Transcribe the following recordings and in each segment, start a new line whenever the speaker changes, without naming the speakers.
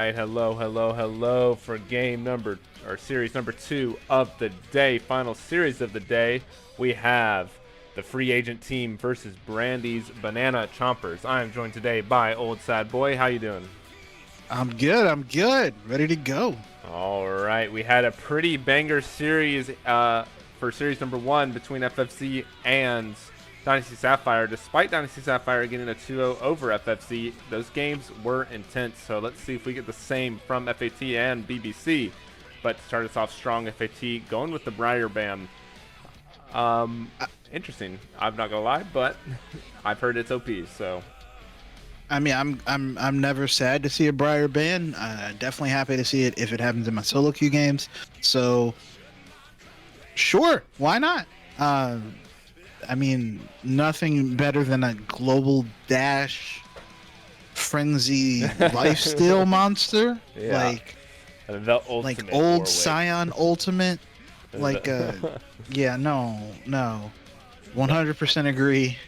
right, hello for game number, or series number 2 of the day, final series of the day. We have the free agent team versus Brandei's Banana Chompers. I am joined today by Old Sad Boy. How you doing?
I'm good. I'm good. Ready to go.
All right, we had a pretty banger series for series number 1 between FFC and Dynasty Sapphire. Despite Dynasty Sapphire getting a 2-0 over FFC, those games were intense. So let's see if we get the same from FAT and BBC. But to start us off strong, FAT going with the Briar Ban.
I,
Interesting. I'm not gonna lie, but I've heard it's OP. So
I mean, I'm never sad to see a Briar ban. Definitely happy to see it if it happens in my solo queue games. So, sure, why not? I mean, nothing better than a global dash frenzy lifesteal monster
yeah,
like
the
like
ultimate
old
Warwick.
Scion Ultimate. Like,
The-
yeah, no, 100% agree.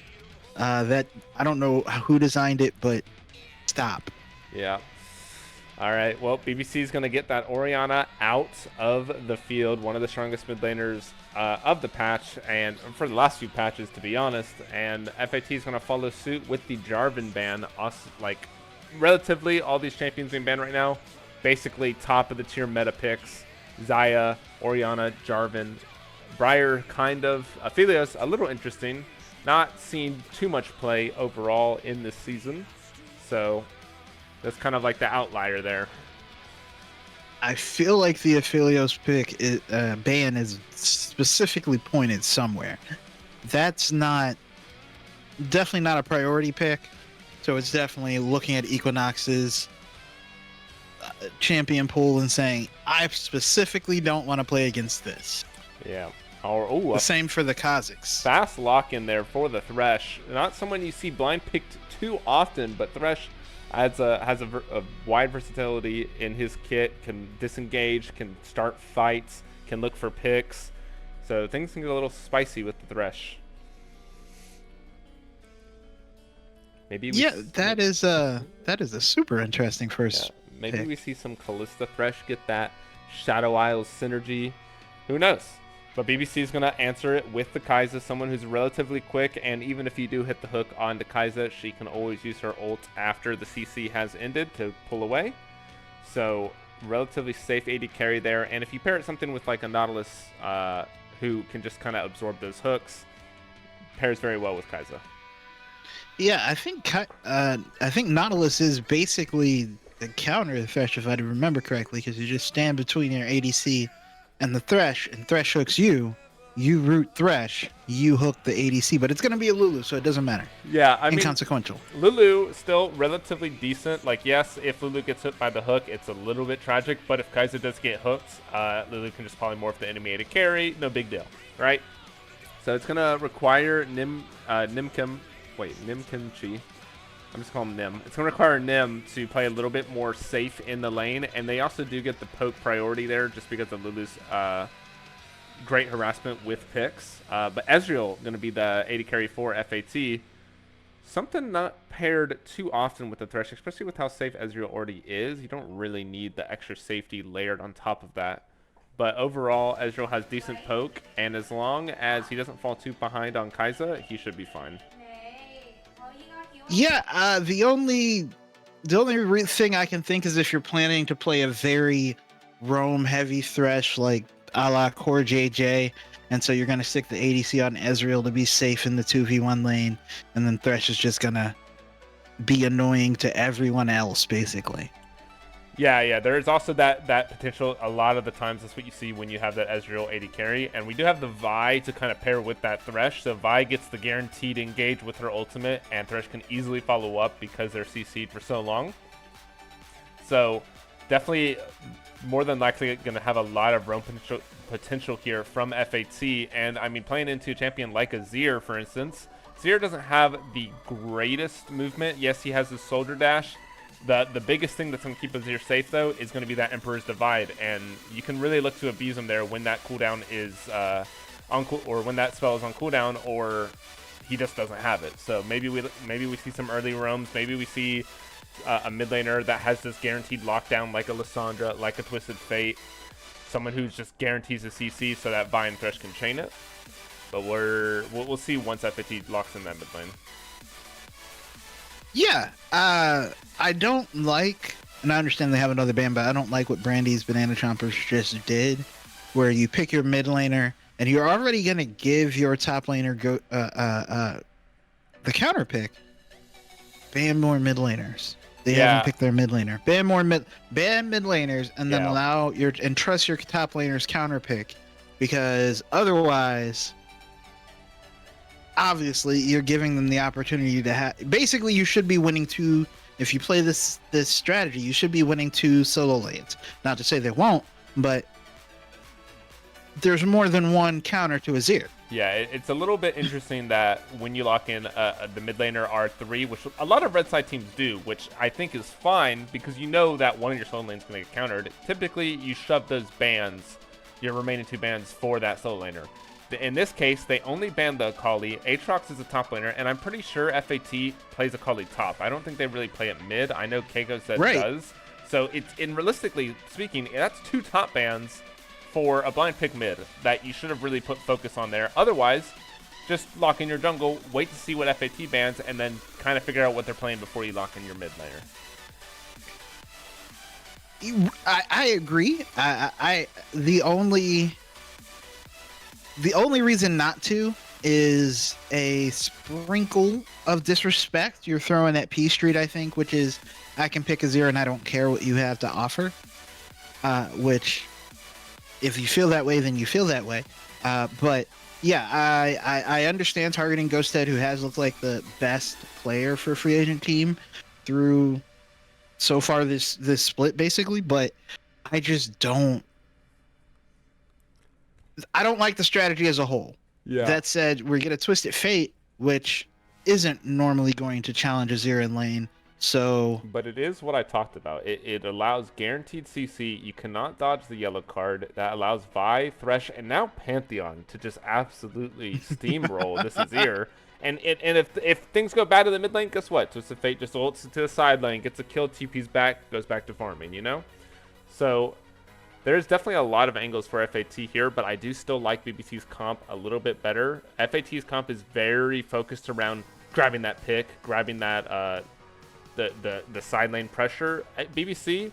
That I don't know who designed it, but stop.
yeah. All right. Well, BBC is going to get that Orianna out of the field, one of the strongest mid laners of the patch, and for the last few patches, to be honest. And FAT is going to follow suit with the Jarvan ban. Like, relatively, all these champions being banned right now, basically top of the tier meta picks: Zaya, Orianna, Jarvan, Briar, kind of. Aphelios, a little interesting. Not seen too much play overall in this season, so that's kind of like the outlier there.
I feel like the Aphelios ban is specifically pointed somewhere. That's not definitely not a priority pick. So it's definitely looking at Equinox's champion pool and saying, I specifically don't want to play against this.
Yeah. Or oh,
The
a
same for the Kazakhs.
fast lock in there for the Thresh. Not someone you see blind picked too often, but Thresh has a wide versatility in his kit. Can disengage, can start fights, can look for picks. So things can get a little spicy with the Thresh. Maybe we
Yeah,
s-
that is a super interesting
yeah,
first
maybe
pick.
we see some Callista Thresh get that Shadow Isles synergy. Who knows? But BBC is going to answer it with the Kai'Sa, someone who's relatively quick, and even if you do hit the hook onto Kai'Sa, she can always use her ult after the CC has ended to pull away. So, relatively safe AD carry there, and if you pair it something with like a Nautilus who can just kind of absorb those hooks, pairs very well with Kai'Sa.
Yeah, I think Nautilus is basically the counter to the Thresh, if I remember correctly, because you just stand between your ADC and the Thresh, and Thresh hooks you. You root Thresh, you hook the ADC, but it's gonna be a Lulu, so it doesn't matter.
Yeah, I mean,
Inconsequential.
Lulu still relatively decent. Like, yes, if Lulu gets hit by the hook, it's a little bit tragic. But if Kai'Sa does get hooked, Lulu can just polymorph the enemy to carry. No big deal, right? So it's gonna require Nimkimchi. I'm just calling him Nim. It's gonna require Nim to play a little bit more safe in the lane, and they also do get the poke priority there just because of Lulu's great harassment with picks. But Ezreal gonna be the AD carry for FAT. Something not paired too often with the Thresh, especially with how safe Ezreal already is. You don't really need the extra safety layered on top of that. But overall, Ezreal has decent poke, and as long as he doesn't fall too behind on Kai'Sa, he should be fine.
Yeah, the only thing I can think is if you're planning to play a very roam heavy Thresh like a la Core JJ, and so you're gonna stick the ADC on Ezreal to be safe in the 2v1 lane, and then Thresh is just gonna be annoying to everyone else, basically.
Yeah. There is also that potential. A lot of the times, that's what you see when you have that Ezreal AD carry, and we do have the Vi to kind of pair with that Thresh. So Vi gets the guaranteed engage with her ultimate, and Thresh can easily follow up because they're CC'd for so long. So definitely, more than likely, going to have a lot of roam potential here from FAT. And I mean, playing into a champion like a Zir, for instance, Zir doesn't have the greatest movement. Yes, he has his Soldier Dash. The biggest thing that's going to keep Azir safe, though, is going to be that Emperor's Divide, and you can really look to abuse him there when that cooldown is or when that spell is on cooldown, or he just doesn't have it. So maybe we see some early roams. Maybe we see a mid laner that has this guaranteed lockdown, like a Lissandra, like a Twisted Fate, someone who just guarantees a CC so that Vi and Thresh can chain it. But we'll see once FAT locks in that mid lane.
Yeah, I don't like, and I understand they have another ban, but I don't like what Brandei's Banana Chompers just did, where you pick your mid laner and you're already gonna give your top laner the counter pick. Ban more mid laners. They haven't picked their mid laner. Ban mid laners, and then allow and trust your top laner's counter pick, because otherwise, obviously, you're giving them the opportunity to have. Basically, you should be winning two. If you play this strategy, you should be winning two solo lanes. Not to say they won't, but there's more than one counter to Azir.
Yeah, it's a little bit interesting that when you lock in the mid laner R3, which a lot of red side teams do, which I think is fine because you know that one of your solo lanes is going to get countered. Typically, you shove those bans, your remaining two bans, for that solo laner. In this case, they only banned the Akali. Aatrox is a top laner, and I'm pretty sure FAT plays Akali top. I don't think they really play it mid. I know Keiko said does. So realistically speaking, that's two top bans for a blind pick mid that you should have really put focus on there. Otherwise, just lock in your jungle, wait to see what FAT bans, and then kind of figure out what they're playing before you lock in your mid laner.
I agree. The only reason not to is a sprinkle of disrespect you're throwing at P Street, I think, which is I can pick Azir and I don't care what you have to offer. Which, if you feel that way, then you feel that way. But yeah, I understand targeting Ghosted, who has looked like the best player for a free agent team through so far this split, basically. But I just don't. I don't like the strategy as a whole. Yeah. That said, we're going to Twisted Fate, which isn't normally going to challenge Azir in lane. So,
but it is what I talked about. It allows guaranteed CC. You cannot dodge the yellow card. That allows Vi, Thresh, and now Pantheon to just absolutely steamroll this Azir. And if things go bad in the mid lane, guess what? Twisted Fate just ults to the side lane, gets a kill, TP's back, goes back to farming, you know? So there's definitely a lot of angles for FAT here, but I do still like BBC's comp a little bit better. FAT's comp is very focused around grabbing that pick, grabbing that the side lane pressure. At BBC,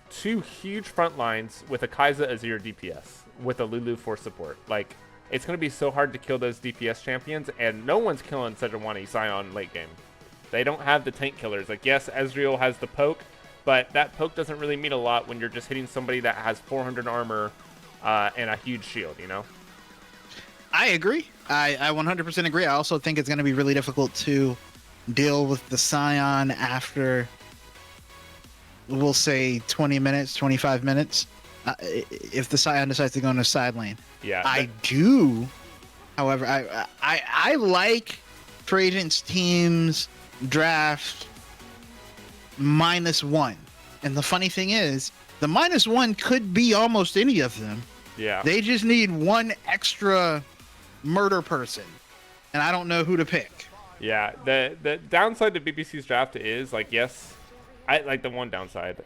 two huge front lines with a Kai'Sa Azir DPS with a Lulu for support. Like, it's going to be so hard to kill those DPS champions, and no one's killing Sejuani Sion late game. They don't have the tank killers. Like, yes, Ezreal has the poke, but that poke doesn't really mean a lot when you're just hitting somebody that has 400 armor and a huge shield, you know?
I agree. I 100% agree. I also think it's going to be really difficult to deal with the Sion after, we'll say, 20 minutes, 25 minutes, if the Sion decides to go in a side lane.
Yeah.
I do. However, I like free agents teams draft -1. And the funny thing is, the -1 could be almost any of them.
Yeah.
They just need one extra murder person, and I don't know who to pick.
Yeah. The downside to BBC's draft is, like, yes, I like the one downside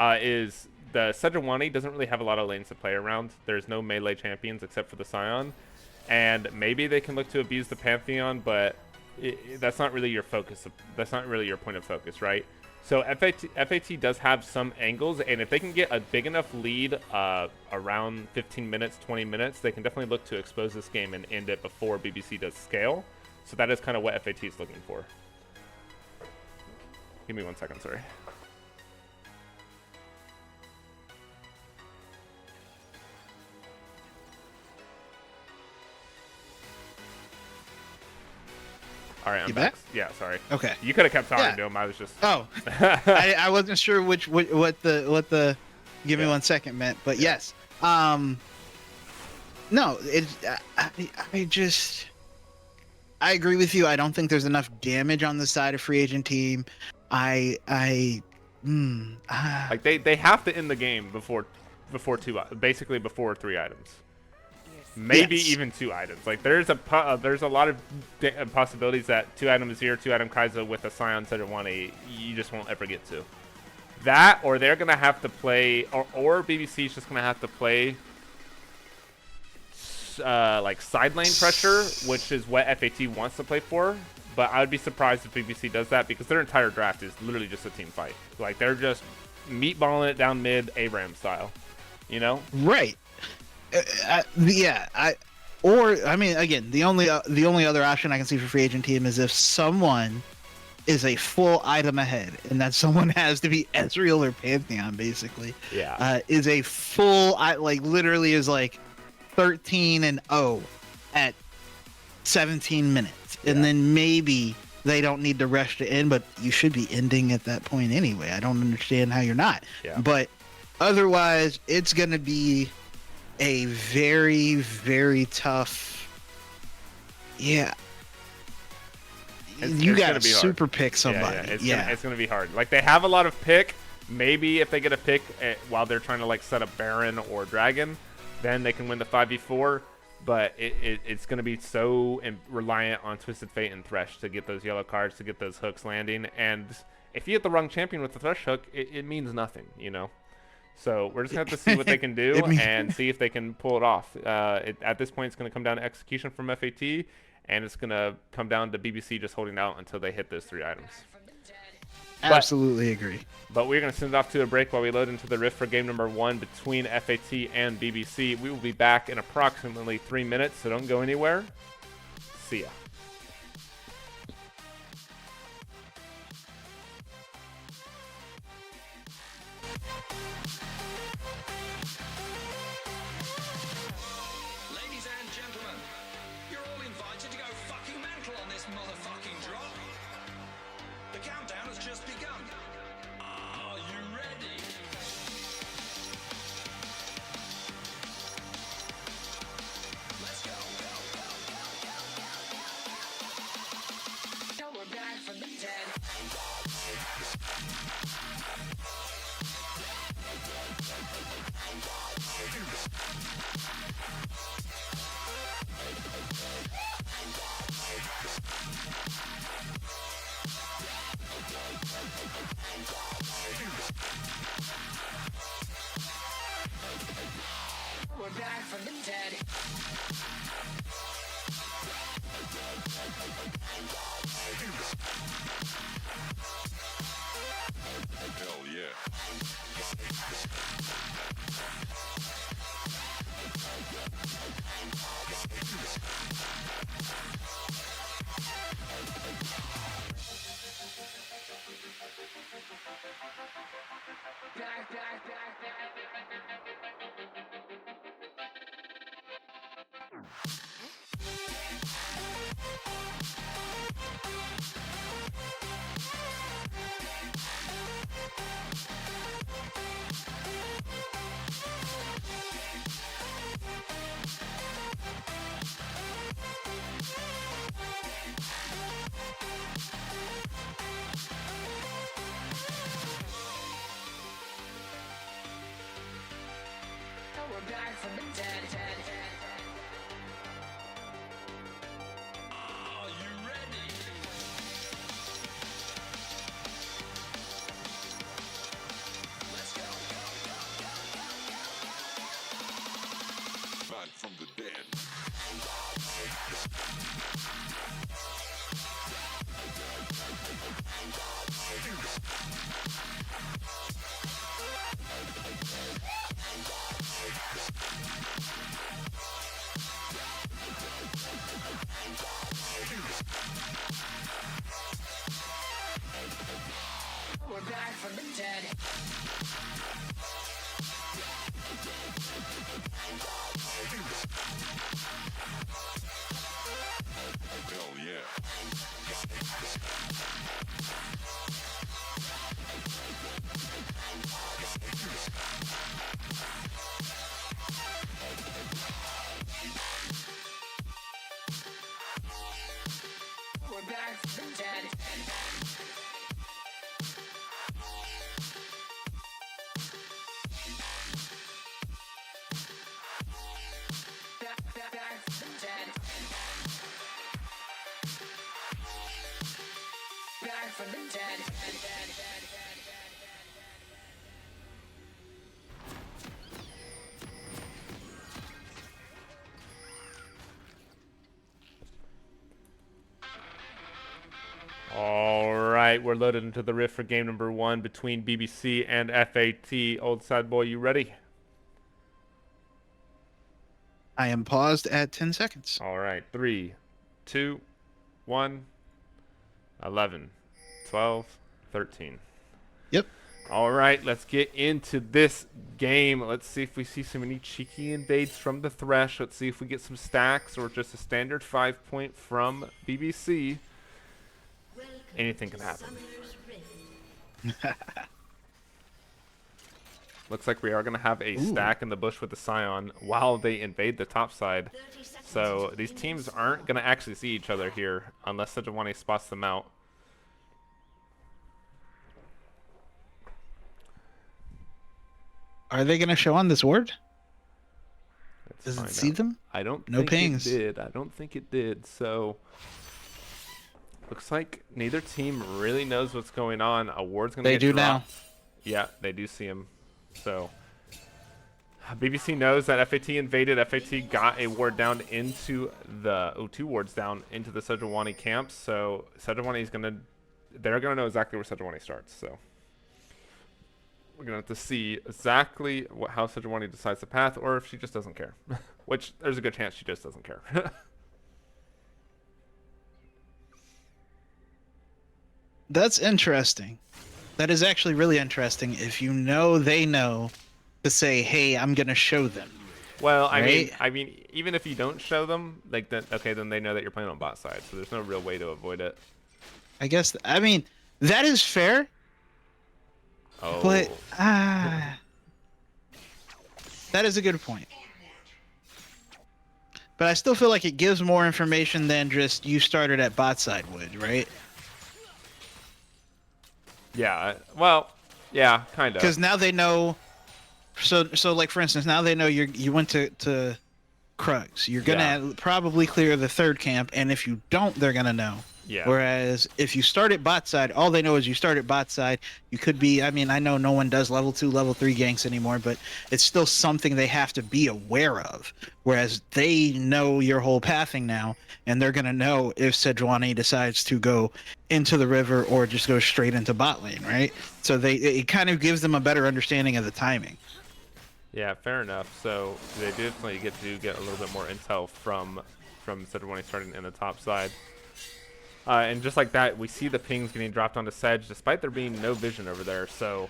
is the Sejuani doesn't really have a lot of lanes to play around. There's no melee champions except for the Sion, and maybe they can look to abuse the Pantheon, but that's not really your focus. That's not really your point of focus, right? So FAT does have some angles, and if they can get a big enough lead around 15 minutes, 20 minutes, they can definitely look to expose this game and end it before BBC does scale. So that is kind of what FAT is looking for. Give me 1 second, sorry. All right, I'm back. Yeah, sorry.
Okay.
You could have kept talking to him. I was just.
Oh, I wasn't sure what the give me 1 second meant, but yes. No, I agree with you. I don't think there's enough damage on the side of free agent team. Like
they have to end the game before basically before 3 items. maybe
Yes.
even 2 items. Like there's a lot of possibilities that 2 items here, 2 item Kaizo with a Scion Setter 1A, you just won't ever get to. That, or they're gonna have to play, or BBC's just gonna have to play like side lane pressure, which is what FAT wants to play for. But I would be surprised if BBC does that because their entire draft is literally just a team fight. Like they're just meatballing it down mid, ARAM style. You know?
Right. Yeah. I mean, again, the only other option I can see for free agent team is if someone is a full item ahead, and that someone has to be Ezreal or Pantheon, basically.
Yeah.
Is a full, like literally is like 13-0 at 17 minutes, and then maybe they don't need to rush to end, but you should be ending at that point anyway. I don't understand how you're not.
Yeah.
But otherwise, it's gonna be a very, very tough. Yeah. You got to super pick somebody.
Yeah, it's gonna be hard. Like they have a lot of pick. Maybe if they get a pick while they're trying to like set up Baron or Dragon, then they can win the 5v4. But it's gonna be so reliant on Twisted Fate and Thresh to get those yellow cards, to get those hooks landing. And if you hit the wrong champion with the Thresh hook, it means nothing, you know. So we're just gonna have to see what they can do and see if they can pull it off. At this point, it's gonna come down to execution from FAT. And it's going to come down to BBC just holding out until they hit those 3 items.
Absolutely agree.
But we're going to send it off to a break while we load into the Rift for game number 1 between FAT and BBC. We will be back in approximately 3 minutes, so don't go anywhere. See ya.
We're back from the dead.
Hell yeah.
We're back from the dead.
Are you ready? Let's go. Back from the dead.
We're back from the dead.
Hell yeah.
We're back from the dead. from the dead.
All right, we're loaded into the rift for game number 1 between BBC and FAT. Old Sad Boy, you ready?
I am paused at 10 seconds.
All right, 3, 2, 1, 11, 12, 13.
Yep.
All right, let's get into this game. Let's see if we see some any cheeky invades from the Thresh. Let's see if we get some stacks or just a standard 5-point from BBC. Anything can happen. Looks like we are going to have a stack in the bush with the Scion while they invade the top side. So these teams aren't going to actually see each other here unless Sejuani spots them out.
Are they going to show on this word?
Let's
Does it
find
see
out.
them?
I don't
No
think
pings.
it did. I don't think it did. So looks like neither team really knows what's going on. A ward's going to
They
get
do
dropped.
now.
Yeah, they do see him. So BBC knows that FAT invaded. FAT got a ward down into the 2 wards down into the Sejuani camp. So Sejuani is they're gonna know exactly where Sejuani starts. So we're gonna have to see exactly how Sejuani decides the path, or if she just doesn't care. Which there's a good chance she just doesn't care.
That's interesting. That is actually really interesting. If you know they know to say, "Hey, I'm gonna show them."
Well,
Right?
I mean, even if you don't show them, like then okay, then they know that you're playing on bot side. So there's no real way to avoid it.
I guess. I mean, that is fair,
Oh,
but that is a good point. But I still feel like it gives more information than just you started at bot side would, right?
yeah. Well, yeah, kind of.
Because now they know. So like for instance, now they know you went to Krugs. You're gonna probably clear the 3rd camp, and if you don't, they're gonna know.
Yeah.
Whereas if you start at bot side, all they know is you start at bot side. You could be. I mean, I know no one does level 2, level 3 ganks anymore, but it's still something they have to be aware of. Whereas they know your whole pathing now, and they're gonna know if Sejuani decides to go into the river or just go straight into bot lane, right? So it kind of gives them a better understanding of the timing.
Yeah, fair enough. So they definitely get a little bit more intel from Sejuani starting in the top side. And just like that, we see the pings getting dropped onto Sedge, despite there being no vision over there. So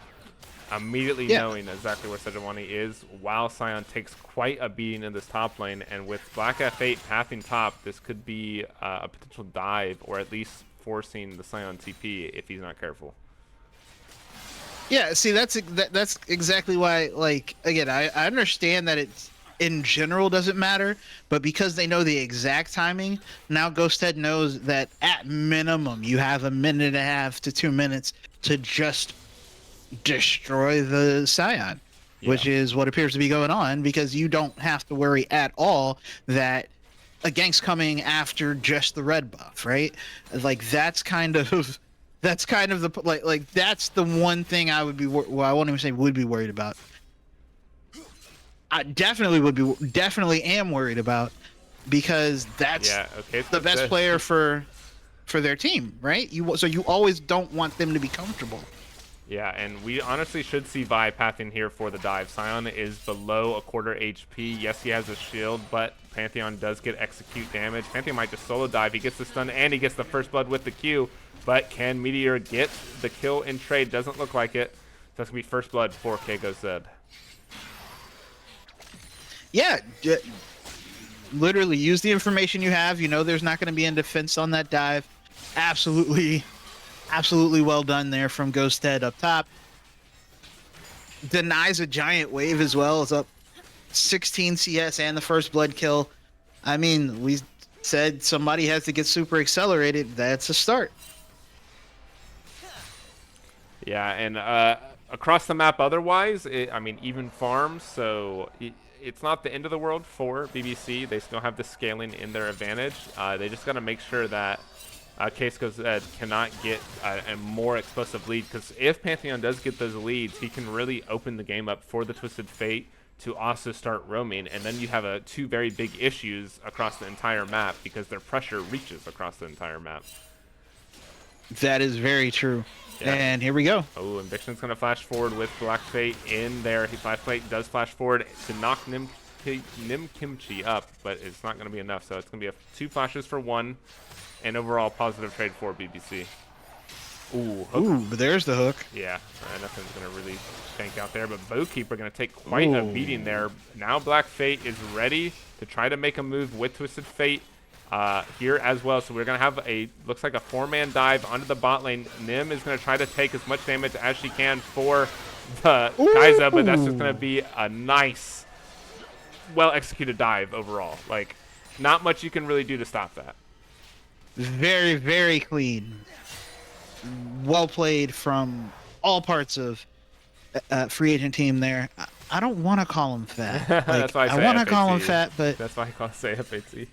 immediately knowing exactly where Sejuani is, while Scion takes quite a beating in this top lane. And with Black F8 pathing top, this could be a potential dive, or at least forcing the Scion TP if he's not careful.
Yeah, see, that's exactly why. Like, again, I understand that it's in general doesn't matter, but because they know the exact timing, now Ghosthead knows that at minimum you have 1.5 to 2 minutes to just destroy the Scion, which is what appears to be going on, because you don't have to worry at all that a gank's coming after just the red buff, right? Like that's kind of the like that's the one thing I would be well, I won't even say would be worried about. I definitely am worried about, because that's the best player for their team, right? So you always don't want them to be comfortable.
Yeah, and we honestly should see Vi pathing here for the dive. Scion is below 1/4 HP. Yes, he has a shield, but Pantheon does get execute damage. Pantheon might just solo dive. He gets the stun and he gets the first blood with the Q. But can Meteor get the kill in trade? Doesn't look like it. So that's going to be first blood for KGO Zed.
Yeah, literally use the information you have. You know there's not going to be any defense on that dive. Absolutely well done there from Ghosthead up top. Denies a giant wave as well. It's up 16 CS and the first blood kill. I mean, we said somebody has to get super accelerated. That's a start.
Yeah, and across the map otherwise, I mean, even farms, so it's not the end of the world for BBC. They still have the scaling in their advantage. They just got to make sure that Case goes cannot get a more explosive lead, because if Pantheon does get those leads, he can really open the game up for the Twisted Fate to also start roaming, and then you have two very big issues across the entire map because their pressure reaches across the entire map.
That is very true.
Yeah.
And here we go.
Oh, and Vixen's going to flash forward with Black Fate in there. Black Fate does flash forward to knock Nim Kimchi up, but it's not going to be enough, so it's going to be 2 flashes for 1, and overall positive trade for BBC. Ooh, hook.
Ooh, but there's the hook.
Yeah, nothing's going to really bank out there, but Bowkeeper going to take quite a beating there. Now Black Fate is ready to try to make a move with Twisted Fate here as well. So we're going to have looks like a 4-man dive onto the bot lane. Nim is going to try to take as much damage as she can for the Kai'Sa, but that's just going to be a nice, well-executed dive overall. Like, not much you can really do to stop that.
Very, very clean. Well played from all parts of free agent team there. I don't want to call him fat. Like,
That's why I
want to
FAT.
call him fat, but
That's why I say FAT.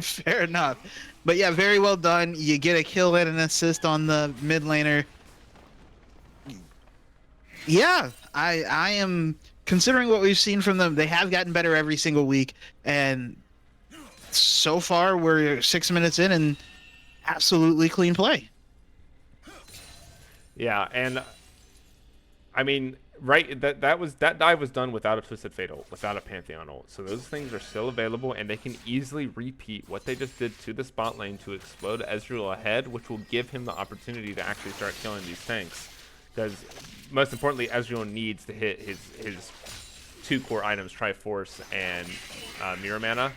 fair enough. But yeah, very well done. You get a kill and an assist on the mid laner. Yeah, I am considering what we've seen from them. They have gotten better every single week, and so far we're 6 minutes in and absolutely clean play.
Yeah, and I mean, right, that dive was done without a Twisted Fate ult, without a Pantheon ult. So those things are still available, and they can easily repeat what they just did to this bot lane to explode Ezreal ahead, which will give him the opportunity to actually start killing these tanks. Because most importantly, Ezreal needs to hit his 2 core items, Triforce and Mirror Mana.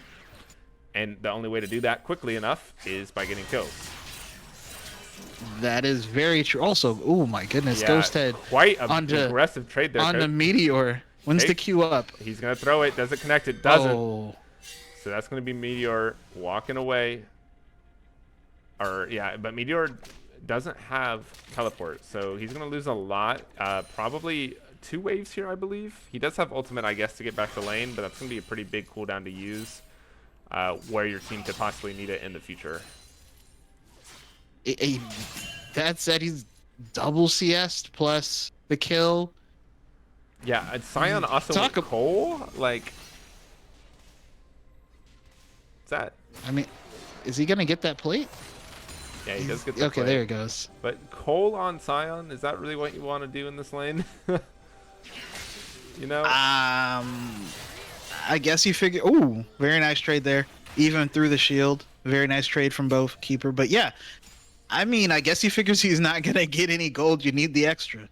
And the only way to do that quickly enough is by getting kills.
That is very true. Also, oh my goodness,
Yeah,
Ghosthead
quite an aggressive trade there.
on the Meteor. When's
Hey.
the Q up?
He's going to throw it. Does it connect? It doesn't.
Oh,
So that's going to be Meteor walking away. Or, yeah, but Meteor doesn't have teleport, so he's going to lose a lot. Probably 2 waves here, I believe. He does have ultimate, I guess, to get back to lane, but that's going to be a pretty big cooldown to use where your team could possibly need it in the future.
that said, he's double CS plus the kill.
Yeah, and Sion also
Talk
with Cole, like, what's that?
I mean, is he gonna get that plate?
Yeah, he does get the
Okay,
play.
there it goes.
But Cole on Sion, is that really what you want to do in this lane? You know?
I guess you figure. Oh, very nice trade there. Even through the shield, very nice trade from both keeper. But yeah, I mean, I guess he figures he's not gonna get any gold. You need the extra.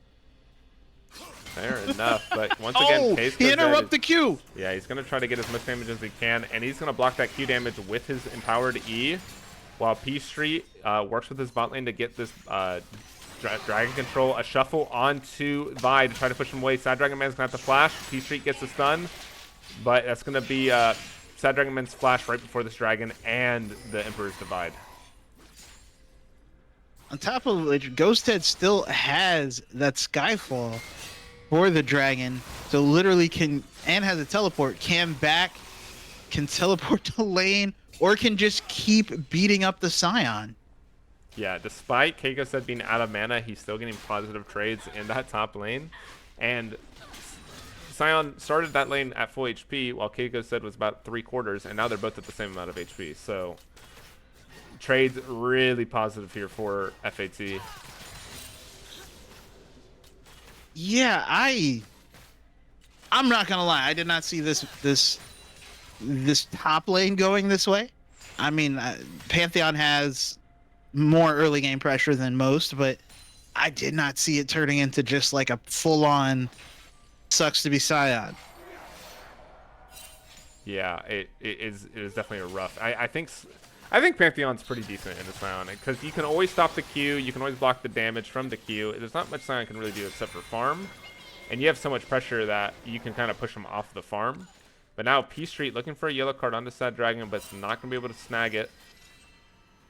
Fair enough, but once again, Case
he
goes
interrupted the
dead.
Q.
Yeah, he's going to try to get as much damage as he can, and he's going to block that Q damage with his empowered E, while P Street works with his bot lane to get this Dragon Control, a shuffle onto Vi to try to push him away. Sad Dragon Man's going to have to flash. P Street gets the stun, but that's going to be Sad Dragon Man's flash right before this dragon and the Emperor's Divide.
On top of which, Ghosthead still has that Skyfall for the dragon, so literally can, and has a teleport, can teleport to lane, or can just keep beating up the Scion.
Yeah, despite Keiko said being out of mana, he's still getting positive trades in that top lane. And Sion started that lane at full HP, while Keiko said was about 3/4, and now they're both at the same amount of HP. So trades really positive here for FAT.
Yeah, I'm not gonna lie, I did not see this top lane going this way. I mean, Pantheon has more early game pressure than most, but I did not see it turning into just like a full-on sucks to be Scion.
Yeah, it is definitely a rough. I think Pantheon's pretty decent in this round because you can always stop the Q, you can always block the damage from the Q. There's not much Sion can really do except for farm, and you have so much pressure that you can kind of push him off the farm. But now P Street looking for a yellow card onto Sad Dragon, but it's not gonna be able to snag it.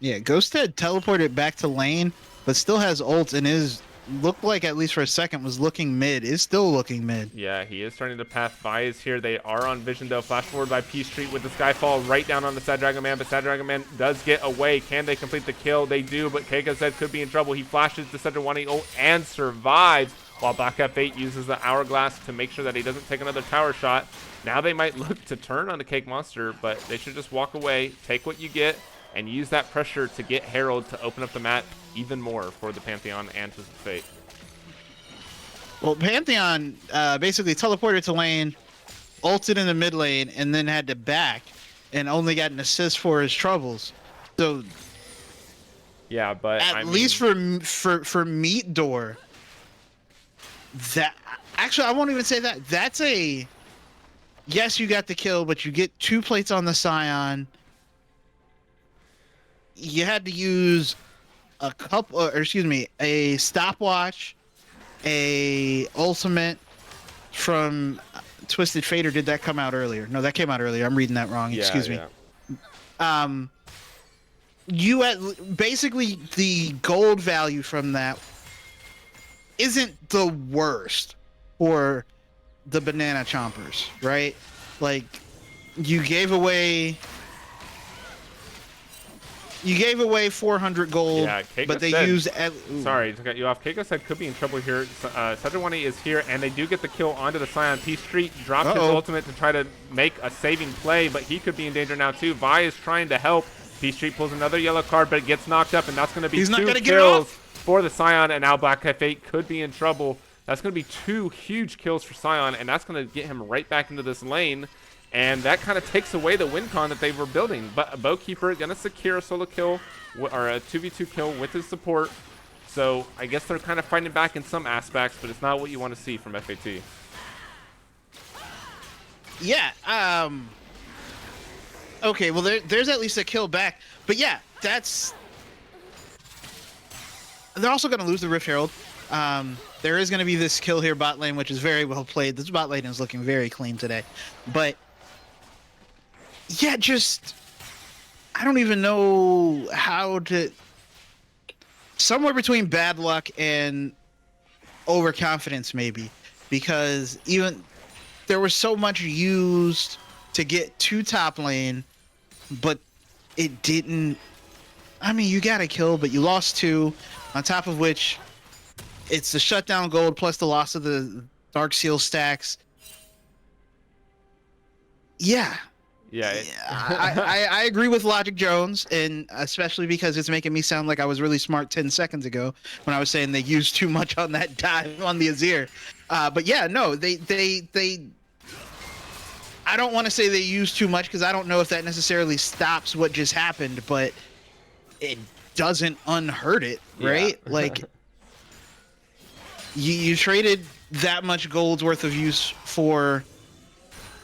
Yeah, Ghosthead teleported back to lane, but still has ult and is looked like, at least for a second, was looking mid, is still looking mid.
Yeah, he is starting to pass. Vi is here. They are on vision, though. Flash forward by P Street with the Skyfall right down on the Sad Dragon Man, but Sad Dragon Man does get away. Can they complete the kill? They do, but Keiko said could be in trouble. He flashes the Sejuani ult and survives, while Black F8 uses the Hourglass to make sure that he doesn't take another tower shot. Now they might look to turn on the Cake Monster, but they should just walk away, take what you get, and use that pressure to get Herald to open up the map even more for the Pantheon and Twisted Fate.
Well, Pantheon basically teleported to lane, ulted in the mid lane, and then had to back, and only got an assist for his troubles. So
Yeah, but
at least for Meat Door, that actually I won't even say that. That's a yes, you got the kill, but you get 2 plates on the Scion. You had to use a couple, or excuse me, a stopwatch, a ultimate from Twisted Fate, or did that come out earlier? No, that came out earlier. I'm reading that wrong. Excuse me. You at basically the gold value from that isn't the worst for the banana chompers, right? Like you gave away 400 gold,
Yeah, Keiko
but they
said-
used
Sorry to cut you off. Keiko said could be in trouble here. Sejuani is here, and they do get the kill onto the Scion. P Street dropped his ultimate to try to make a saving play, but he could be in danger now too. Vi is trying to help. P Street pulls another yellow card, but it gets knocked up, and that's going to be
He's not
2
gonna get it
kills
off.
for the Scion, and now Black F8 could be in trouble. That's going to be 2 huge kills for Scion, and that's going to get him right back into this lane. And that kind of takes away the win con that they were building. But Bowkeeper going to secure a solo kill, or a 2v2 kill with his support. So I guess they're kind of fighting back in some aspects, but it's not what you want to see from FAT.
Yeah. Okay. Well, there's at least a kill back, but yeah, that's. They're also going to lose the Rift Herald. There is going to be this kill here bot lane, which is very well played. This bot lane is looking very clean today, but yeah, just I don't even know how to. Somewhere between bad luck and overconfidence, maybe, because even there was so much used to get to top lane, but it didn't. I mean, you got a kill, but you lost 2. On top of which, it's the shutdown gold plus the loss of the Dark Seal stacks. Yeah.
Yeah.
I agree with Logic Jones, and especially because it's making me sound like I was really smart 10 seconds ago when I was saying they used too much on that dive on the Azir. But yeah, no, they I don't want to say they used too much because I don't know if that necessarily stops what just happened, but it doesn't unhurt it, right?
Yeah.
Like you traded that much gold's worth of use for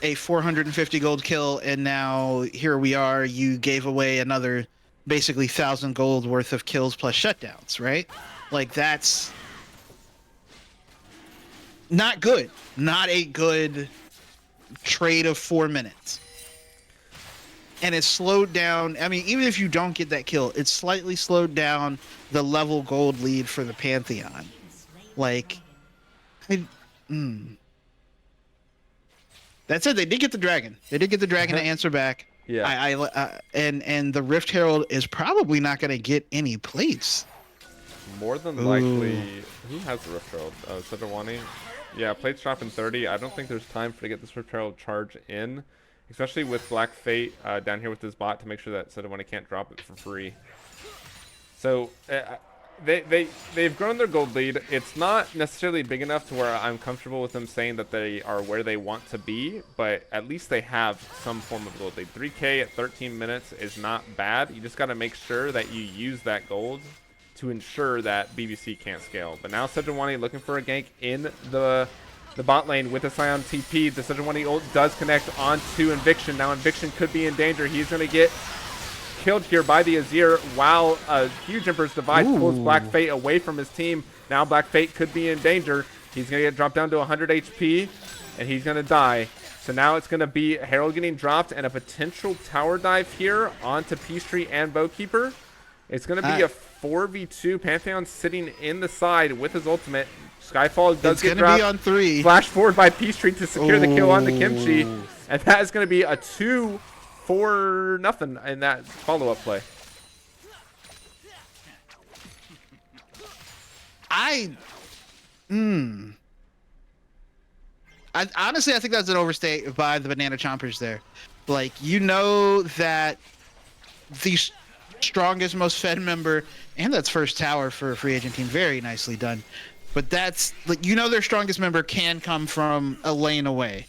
a 450 gold kill, and now here we are. You gave away another basically 1,000 gold worth of kills plus shutdowns, right? Like that's not good. Not a good trade of 4 minutes. And it slowed down. I mean, even if you don't get that kill, it slightly slowed down the level gold lead for the Pantheon. Like, that said, they did get the dragon. They did get the dragon to answer back.
Yeah.
And the Rift Herald is probably not going to get any plates.
More than likely, who has the Rift Herald? Sejuani? Yeah, plates drop in 30. I don't think there's time to get this Rift Herald charge in, especially with Black Fate down here with his bot to make sure that Sejuani can't drop it for free. So they've grown their gold lead. It's not necessarily big enough to where I'm comfortable with them saying that they are where they want to be, but at least they have some form of gold lead. 3K at 13 minutes is not bad. You just got to make sure that you use that gold to ensure that BBC can't scale. But now Sejuani looking for a gank in the bot lane with the Scion TP. The Sejuani ult does connect onto Inviction. Now Inviction could be in danger. He's going to get killed here by the Azir while a huge Emperor's Divide pulls Black Fate away from his team. Now Black Fate could be in danger. He's going to get dropped down to 100 HP, and he's going to die. So now it's going to be Herald getting dropped and a potential tower dive here onto P Street and Bowkeeper. It's going to be a 4v2. Pantheon sitting in the side with his ultimate. Skyfall does
It's
get
gonna be
dropped.
on 3.
Flash forward by Peachtree to secure the kill on the Kimchi.
Ooh.
And that is going to be a 2-4-0 in that follow-up play.
Honestly, I think that's an overstate by the Banana Chompers there. Like, you know that the strongest, most fed member, and that's first tower for a free agent team. Very nicely done. But that's, like, you know their strongest member can come from a lane away.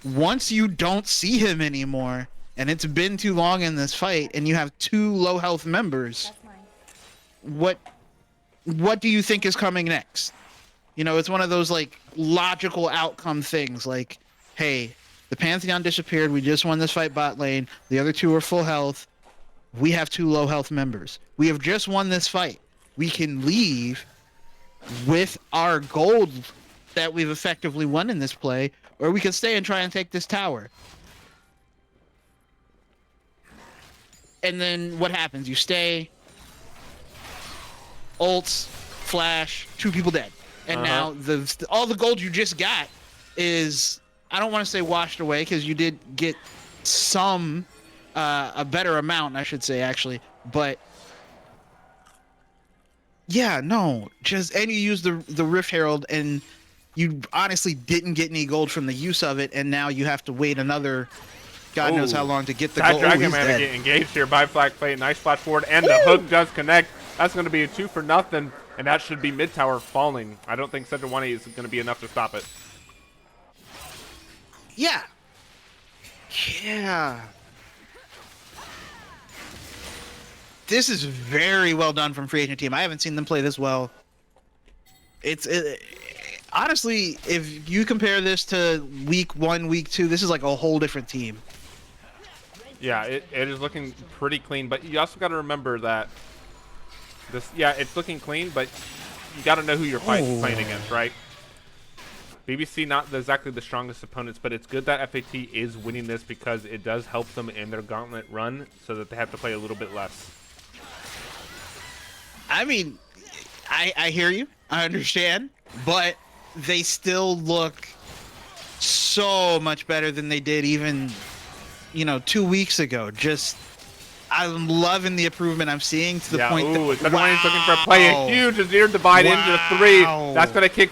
Once you don't see him anymore, and it's been too long in this fight, and you have 2 low health members, what do you think is coming next? You know, it's one of those, like, logical outcome things. Like, hey, the Pantheon disappeared. We just won this fight bot lane. The other 2 are full health. We have 2 low health members. We have just won this fight. We can leave with our gold that we've effectively won in this play, or we can stay and try and take this tower. And then what happens? You stay, ults, flash, 2 people dead. And now all the gold you just got is, I don't want to say washed away, because you did get some, a better amount, I should say, actually. But yeah, no, and you use the Rift Herald, and you honestly didn't get any gold from the use of it, and now you have to wait another God knows how long to get the gold.
Dragon Man to get engaged here by Flag Plate. Nice flash forward, and the hook does connect. That's going to be a 2-0, and that should be mid tower falling. I don't think Sejuani is going to be enough to stop it.
Yeah. Yeah. This is very well done from free agent team. I haven't seen them play this well. Honestly, if you compare this to week 1, week 2, this is like a whole different team.
Yeah, it is looking pretty clean, but you also got to remember that it's looking clean, but you got to know who you're playing against, right? BBC not exactly the strongest opponents, but it's good that FAT is winning this because it does help them in their gauntlet run so that they have to play a little bit less.
I mean, I hear you. I understand. But they still look so much better than they did even, 2 weeks ago. I'm loving the improvement I'm seeing to the point that
Sejuani's looking for a play. A huge Azir divide into 3. That's going to kick.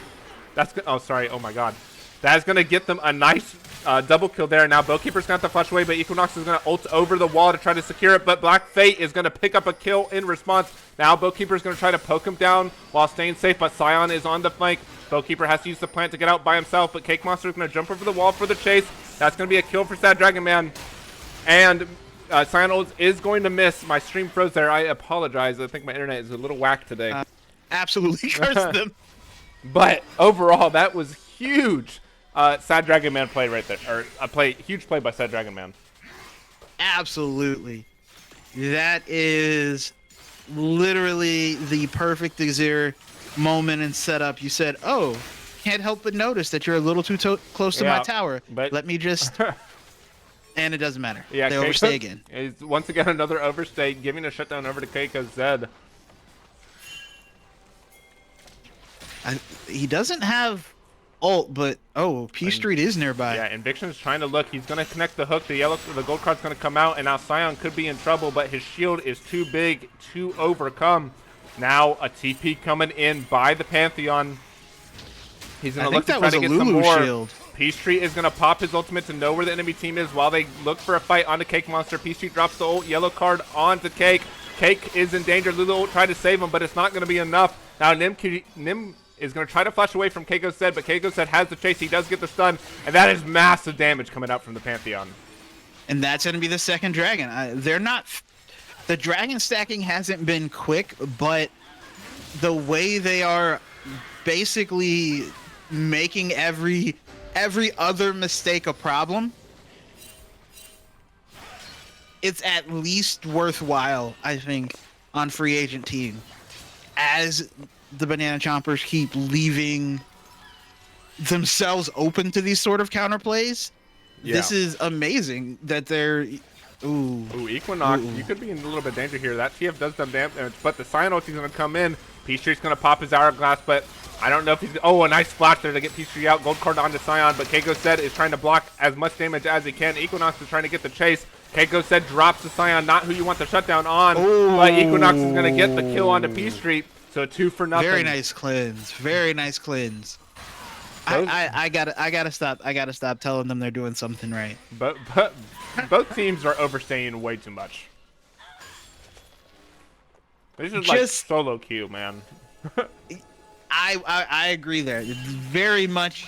Oh, sorry. Oh, my God. That's going to get them a nice double kill there. Now, Bowkeeper's going to have to flush away, but Equinox is going to ult over the wall to try to secure it. But Black Fate is going to pick up a kill in response. Now, Bowkeeper's going to try to poke him down while staying safe, but Sion is on the flank. Bowkeeper has to use the plant to get out by himself, but Cake Monster is going to jump over the wall for the chase. That's going to be a kill for Sad Dragon Man. And Sion ult is going to miss. My stream froze there. I apologize. I think my internet is a little whack today.
Absolutely curse them.
But overall, that was huge. Sad Dragon Man play right there, or huge play by Sad Dragon Man.
Absolutely, that is literally the perfect Azir moment and setup. You said, "Oh, can't help but notice that you're a little too close to my tower. But let me just." And it doesn't matter. Yeah, they overstay again.
Is once again another overstay, giving a shutdown over to KKZ.
He doesn't have ult, but P Street is nearby.
Yeah, Inviction's trying to look. He's going to connect the hook. The gold card's going to come out, and now Sion could be in trouble, but his shield is too big to overcome. Now a TP coming in by the Pantheon. He's going to look to try to get some more.
Shield.
P-Street is going to pop his ultimate to know where the enemy team is while they look for a fight onto Cake Monster. P-Street drops the ult, yellow card onto Cake. Cake is in danger. Lulu ult tried to save him, but it's not going to be enough. Now Nim is going to try to flash away from Keiko Said, but Keiko Said has the chase. He does get the stun, and that is massive damage coming out from the Pantheon.
And that's going to be the second dragon. The dragon stacking hasn't been quick, but the way they are basically making every other mistake a problem, it's at least worthwhile, I think, on free agent team, as the Banana Chompers keep leaving themselves open to these sort of counterplays. Yeah. This is amazing that they're
Ooh, Equinox,
Ooh.
you could be in a little bit of danger here. That TF does some damage, but the Scion ulti's going to come in. P-Street's going to pop his Hourglass, but I don't know if he's... Oh, a nice splash there to get P-Street out. Gold card onto Scion, but Keiko said is trying to block as much damage as he can. Equinox is trying to get the chase. Keiko said drops the Scion, not who you want the shutdown on, but Equinox is going to get the kill onto P-Street, so 2 for nothing.
Very nice cleanse. Very nice cleanse. I gotta stop telling them they're doing something right.
But both teams are overstaying way too much. This is like solo queue, man.
I agree there. It's very much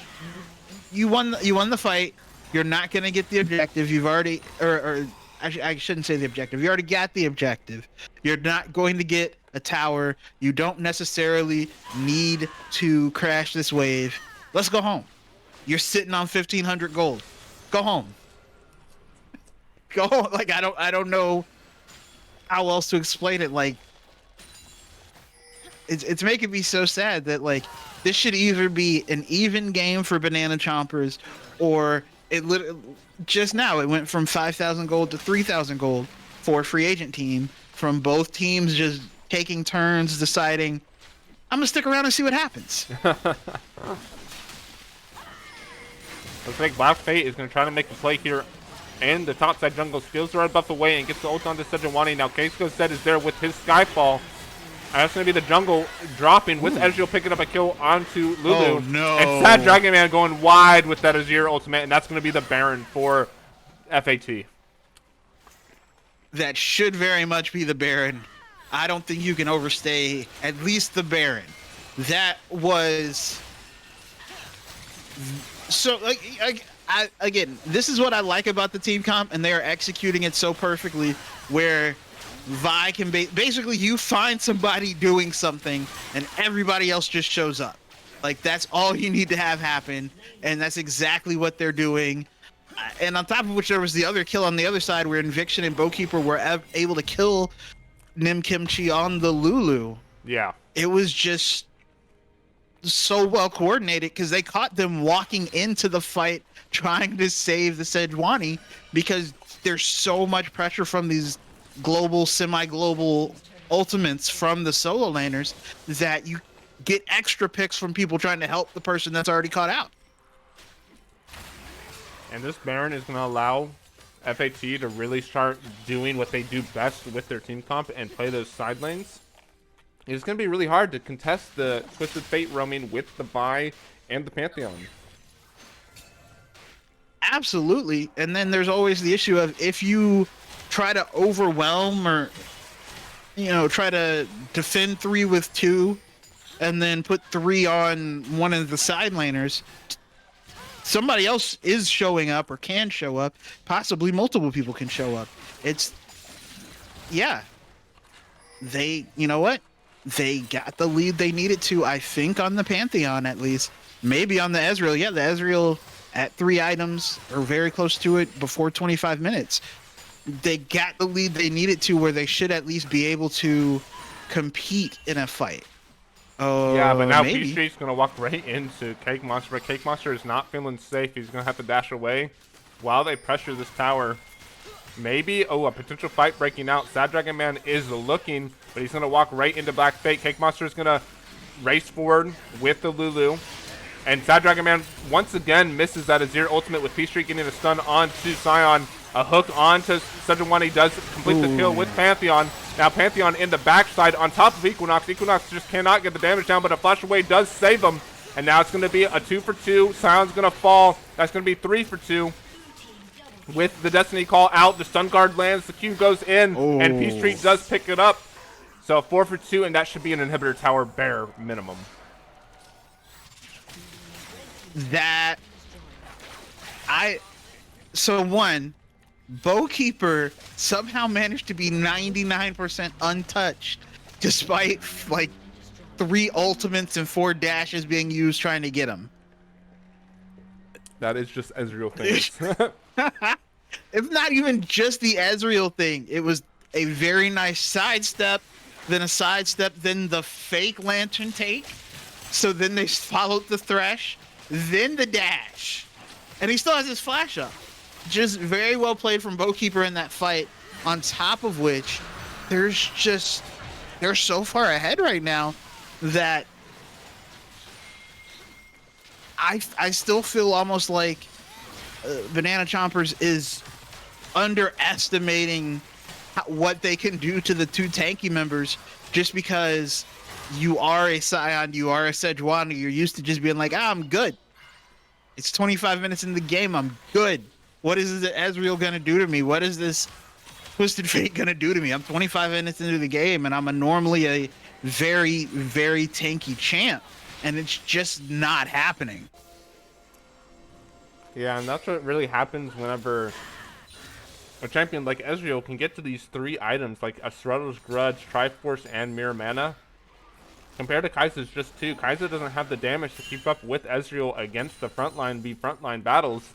you won the fight. You're not gonna get the objective. You've already or I shouldn't say the objective. You already got the objective. You're not going to get a tower. You don't necessarily need to crash this wave. Let's go home. You're sitting on 1,500 gold. Go home. Go home. Like I don't know how else to explain it. Like it's making me so sad that like this should either be an even game for Banana Chompers, or just now it went from 5,000 gold to 3,000 gold for a free agent team, from both teams just taking turns deciding I'm gonna stick around and see what happens.
Looks like Black Fate is going to try to make a play here, and the topside jungle steals the red buff away and gets the ult onto Sejuani. Now Keiko said is there with his Skyfall. And that's going to be the jungle dropping with Ezreal picking up a kill onto Lulu.
Oh, no.
And Sad Dragon Man going wide with that Azir ultimate, and that's going to be the Baron for FAT.
That should very much be the Baron. I don't think you can overstay at least the Baron. That was... So, again, this is what I like about the team comp, and they are executing it so perfectly, where Vi can basically you find somebody doing something, and everybody else just shows up. Like, that's all you need to have happen, and that's exactly what they're doing. And on top of which, there was the other kill on the other side, where Inviction and Bowkeeper were able to kill Nim Kimchi on the Lulu.
Yeah.
It was just so well coordinated because they caught them walking into the fight trying to save the Sejuani, because there's so much pressure from these global, semi-global ultimates from the solo laners that you get extra picks from people trying to help the person that's already caught out.
And this Baron is going to allow FAT to really start doing what they do best with their team comp and play those side lanes. It's going to be really hard to contest the Twisted Fate roaming with the Vi and the Pantheon.
Absolutely. And then there's always the issue of if you try to overwhelm or, try to defend 3 with 2 and then put 3 on one of the side laners, somebody else is showing up or can show up. Possibly multiple people can show up. You know what? They got the lead they needed to, I think, on the Pantheon at least. Maybe on the Ezreal. Yeah, the Ezreal at 3 items or very close to it before 25 minutes. They got the lead they needed to, where they should at least be able to compete in a fight.
Yeah, but now
maybe.
P-Street's going to walk right into Cake Monster, but Cake Monster is not feeling safe. He's going to have to dash away while they pressure this tower. Maybe, a potential fight breaking out. Sad Dragon Man is looking, but he's going to walk right into Black Fate. Cake Monster is going to race forward with the Lulu. And Sad Dragon Man once again misses that Azir ultimate with P-Street getting a stun onto Scion. A hook onto Sejuani does complete the kill with Pantheon. Now Pantheon in the backside on top of Equinox. Equinox just cannot get the damage down, but a flash away does save him. And now it's going to be a 2 for 2. Sion's going to fall. That's going to be 3 for 2. With the Destiny Call out, the Stun Guard lands, the Q goes in, and P-Street does pick it up. So 4 for 2, and that should be an inhibitor tower bare minimum.
Bowkeeper somehow managed to be 99% untouched, despite like 3 ultimates and 4 dashes being used trying to get him.
That is just Ezreal things.
It's not even just the Ezreal thing. It was a very nice sidestep, then a sidestep, then the fake lantern take. So then they followed the Thresh, then the dash. And he still has his flash up. just very well played from Bowkeeper in that fight. On top of which, they're so far ahead right now that I still feel almost like Banana Chompers is underestimating what they can do to the two tanky members, just because you are a Scion, you are a Sejuani, you're used to just being like, I'm good. It's 25 minutes in the game, I'm good. What is this Ezreal gonna do to me? What is this Twisted Fate gonna do to me? I'm 25 minutes into the game, and I'm normally a very, very tanky champ, and it's just not happening.
Yeah, and that's what really happens whenever a champion like Ezreal can get to these 3 items, like Asrato's Grudge, Triforce, and Mirror Mana. Compared to Kai'Sa's just 2, Kai'Sa doesn't have the damage to keep up with Ezreal against the frontline battles.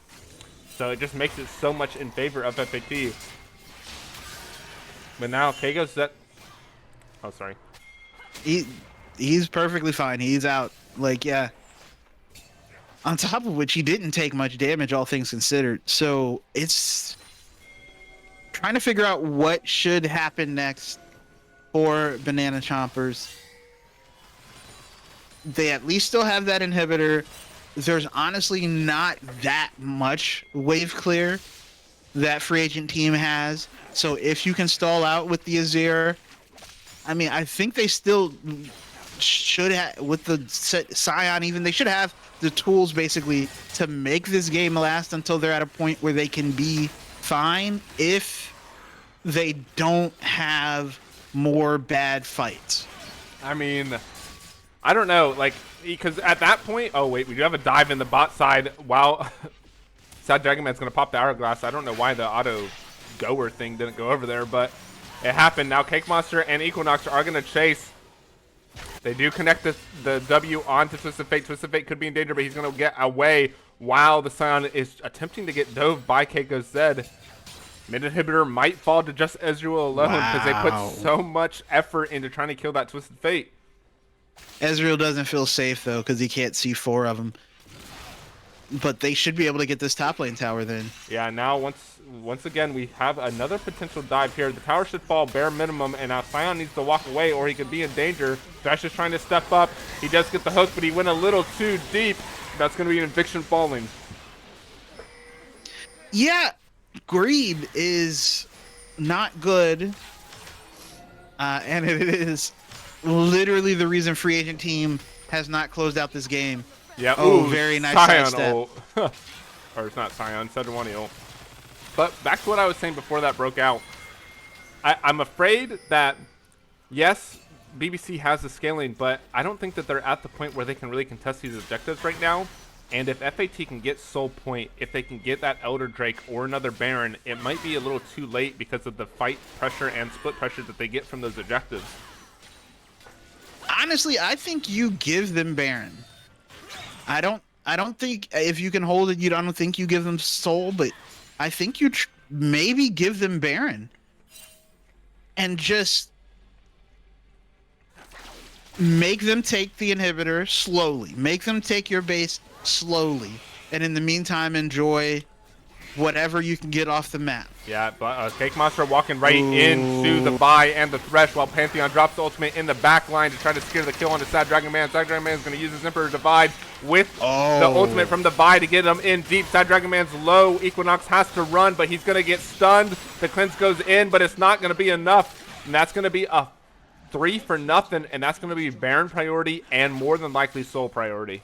So it just makes it so much in favor of FAT. But now Kago's set. Oh, sorry.
He's perfectly fine. He's out. Like, yeah. On top of which, he didn't take much damage, all things considered. So it's trying to figure out what should happen next for Banana Chompers. They at least still have that inhibitor. There's honestly not that much wave clear that free agent team has. So if you can stall out with the Azir, I mean, I think they still should have, with the Scion even, they should have the tools basically to make this game last until they're at a point where they can be fine if they don't have more bad fights.
I mean, I don't know, like, because at that point, oh wait, we do have a dive in the bot side while Sad Dragon Man's going to pop the hourglass. I don't know why the auto goer thing didn't go over there, but it happened. Now Cake Monster and Equinox are going to chase. They do connect the W onto Twisted Fate. Twisted Fate could be in danger, but he's going to get away while the Scion is attempting to get dove by Keiko Zed. Mid inhibitor might fall to just Ezreal alone because they put so much effort into trying to kill that Twisted Fate.
Ezreal doesn't feel safe though because he can't see 4 of them. But they should be able to get this top lane tower then.
Yeah, now once again we have another potential dive here. The tower should fall bare minimum, and now Scion needs to walk away or he could be in danger. Thresh is trying to step up. He does get the hook, but he went a little too deep. That's going to be an eviction falling.
Yeah, greed is not good. And it is literally the reason free agent team has not closed out this game.
Yeah.
Oh,
ooh,
very nice
Scion
sidestep.
ult. Or it's not Scion, Sejuani ult. But back to what I was saying before that broke out. I'm afraid that, yes, BBC has the scaling, but I don't think that they're at the point where they can really contest these objectives right now. And if FAT can get Soul Point, if they can get that Elder Drake or another Baron, it might be a little too late because of the fight pressure and split pressure that they get from those objectives.
Honestly, I think you give them Baron. I don't think if you can hold it, I don't think you give them Soul, but I think you maybe give them Baron. And just make them take the inhibitor slowly. Make them take your base slowly. And in the meantime, enjoy whatever you can get off the map.
Yeah, but Cake Monster walking right into the buy and the Thresh while Pantheon drops the ultimate in the back line to try to secure the kill onto Sad Dragon Man. Sad Dragon Man is going to use his Emperor Divide with the ultimate from the buy to get him in deep. Sad Dragon Man's low. Equinox has to run, but he's going to get stunned. The cleanse goes in, but it's not going to be enough. And that's going to be a 3 for nothing, and that's going to be Baron priority and more than likely Soul priority.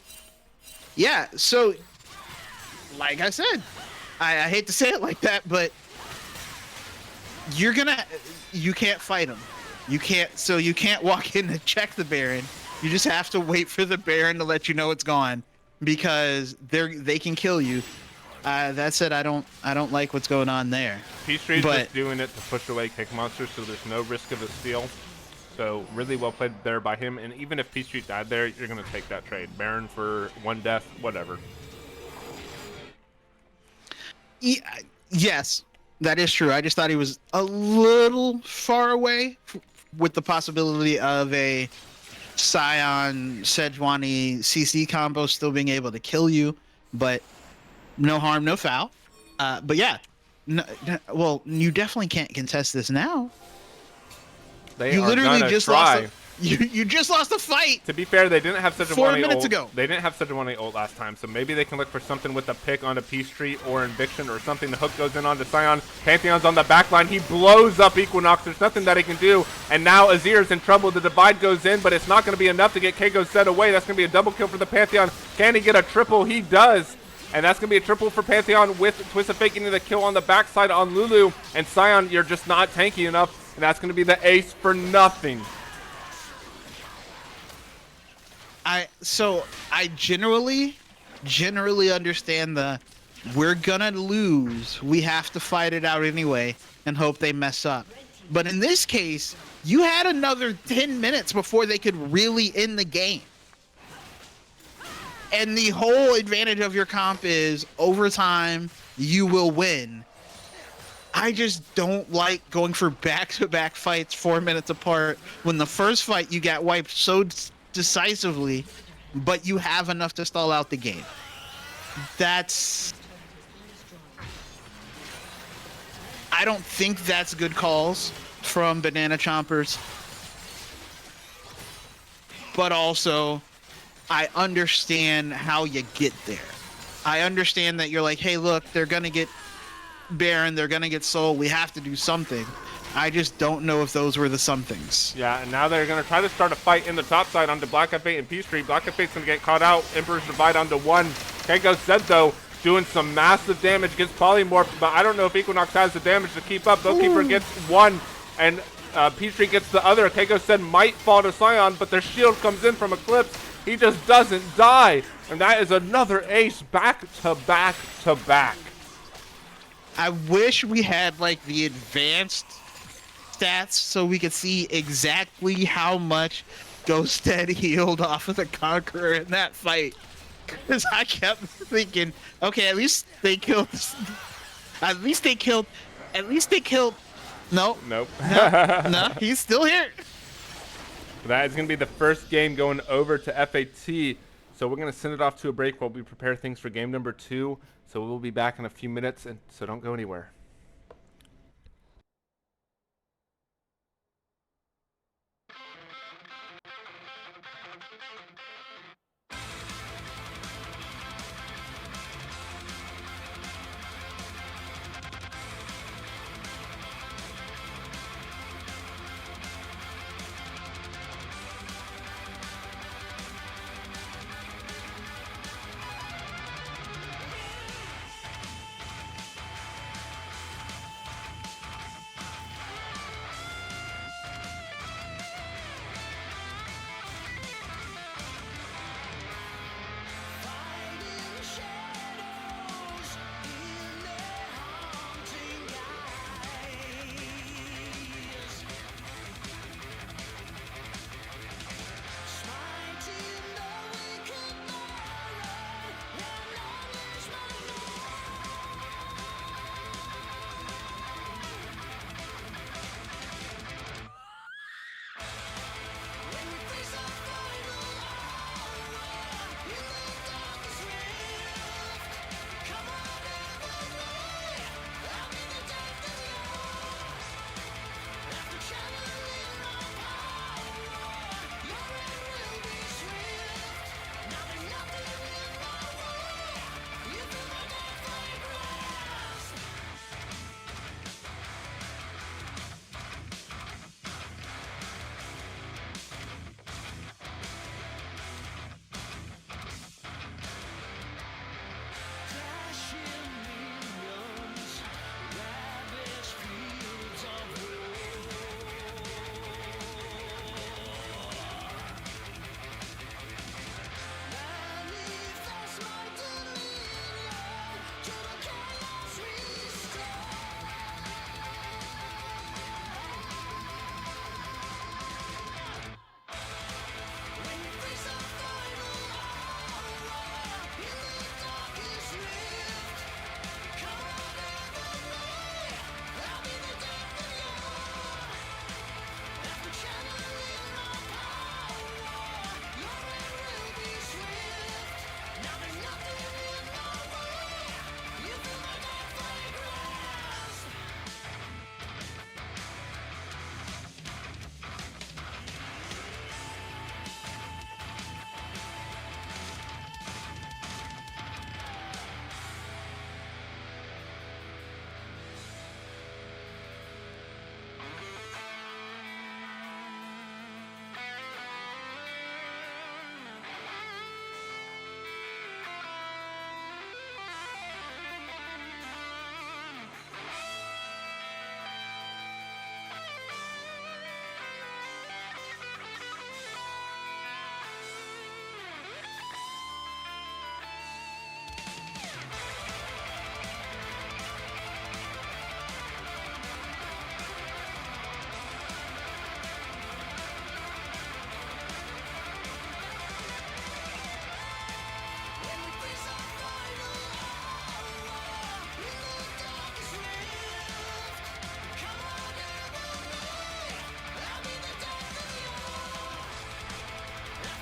Yeah, so, like I said, I hate to say it like that, but you can't fight him. You can't walk in and check the Baron. You just have to wait for the Baron to let you know it's gone, because they can kill you. That said, I don't like what's going on there.
P-Street's just doing it to push away Cake Monster, so there's no risk of a steal. So really well played there by him, and even if P-Street died there, you're going to take that trade. Baron for 1 death, whatever.
Yes, that is true. I just thought he was a little far away with the possibility of a Scion Sejuani CC combo still being able to kill you, but no harm, no foul. But yeah, well, you definitely can't contest this now.
They
You
are
literally
gonna
just
try.
lost. You just lost a fight.
To be fair, they didn't have such a
4
1A
minutes
ult.
ago.
They didn't have such a 1A ult last time, so maybe they can look for something with a pick onto P-Street or Inviction or something. The hook goes in onto Scion. Pantheon's on the back line. He blows up Equinox. There's nothing that he can do. And now Azir's in trouble. The divide goes in, but it's not going to be enough to get Keiko set away. That's going to be a double kill for the Pantheon. Can he get a triple? He does. And that's going to be a triple for Pantheon with Twisted Fate getting the kill on the backside on Lulu. And Scion, you're just not tanky enough. And that's going to be the ace for nothing.
I generally understand the we're gonna lose. We have to fight it out anyway and hope they mess up. But in this case, you had another 10 minutes before they could really end the game. And the whole advantage of your comp is overtime, you will win. I just don't like going for back-to-back fights 4 minutes apart when the first fight you got wiped so decisively, but you have enough to stall out the game. I don't think that's good calls from Banana Chompers. But also, I understand how you get there. I understand that you're like, hey, look, they're going to get Baron, they're going to get Soul, we have to do something. I just don't know if those were the somethings.
Yeah, and now they're going to try to start a fight in the top side onto Black F8 and P-Street. Black F8's going to get caught out. Emperor's Divide onto one. Keiko said, though, doing some massive damage against Polymorph, but I don't know if Equinox has the damage to keep up. Boatkeeper gets one, and P-Street gets the other. Keiko said might fall to Scion, but their shield comes in from Eclipse. He just doesn't die, and that is another ace back to back to back.
I wish we had, like, the advanced stats so we could see exactly how much Ghosted healed off of the Conqueror in that fight. Because I kept thinking, okay, at least they killed. No,
Nope.
no, he's still here.
That is going to be the first game going over to FAT. So we're going to send it off to a break while we prepare things for game number 2. So we'll be back in a few minutes, and so don't go anywhere.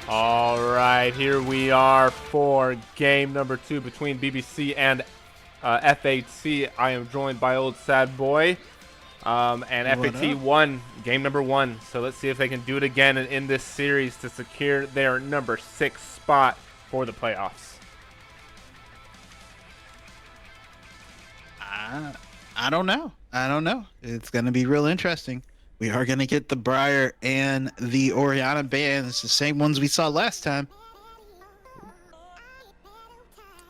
All right, here we are for game number 2 between BBC and FAT. I am joined by old sad boy, and
What
FAT
up?
won game number 1. So let's see if they can do it again and end this series to secure their number 6 spot for the playoffs.
I don't know. I don't know. It's going to be real interesting. We are going to get the Briar and the Oriana bands, the same ones we saw last time.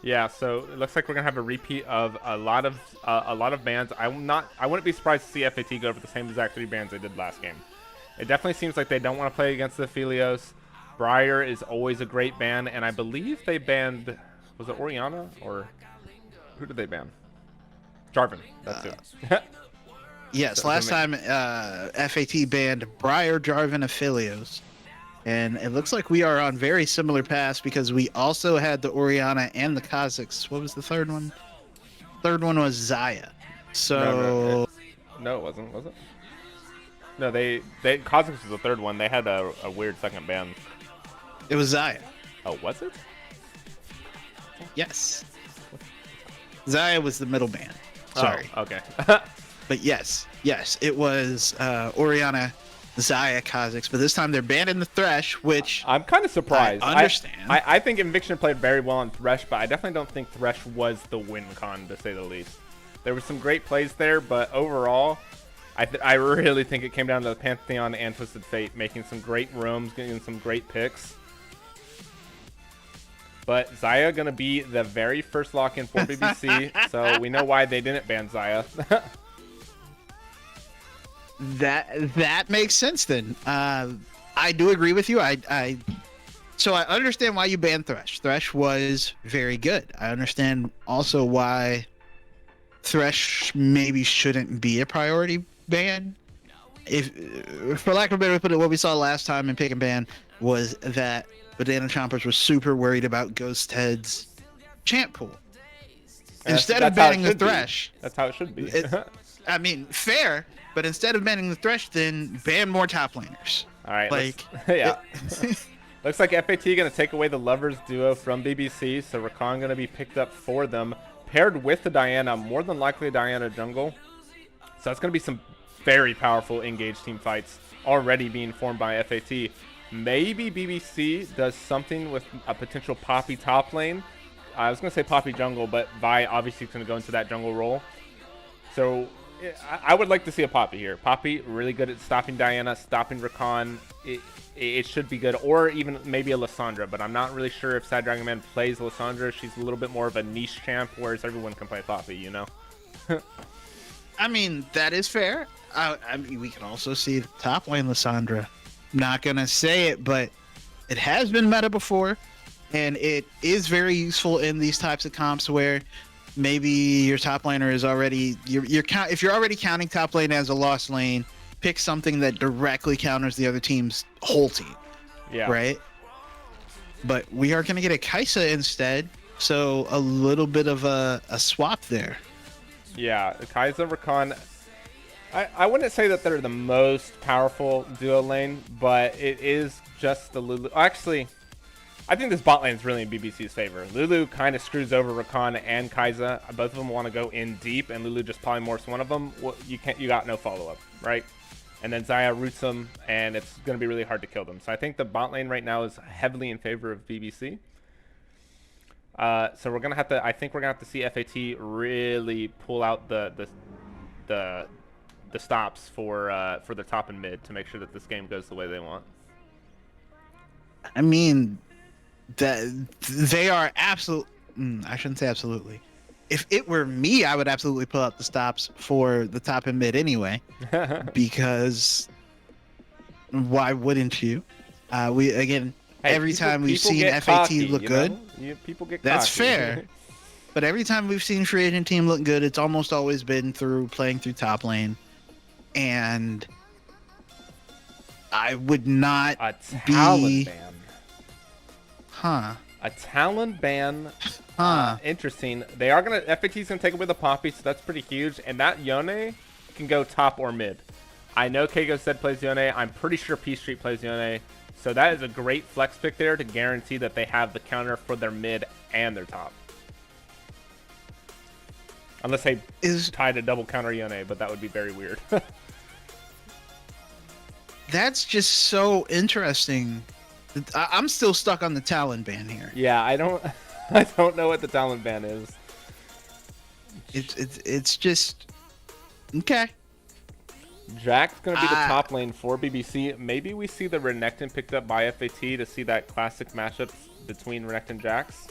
Yeah, so it looks like we're gonna have a repeat of a lot of bans. I wouldn't be surprised to see FAT go over the same exact 3 bans they did last game. It definitely seems like they don't want to play against the Philios. Briar is always a great ban, and I believe they banned, was it Oriana or who did they ban? Jarvan. That's it.
Yes,
So
last time FAT banned Briar, Jarvan, Aphelios. And it looks like we are on very similar paths because we also had the Oriana and the Kazakhs. What was the third one? Third one was Zaya. So
No, it wasn't. Was it? No, they Kazakhs was the third one. They had a weird second ban.
it was Zaya.
Oh, was it?
Yes. Zaya was the middle ban. Sorry.
Oh, okay.
But yes, it was Oriana, Zaya, Kazakhs. But this time they're banning the Thresh, which
I'm kind of surprised.
I understand.
I think Inviction played very well on Thresh, but I definitely don't think Thresh was the win con, to say the least. There were some great plays there, but overall, I really think it came down to the Pantheon and Twisted Fate making some great roams, getting some great picks. But Zaya going to be the very first lock-in for BBC, so we know why they didn't ban Zaya.
That makes sense then. I do agree with you. So I understand why you banned Thresh. Thresh was very good. I understand also why Thresh maybe shouldn't be a priority ban. If, for lack of a better way to put it, what we saw last time in Pick and Ban was that Banana Chompers was super worried about Ghost Head's champ pool. Instead of
That's how it
banning the
should be.
Thresh,
That's how it should be.
I mean, fair, but instead of banning the Thresh, then ban more top laners.
All right.
Like,
yeah. Looks like FAT going to take away the Lovers duo from BBC, so Rakan going to be picked up for them, paired with the Diana, more than likely Diana jungle. So that's going to be some very powerful engaged team fights already being formed by FAT. Maybe BBC does something with a potential Poppy top lane. I was going to say Poppy jungle, but Vi obviously is going to go into that jungle role. So I would like to see a Poppy here. Poppy really good at stopping Diana, stopping Rakan. It should be good, or even maybe a Lissandra, but I'm not really sure if Sad Dragon Man plays Lissandra. She's a little bit more of a niche champ, whereas everyone can play Poppy, you know?
I mean, that is fair. I mean, we can also see the top lane Lissandra. Not gonna say it, but it has been meta before, and it is very useful in these types of comps where maybe your top laner is already if you're already counting top lane as a lost lane, pick something that directly counters the other team's whole team.
Yeah.
Right. But we are gonna get a Kaisa instead, so a little bit of a swap there.
Yeah, Kai'Sa, Rakan. I wouldn't say that they're the most powerful duo lane, but it is just the Lulu. Actually, I think this bot lane is really in BBC's favor. Lulu kind of screws over Rakan and Kai'Sa. Both of them want to go in deep, and Lulu just polymorphs one of them. Well, you got no follow-up, right? And then Zaya roots them, and it's going to be really hard to kill them. So I think the bot lane right now is heavily in favor of BBC. So we're gonna have to. I think we're gonna have to see FAT really pull out the stops for the top and mid to make sure that this game goes the way they want.
I mean, that they are absolute. I shouldn't say absolutely. If it were me, I would absolutely pull out the stops for the top and mid anyway, because why wouldn't you? We again.
Hey,
every time we've
people
seen
get
FAT
cocky,
look
you
good,
know? People get
that's
cocky.
fair. But every time we've seen free agent team look good, it's almost always been through playing through top lane. And I would not
A talent
be...
ban.
Huh.
A talent ban.
Huh.
Interesting. They are gonna FAT's gonna take it with a Poppy, so that's pretty huge. And that Yone can go top or mid. I know Keiko said plays Yone. I'm pretty sure P Street plays Yone. So that is a great flex pick there to guarantee that they have the counter for their mid and their top. Unless they tied a double counter Yone, but that would be very weird.
That's just so interesting. I'm still stuck on the Talon ban here.
Yeah, I don't I don't know what the talent ban is.
It's just okay.
Jack's going to be the top lane for BBC. Maybe we see the Renekton picked up by FAT to see that classic matchup between Renekton and Jax.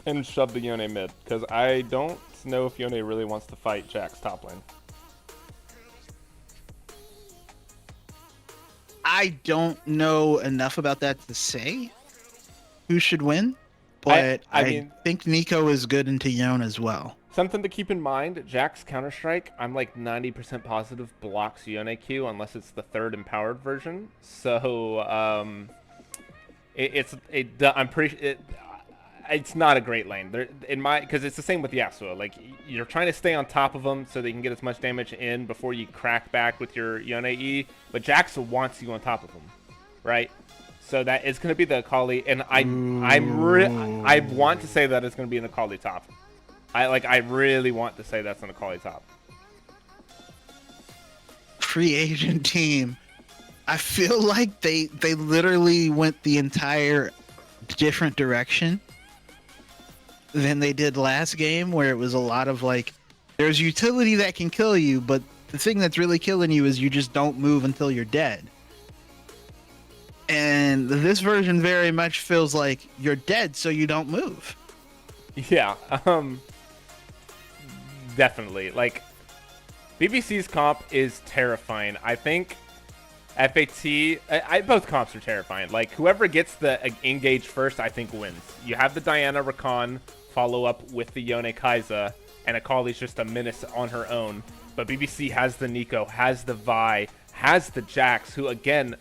And shove the Yone mid, because I don't know if Yone really wants to fight Jax top lane.
I don't know enough about that to say who should win, but
I
I
mean,
think Nico is good into Yone as well.
Something to keep in mind, Jack's Counter-Strike, I'm like 90% positive blocks Yone Q unless it's the third empowered version. So, it's not a great lane. Because it's the same with Yasuo. Like, you're trying to stay on top of them so they can get as much damage in before you crack back with your Yone E, but Jax wants you on top of them, right? So that is going to be the Akali, and I want to say that it's going to be an Akali top. I really want to say that's an Akali top.
Free agent team. I feel like they literally went the entire different direction than they did last game, where it was a lot of like, there's utility that can kill you, but the thing that's really killing you is you just don't move until you're dead. And this version very much feels like you're dead, so you don't move.
Yeah, definitely. Like, BBC's comp is terrifying. I think FAT, both comps are terrifying. Like, whoever gets the engage first, I think wins. You have the Diana Rakan follow up with the Yone Kai'Sa, and Akali's just a menace on her own. But BBC has the Nico, has the Vi, has the Jax, who again,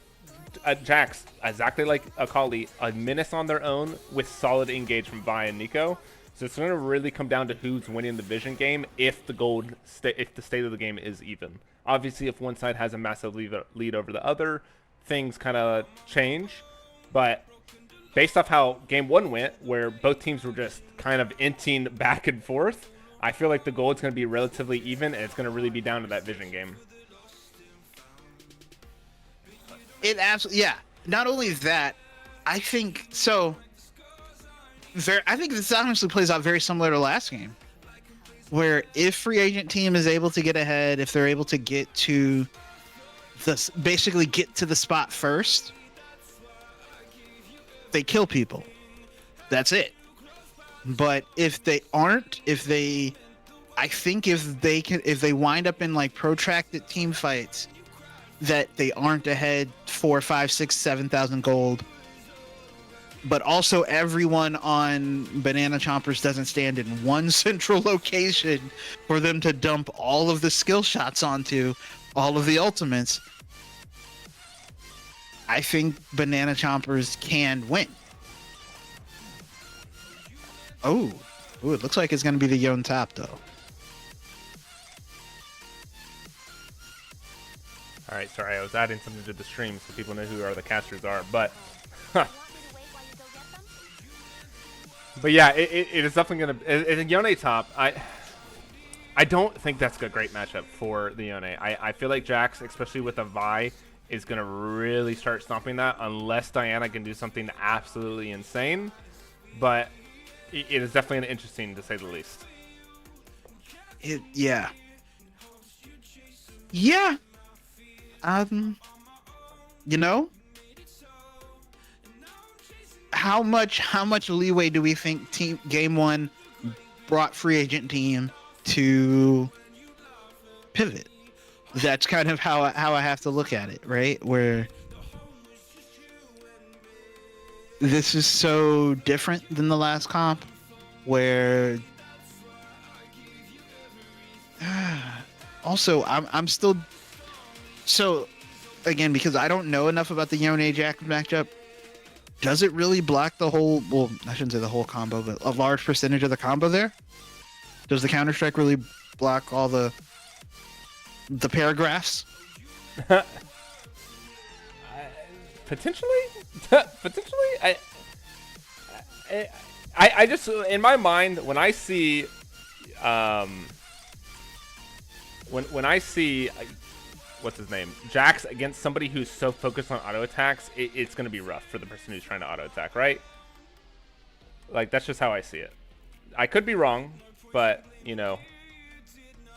Jax, exactly like Akali, a menace on their own with solid engage from Vi and Nico. So it's going to really come down to who's winning the vision game if the state of the game is even. Obviously, if one side has a massive lead over the other, things kind of change. But based off how game one went, where both teams were just kind of inting back and forth, I feel like the goal is going to be relatively even, and it's going to really be down to that vision game.
It absolutely, yeah. Not only that, I think so. I think this honestly plays out very similar to last game, where if free agent team is able to get ahead, if they're able to get to basically get to the spot first, they kill people. That's it. But if they aren't, if they wind up in like protracted team fights that they aren't ahead 4, 5, 6, 7,000 gold, but also everyone on Banana Chompers doesn't stand in one central location for them to dump all of the skill shots onto, all of the ultimates, I think Banana Chompers can win. Oh, it looks like it's going to be the Yone top, though.
All right, sorry, I was adding something to the stream so people know who the casters are, but... But yeah, it is definitely going to... It's a Yone top. I don't think that's a great matchup for the Yone. I feel like Jax, especially with a Vi, is going to really start stomping that unless Diana can do something absolutely insane. But it is definitely interesting, to say the least.
Yeah. Yeah. You know? How much leeway do we think game one brought free agent team to pivot? That's kind of how I have to look at it, right? Where this is so different than the last comp, where also I'm still so again, because I don't know enough about the Yone Jack matchup. Does it really block the whole, well, I shouldn't say the whole combo, but a large percentage of the combo there? Does the Counter-Strike really block all the paragraphs?
Potentially, potentially. I just in my mind when I see when I see what's his name, Jax against somebody who's so focused on auto attacks, it's gonna be rough for the person who's trying to auto attack, right? Like that's just how I see it. I could be wrong, but you know,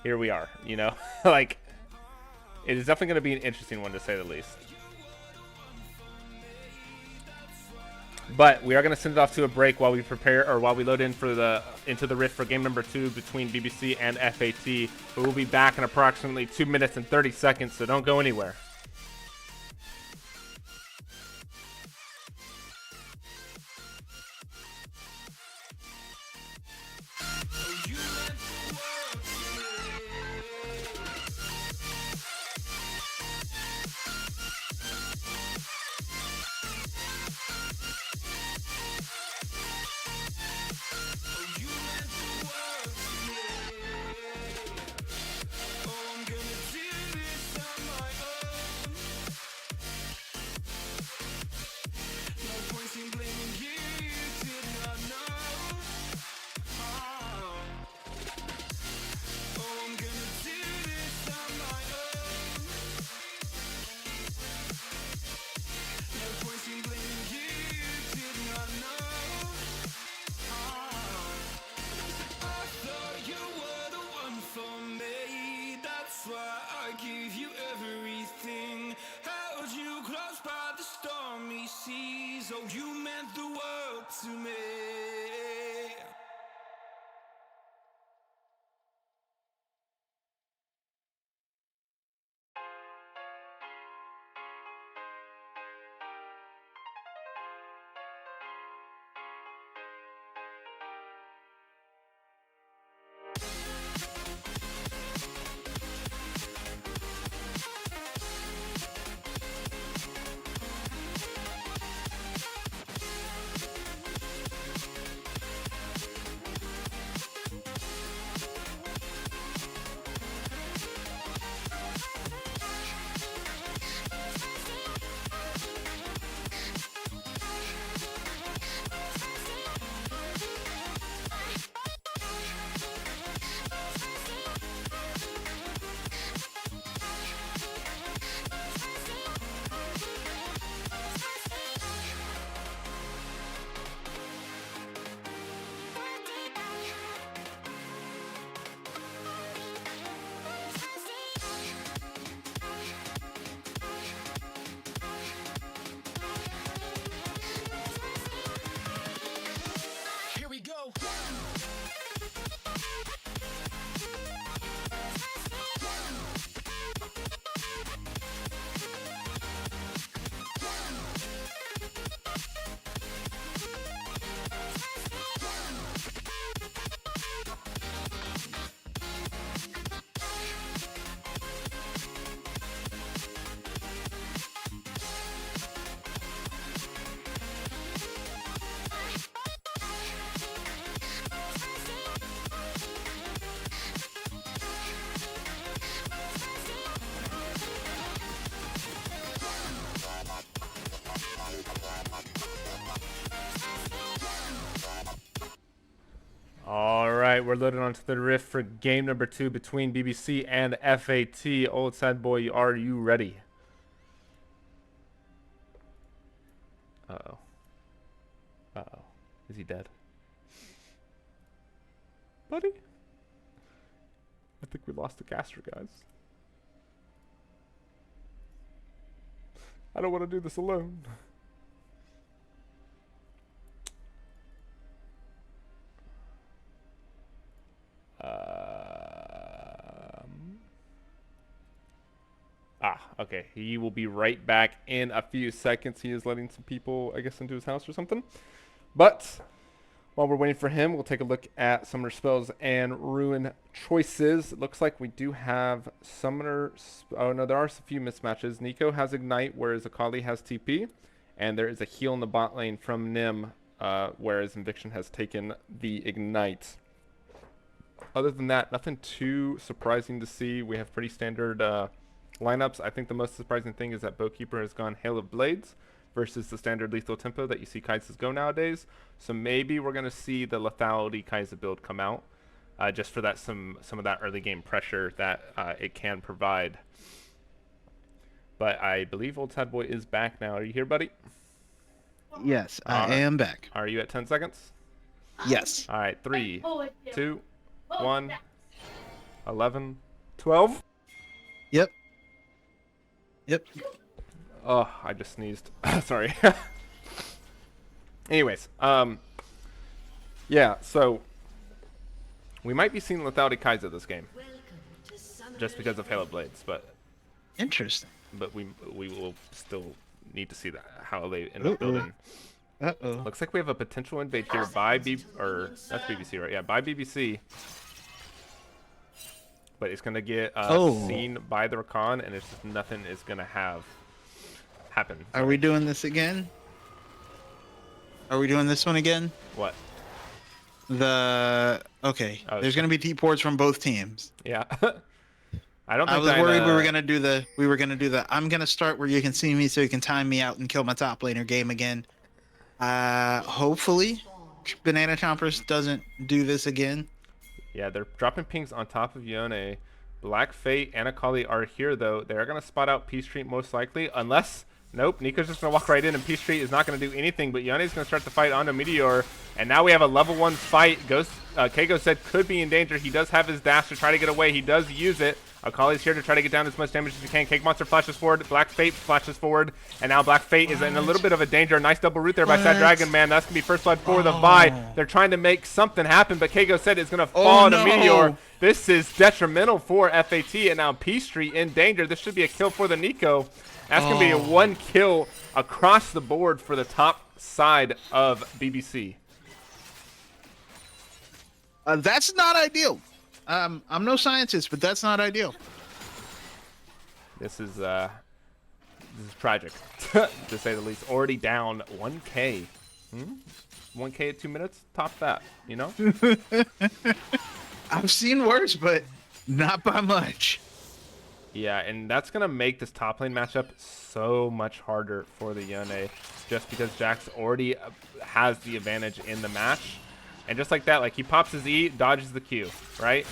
here we are. You know, like it is definitely gonna be an interesting one to say the least. But we are going to send it off to a break while we prepare, or while we load in for into the rift for game number 2 between BBC and FAT. But we'll be back in approximately 2 minutes and 30 seconds, so don't go anywhere.
Oh, you meant the world to me.
All right, we're loaded onto the rift for game number 2 between BBC and FAT. Old sad boy, are you ready? Uh-oh. Uh-oh. Is he dead? Buddy? I think we lost the caster, guys. I don't want to do this alone. Okay. He will be right back in a few seconds. He is letting some people, I guess, into his house or something. But while we're waiting for him, we'll take a look at Summoner Spells and Ruin choices. It looks like we do have Summoner... Oh, no, there are a few mismatches. Nico has Ignite, whereas Akali has TP. And there is a heal in the bot lane from Nim, whereas Inviction has taken the Ignite. Other than that, nothing too surprising to see. We have pretty standard lineups. I think the most surprising thing is that Bowkeeper has gone Hail of Blades. versus the standard lethal tempo that you see Kai'Sa's go nowadays. So maybe we're gonna see the lethality Kai'Sa build come out, just for that some of that early game pressure that it can provide. But I believe Old Sad Boy is back now. Are you here, buddy?
Yes, I am back.
Are you at 10 seconds?
Yes.
All right, 3, 2, 1, 11, 12.
Yep. Yep.
Oh, I just sneezed. Sorry. Anyways, yeah, so we might be seeing lethality Kai'Sa this game, just because of Halo Blades, but
Interesting.
we will still need to see that how they end up building.
Uh-oh.
Looks like we have a potential invade here by that's BBC, right? Yeah, by BBC. But it's gonna get seen by the Rakan, and it's just nothing is gonna happen.
Are we doing this again? Are we doing this one again?
What?
Okay.
Oh,
There's
sure.
gonna be T-ports from both teams.
Yeah. I don't.
I
Think
was
Diana-
worried we were gonna do the. I'm gonna start where you can see me, so you can time me out and kill my top laner game again. Hopefully, Banana Chompers doesn't do this again.
Yeah, they're dropping pings on top of Yone. Black Fate and Akali are here, though. They're going to spot out Peace Street most likely, unless... Nope, Nico's just going to walk right in, and Peace Street is not going to do anything, but Yone's going to start the fight onto Meteor, and now we have a level 1 fight. Kago said could be in danger. He does have his dash to try to get away. He does use it. Akali's here to try to get down as much damage as he can. Cake Monster flashes forward. Black Fate flashes forward. And now Black Fate is in a little bit of a danger. Nice double root there by Sad Dragon Man. That's going to be first blood for the Vi. They're trying to make something happen, but Kago said it's going to fall to Meteor. This is detrimental for FAT. And now Peace Street in danger. This should be a kill for the Nico. That's going to be a 1 kill across the board for the top side of BBC.
That's not ideal. I'm no scientist, but that's not ideal.
This is tragic, to say the least. Already down 1K. 1K at 2 minutes? Top that, you know?
I've seen worse, but not by much.
Yeah, and that's going to make this top lane matchup so much harder for the Yone, just because Jax already has the advantage in the match. And just like that, like he pops his E, dodges the Q, right?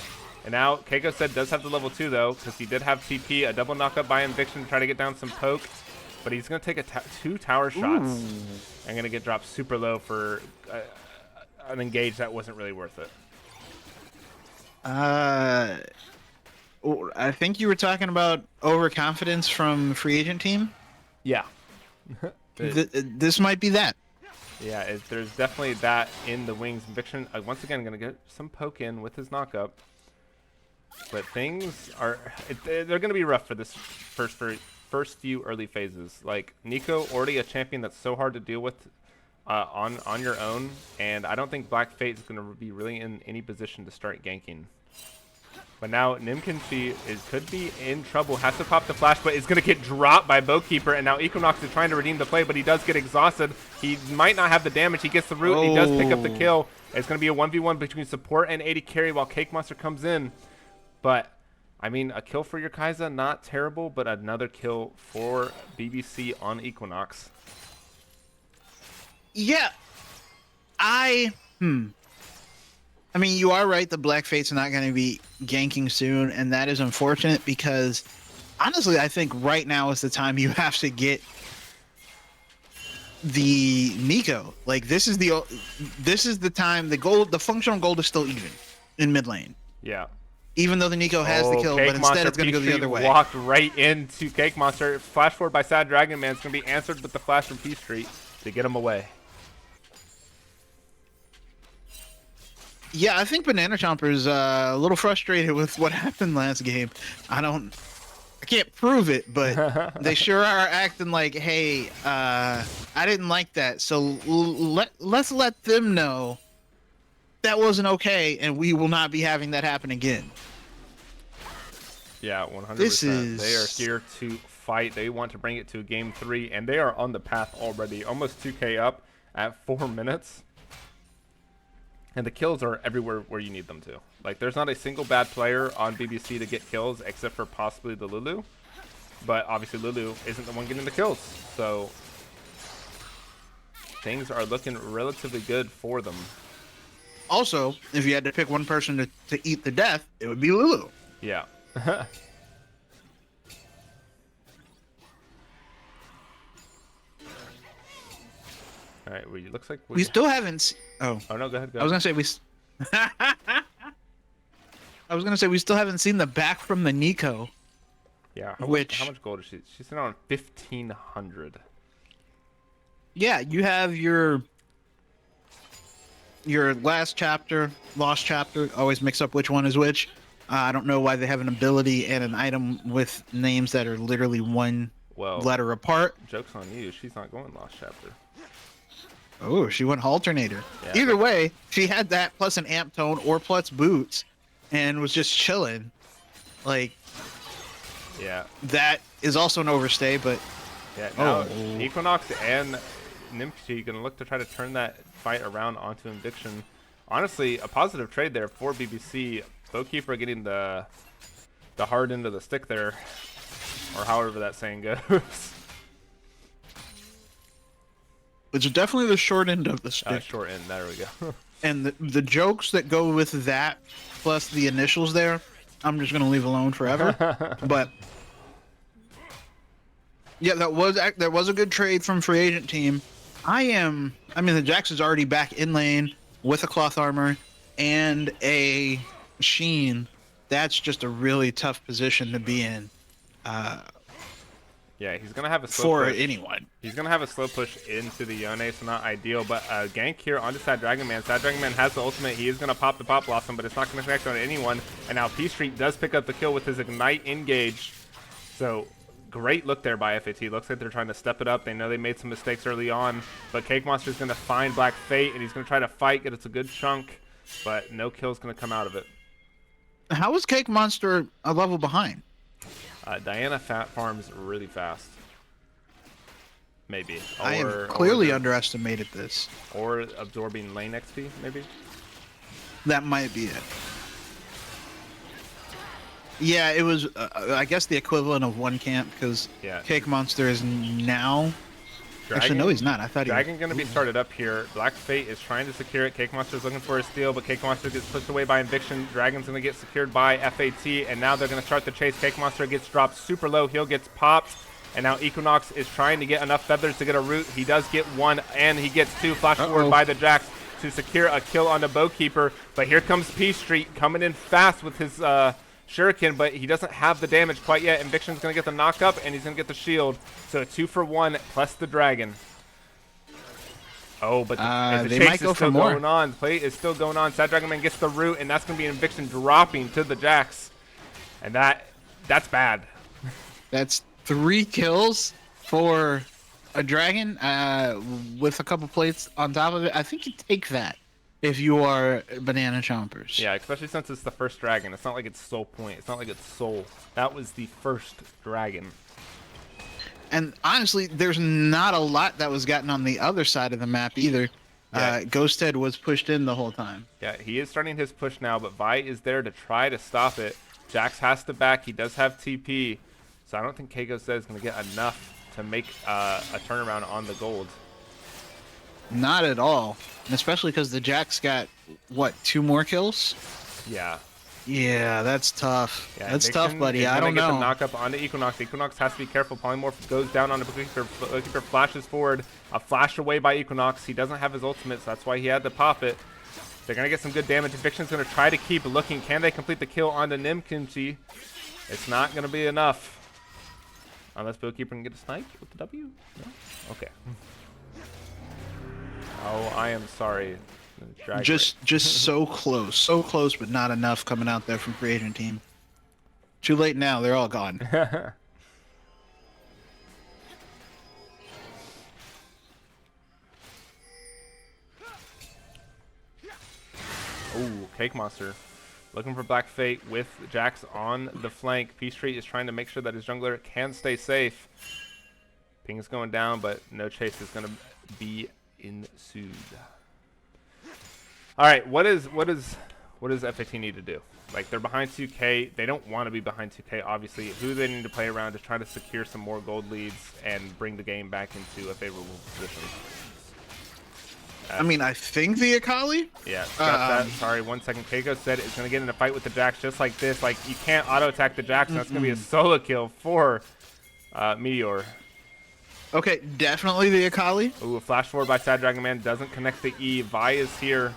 And now Keiko said does have the level 2 though, because he did have TP, a double knockup by Inviction to try to get down some poke. But he's going to take 2 tower shots and going to get dropped super low for an engage that wasn't really worth it.
I think you were talking about overconfidence from free agent team.
Yeah.
This might be that.
Yeah, there's definitely that in the wings. Inviction, once again, going to get some poke in with his knockup. But things are... they're going to be rough for this first few early phases. Like, Nico, already a champion that's so hard to deal with on your own. And I don't think Black Fate is going to be really in any position to start ganking. But now Nimkinchi could be in trouble. Has to pop the flash, but is going to get dropped by Bowkeeper. And now Equinox is trying to redeem the play, but he does get exhausted. He might not have the damage. He gets the root, and he does pick up the kill. It's going to be a 1v1 between support and AD carry while Cake Monster comes in. But, I mean, a kill for your Kai'Sa, not terrible, but another kill for BBC on Equinox.
Yeah. I mean, you are right. The Black Fate's not going to be ganking soon, and that is unfortunate because, honestly, I think right now is the time you have to get the Nico. Like, this is the time. The functional gold is still even in mid lane.
Yeah.
Even though the Nico has the kill,
Cake
but instead
Monster,
it's going to go the other way.
Walked right into Cake Monster. Flash forward by Sad Dragon Man. It's going to be answered with the flash from P Street to get him away.
Yeah, I think Banana Chomper's a little frustrated with what happened last game. I can't prove it, but they sure are acting like, hey, I didn't like that. So let's let them know that wasn't okay, and we will not be having that happen again.
Yeah, 100%.
This is...
They are here to fight. They want to bring it to game 3, and they are on the path already. Almost 2K up at 4 minutes. And the kills are everywhere where you need them to. Like, there's not a single bad player on BBC to get kills except for possibly the Lulu. But obviously Lulu isn't the one getting the kills. So things are looking relatively good for them.
Also, if you had to pick one person to eat the death, it would be Lulu.
Yeah. All right, looks like
We still haven't. Oh,
Oh no, go ahead. Go
I was
ahead.
gonna say I was gonna say we still haven't seen the back from the Nico.
Yeah.
Which-
How much gold is she? She's sitting on 1,500.
Yeah, you have your last chapter, lost chapter. Always mix up which one is which. I don't know why they have an ability and an item with names that are literally one
Well,
letter apart.
joke's on you. She's not going lost chapter.
Oh, she went alternator.
Yeah,
Either
but-
way, she had that plus an amp tone or plus boots, and was just chilling. Like
Yeah.
that is also an overstay, but
Yeah. Now
Oh.
Equinox and Nimchi gonna look to try to turn that fight around onto Eviction. Honestly, a positive trade there for BBC. Bowkeeper getting the hard end of the stick there, or however that saying goes.
it's definitely the short end of the stick.
Short end. There we go.
And the jokes that go with that, plus the initials there, I'm just gonna leave alone forever. But yeah, that was a good trade from free agent team. I mean, the Jax is already back in lane with a cloth armor and a sheen. That's just a really tough position to be in
Yeah, he's gonna have a slow
for
push.
anyone.
He's gonna have a slow push into the Yone, so not ideal. But gank here onto Sad Dragon Man. Sad Dragon Man has the ultimate. He is gonna pop the Pop Blossom, but it's not gonna connect on anyone. And now P Street does pick up the kill with his Ignite engage. So great look there by FAT. Looks like they're trying to step it up. They know they made some mistakes early on, but Cake Monster's gonna find Black Fate, and he's gonna try to fight. Get it's a good chunk, but no kill's gonna come out of it.
How is Cake Monster a level behind?
Diana farms really fast. Maybe.
I have
Or-
clearly
or-
underestimated this.
Or absorbing lane XP, maybe?
That might be it. Yeah, it was, I guess, the equivalent of one camp, because
Yeah.
Cake Monster is now... Actually, no, he's not. I thought
Dragon
he
going to be started up here. Black Fate is trying to secure it. Cake Monster's looking for a steal, but Cake Monster gets pushed away by Eviction. Dragon's going to get secured by FAT, and now they're going to start the chase. Cake Monster gets dropped super low. Heal gets popped, and now Equinox is trying to get enough feathers to get a root. He does get one, and he gets two. Flash forward by the Jax to secure a kill on the Bowkeeper, but here comes P Street coming in fast with his Shuriken, but he doesn't have the damage quite yet. Eviction's going to get the knock up, and he's going to get the shield. So 2 for 1 plus the Dragon. Oh, but the
they
chase
might go
is
for
still
more.
going on. Play is still going on. Sad Dragon Man gets the root, and that's going to be an Eviction dropping to the Jax. And that's bad.
That's 3 kills for a dragon with a couple plates on top of it. I think you take that if you are Banana Chompers.
Yeah, especially since it's the first dragon. It's not like it's soul point. It's not like it's soul. That was the first dragon.
And honestly, there's not a lot that was gotten on the other side of the map either.
Yeah.
Ghosthead was pushed in the whole time.
Yeah, he is starting his push now, but Vi is there to try to stop it. Jax has to back. He does have TP, so I don't think Keiko says is going to get enough to make a turnaround on the gold.
Not at all. And especially because the Jax got, what, 2 more kills?
Yeah.
Yeah, that's tough.
Yeah,
That's
Eviction
tough, buddy.
is
I
gonna
don't
get the
know.
knock up onto Equinox. Equinox has to be careful. Polymorph goes down on the Bookkeeper. Bookkeeper flashes forward. A flash away by Equinox. He doesn't have his ultimate, so that's why he had to pop it. They're going to get some good damage. Eviction's going to try to keep looking. Can they complete the kill onto Nimkimchi? It's not going to be enough. Unless Bookkeeper can get a snipe with the W? No? Okay. Oh, I am sorry. Drag
Just so close, but not enough coming out there from free agent team. Too late now, they're all gone.
Ooh, Cake Monster. Looking for Black Fate with Jax on the flank. P Street is trying to make sure that his jungler can stay safe. Ping is going down, but no chase is going to be ensued. All right, what does FAT need to do? Like, they're behind 2K. They don't want to be behind 2K, obviously. Who do they need to play around to try to secure some more gold leads and bring the game back into a favorable position?
I mean, I think the Akali.
Yeah, got that. Sorry, 1 second. Keiko said it's going to get in a fight with the Jax just like this. Like, you can't auto-attack the Jax, and that's going to be a solo kill for Meteor.
Okay, definitely the Akali.
Ooh, a flash forward by Sad Dragon Man doesn't connect the E. Vi is here,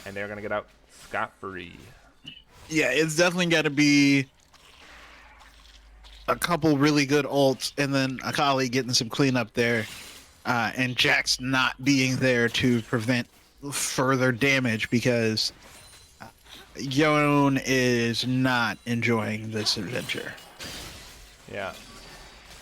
and they're going to get out scot-free.
Yeah, it's definitely got to be a couple really good ults, and then Akali getting some cleanup there, and Jax not being there to prevent further damage because Yon is not enjoying this adventure.
Yeah.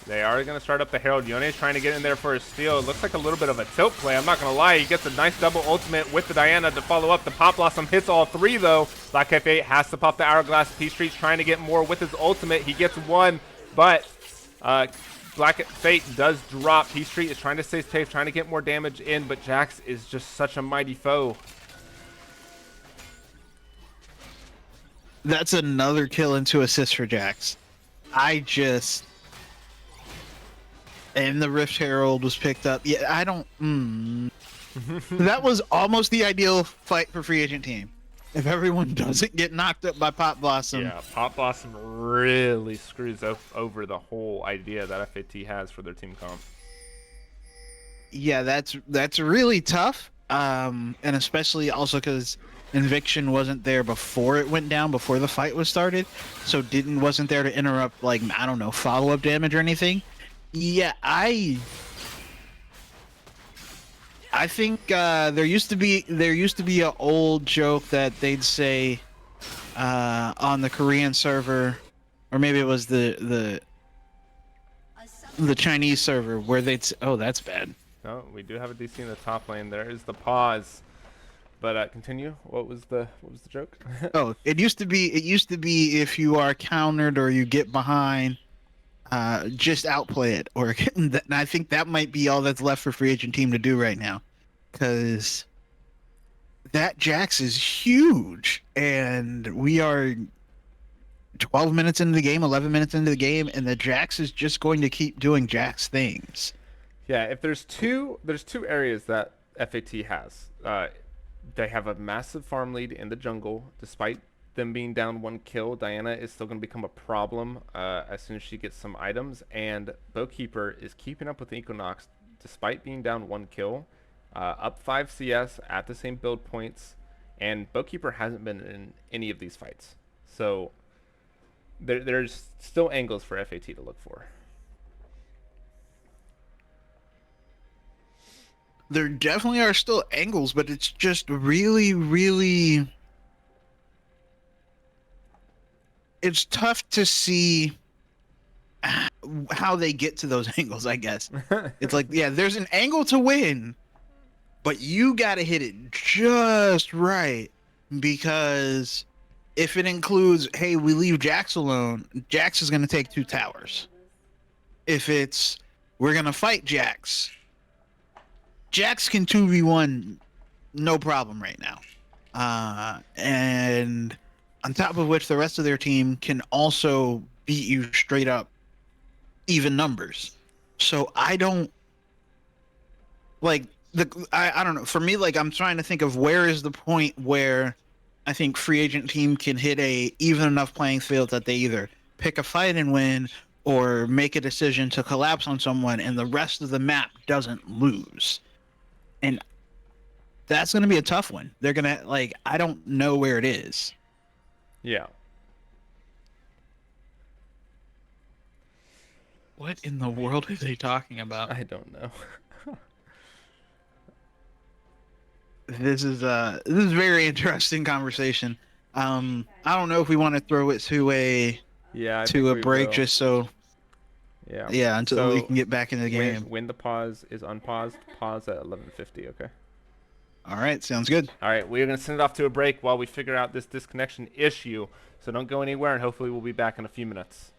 They are going to start up the Herald. Yone is trying to get in there for a steal. It looks like a little bit of a tilt play. I'm not going to lie. He gets a nice double ultimate with the Diana to follow up. The Pop Blossom hits all three, though. Black F8 has to pop the Hourglass. P-Street's trying to get more with his ultimate. He gets one, but Black Fate does drop. P-Street is trying to stay safe, trying to get more damage in, but Jax is just such a mighty foe.
That's another kill and 2 assists for Jax. And the Rift Herald was picked up. Yeah, I don't. That was almost the ideal fight for free agent team. If everyone doesn't get knocked up by Pop Blossom.
Yeah, Pop Blossom really screws over the whole idea that FAT has for their team comp.
Yeah, that's really tough. And especially also because Inviction wasn't there before it went down, before the fight was started, so wasn't there to interrupt, like, I don't know, follow-up damage or anything. Yeah, I think there used to be an old joke that they'd say on the Korean server, or maybe it was the Chinese server, where oh, that's bad.
No, we do have a DC in the top lane. There is the pause. But continue. What was the joke?
Oh, it used to be if you are countered or you get behind, just outplay it. And I think that might be all that's left for free agent team to do right now, because that Jax is huge, and we are 12 minutes into the game, 11 minutes into the game, and the Jax is just going to keep doing Jax things.
Yeah, if there's two areas that FAT has. They have a massive farm lead in the jungle. Despite them being down 1 kill, Diana is still going to become a problem as soon as she gets some items. And Bowkeeper is keeping up with Equinox despite being down 1 kill. Up 5 CS at the same build points. And Bowkeeper hasn't been in any of these fights. So there's still angles for FAT to look for.
There definitely are still angles, but it's just really, really... It's tough to see how they get to those angles, I guess. It's like, yeah, there's an angle to win, but you got to hit it just right, because if it includes, hey, we leave Jax alone, Jax is going to take 2 towers. If it's, we're going to fight Jax can 2v1 no problem right now. And on top of which, the rest of their team can also beat you straight up even numbers. So I don't I don't know. For me, like, I'm trying to think of where is the point where I think free agent team can hit a even enough playing field that they either pick a fight and win or make a decision to collapse on someone and the rest of the map doesn't lose. And that's going to be a tough one. They're going to, like, I don't know where it is.
Yeah.
What in the world are they talking about?
I don't know.
This is a very interesting conversation. I don't know if we want to throw it to a break, just so until we can get back into the game.
When the pause is unpaused, pause at 11:50. Okay.
All right, sounds good.
All right, we're gonna send it off to a break while we figure out this disconnection issue. So don't go anywhere, and hopefully we'll be back in a few minutes.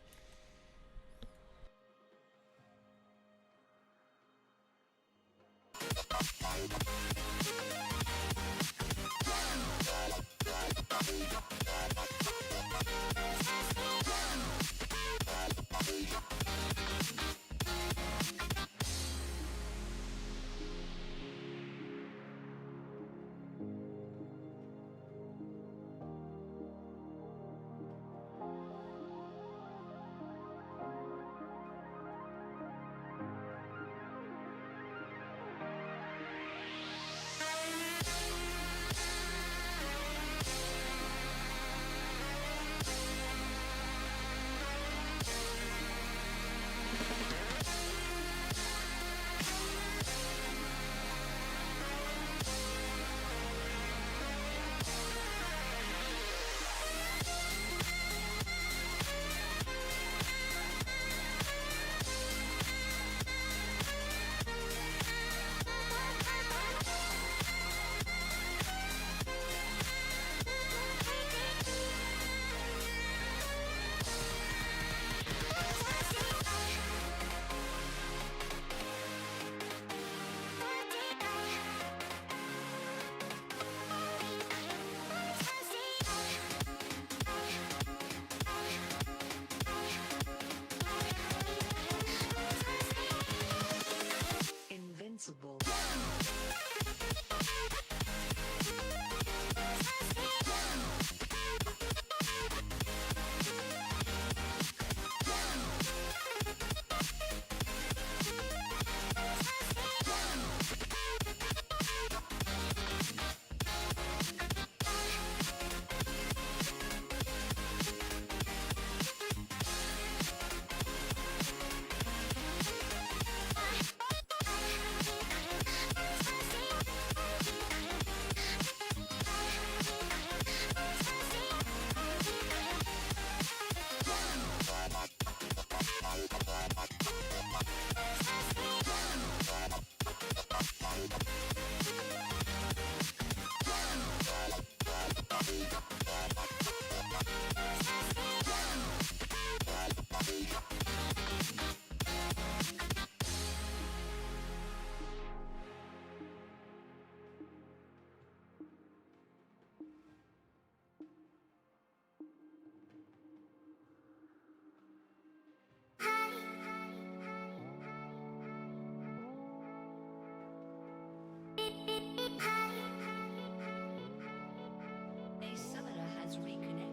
A summoner has reconnected.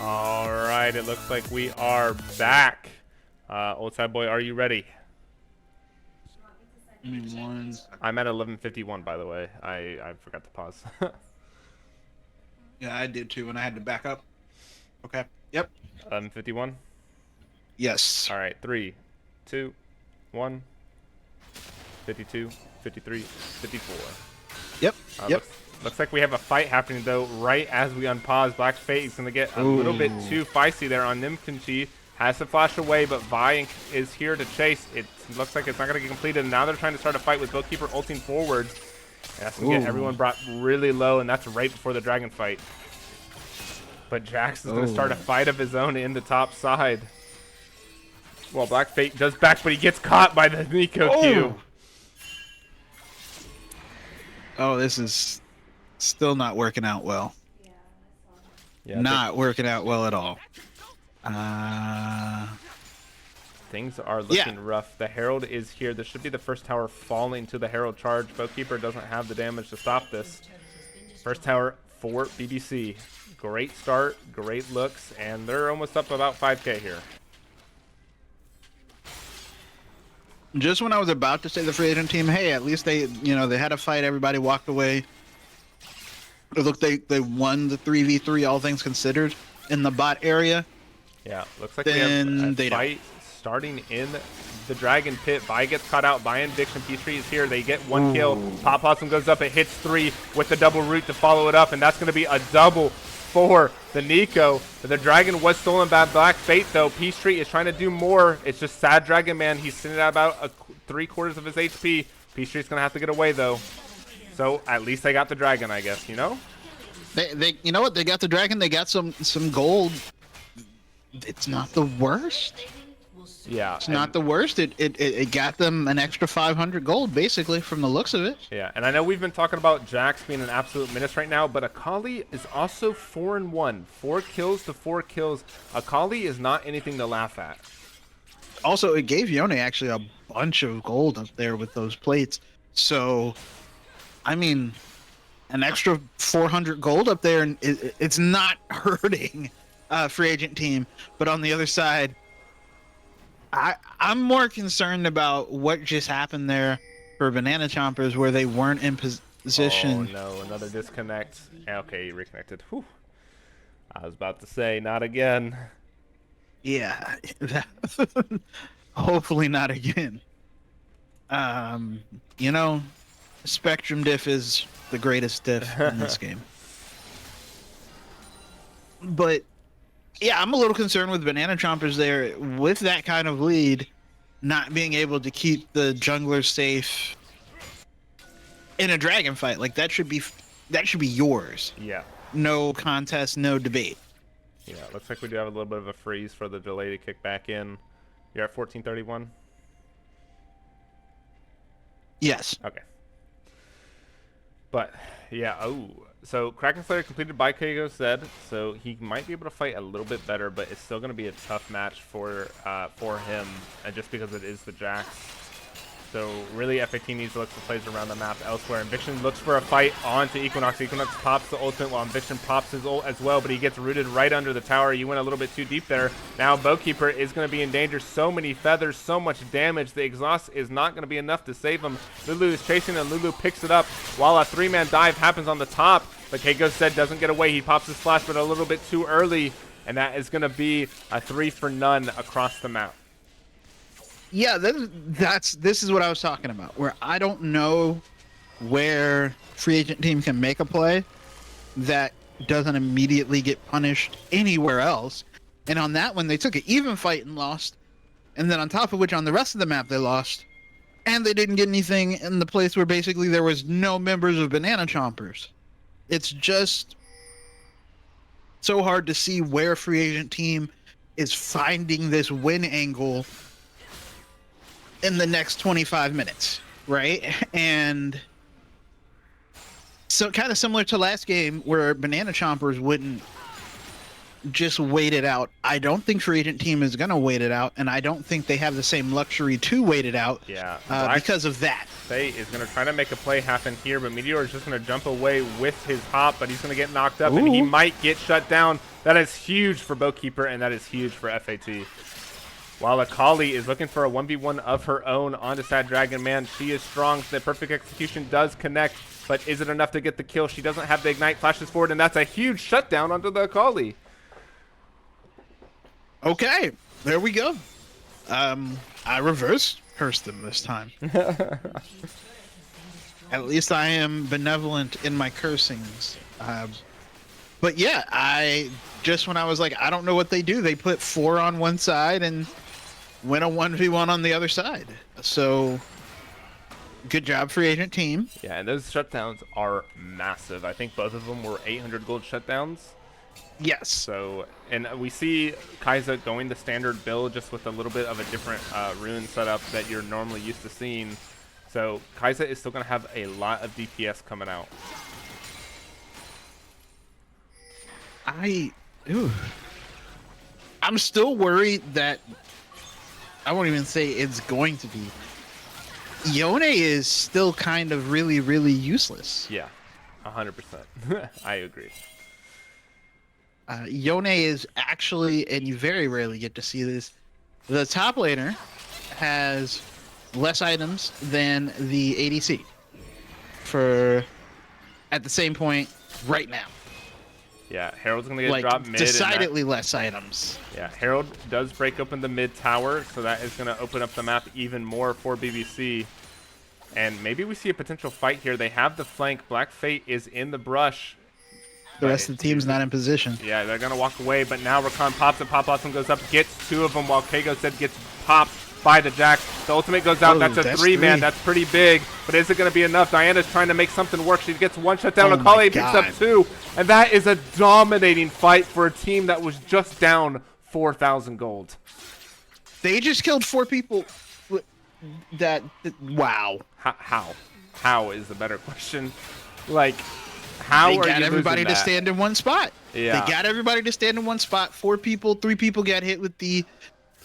All right, it looks like we are back. Old Side Boy, are you ready? I'm at 11:51, by the way. I forgot to pause.
Yeah, I did too when I had to back up. Okay. Yep.
11:51.
Yes.
All right, 3, 2, 1. 52, 53, 54.
Yep. Yep.
Looks like we have a fight happening though. Right as we unpause, Black Fate is gonna get a little bit too feisty there on Nimkinchi. Has to flash away, but Vi is here to chase. It looks like it's not gonna get completed. And now they're trying to start a fight with Boatkeeper ulting forwards. And that's gonna get everyone brought really low, and that's right before the dragon fight. But Jax is gonna start a fight of his own in the top side. Well, Black Fate does back, but he gets caught by the Nico Q.
Oh, this is still not working out well.
Yeah,
Not working out well at all.
things are looking rough. The Herald is here. This should be the first tower falling to the Herald charge. Boatkeeper doesn't have the damage to stop this. First tower for BBC. Great start, great looks, and they're almost up about 5K here.
Just when I was about to say the free agent team, hey, at least they, they had a fight. Everybody walked away. It looked they won the 3v3, all things considered, in the bot area.
Yeah, looks like
then
we have
they
a
don't.
fight starting in the Dragon Pit. Vi gets caught out by Inviction. P3 is here. They get one kill. Pop Possum goes up. It hits 3 with the double root to follow it up, and that's going to be a double for the Nico. The Dragon was stolen by Black Fate, though. P Street is trying to do more. It's just Sad Dragon Man. He's sitting at about 3/4 of his HP. P Street's going to have to get away, though. So at least they got the Dragon, I guess, you know?
They you know what? They got the dragon. They got some gold. It's not the worst.
Yeah.
It's not the worst. It got them an extra 500 gold, basically, from the looks of it.
Yeah, and I know we've been talking about Jax being an absolute menace right now, but Akali is also 4-1. 4 kills to 4 kills. Akali is not anything to laugh at.
Also, it gave Yone actually a bunch of gold up there with those plates. So, I mean, an extra 400 gold up there, and it's not hurting free agent team. But on the other side, I'm more concerned about what just happened there for Banana Chompers, where they weren't in position.
Oh no, another disconnect. Okay, reconnected. Whew. I was about to say, not again.
Yeah, hopefully not again. You know, Spectrum diff is the greatest diff in this game. But yeah, I'm a little concerned with Banana Chompers there with that kind of lead, not being able to keep the jungler safe in a dragon fight. Like that should be yours.
Yeah.
No contest, no debate.
Yeah, looks like we do have a little bit of a freeze for the delay to kick back in. You're at 1431?
Yes.
Okay. But, yeah, so Kraken Slayer completed by Kago said, so he might be able to fight a little bit better, but it's still going to be a tough match for him, and just because it is the Jax. So really, F18 needs to look for plays around the map elsewhere. Inviction looks for a fight onto Equinox. Equinox pops the ultimate while Inviction pops his ult as well, but he gets rooted right under the tower. You went a little bit too deep there. Now Bowkeeper is going to be in danger. So many feathers, so much damage. The exhaust is not going to be enough to save him. Lulu is chasing, and Lulu picks it up while a 3-man dive happens on the top. But Keiko said doesn't get away. He pops his flash, but a little bit too early, and that is going to be a 3 for none across the map.
Yeah, this is what I was talking about, where I don't know where free agent team can make a play that doesn't immediately get punished anywhere else. And on that one, they took an even fight and lost. And then on top of which, on the rest of the map, they lost. And they didn't get anything in the place where basically there was no members of Banana Chompers. It's just so hard to see where free agent team is finding this win angle in the next 25 minutes, right? And so kind of similar to last game where Banana Chompers wouldn't just wait it out. I don't think free agent team is going to wait it out, and I don't think they have the same luxury to wait it out.
Yeah,
because of that.
Faye is going to try to make a play happen here, but Meteor is just going to jump away with his hop, but he's going to get knocked up, and he might get shut down. That is huge for Bowkeeper, and that is huge for FAT. While Akali is looking for a 1v1 of her own onto Sad Dragon Man. She is strong. The perfect execution does connect, but is it enough to get the kill? She doesn't have the ignite, flashes forward, and that's a huge shutdown onto the Akali.
Okay, there we go. I reverse cursed them this time. At least I am benevolent in my cursings. But yeah, when I was like, I don't know what they do. They put 4 on one side and win a 1v1 on the other side. So good job, free agent team.
Yeah, and those shutdowns are massive. I think both of them were 800 gold shutdowns.
Yes.
So, and we see Kai'Sa going the standard build just with a little bit of a different rune setup that you're normally used to seeing. So Kai'Sa is still going to have a lot of DPS coming out.
I'm still worried that I won't even say it's going to be. Yone is still kind of really, really useless.
Yeah, 100%. I agree.
Yone is actually, and you very rarely get to see this, the top laner has less items than the ADC for at the same point right now.
Yeah, Harold's gonna get
Like
dropped mid. and that-
decidedly less items.
Yeah, Harold does break open the mid tower, so that is going to open up the map even more for BBC. And maybe we see a potential fight here. They have the flank. Black Fate is in the brush.
The rest of the team's not in position.
Yeah, they're going to walk away, but now Rakan pops it. Pop Blossom goes up, gets two of them, while Kago said gets popped by the Jax. The ultimate goes out.
Oh,
That's a
that's
three-man.
three.
That's pretty big, but is it going to be enough? Diana's trying to make something work. She gets one shut down.
Oh
Akali
my
picks up
God.
two, and that is a dominating fight for a team that was just down 4,000 gold.
They just killed 4 people. Wow.
How is the better question? Like, how
They
are
got
you
everybody
losing
to
that?
stand in one spot.
Yeah.
They got everybody to stand in one spot. 4 people, 3 people got hit with the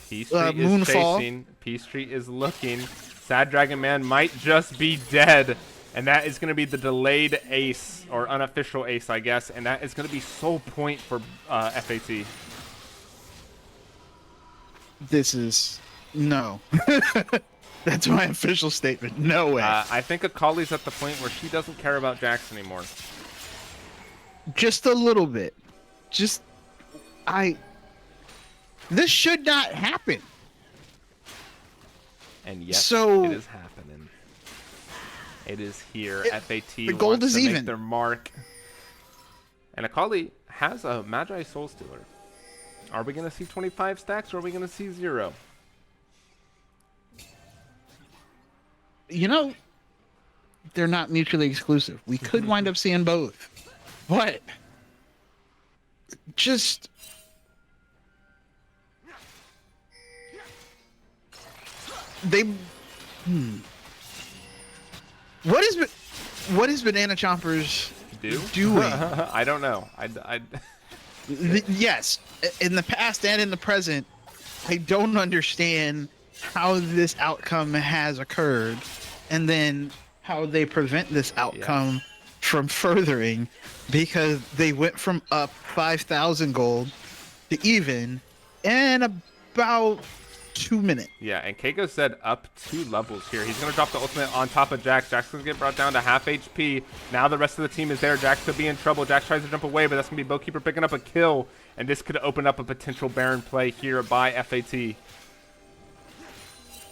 P Street is
Moonfall.
chasing. P Street is looking. Sad Dragon Man might just be dead. And that is going to be the delayed ace, or unofficial ace, I guess. And that is going to be sole point for FAT.
This is no. That's my official statement. No way.
I think Akali's at the point where she doesn't care about Jax anymore.
Just a little bit. This should not happen.
And yes,
So-
it is happening. It is here. FAT
the gold
wants
is
to make
even.
their mark. And Akali has a Magi Soul Stealer. Are we going to see 25 stacks, or are we going to see 0?
You know, they're not mutually exclusive. We could wind up seeing both. But just they What is Banana Chompers doing?
I don't know.
Yes, in the past and in the present, I don't understand how this outcome has occurred, and then how they prevent this outcome from furthering, because they went from up 5,000 gold to even in about 2 minutes.
Yeah, and Keiko said up 2 levels here. He's going to drop the ultimate on top of Jax. Jax going to get brought down to half HP. Now the rest of the team is there. Jax could be in trouble. Jax tries to jump away, but that's going to be Bowkeeper picking up a kill. And this could open up a potential Baron play here by FAT.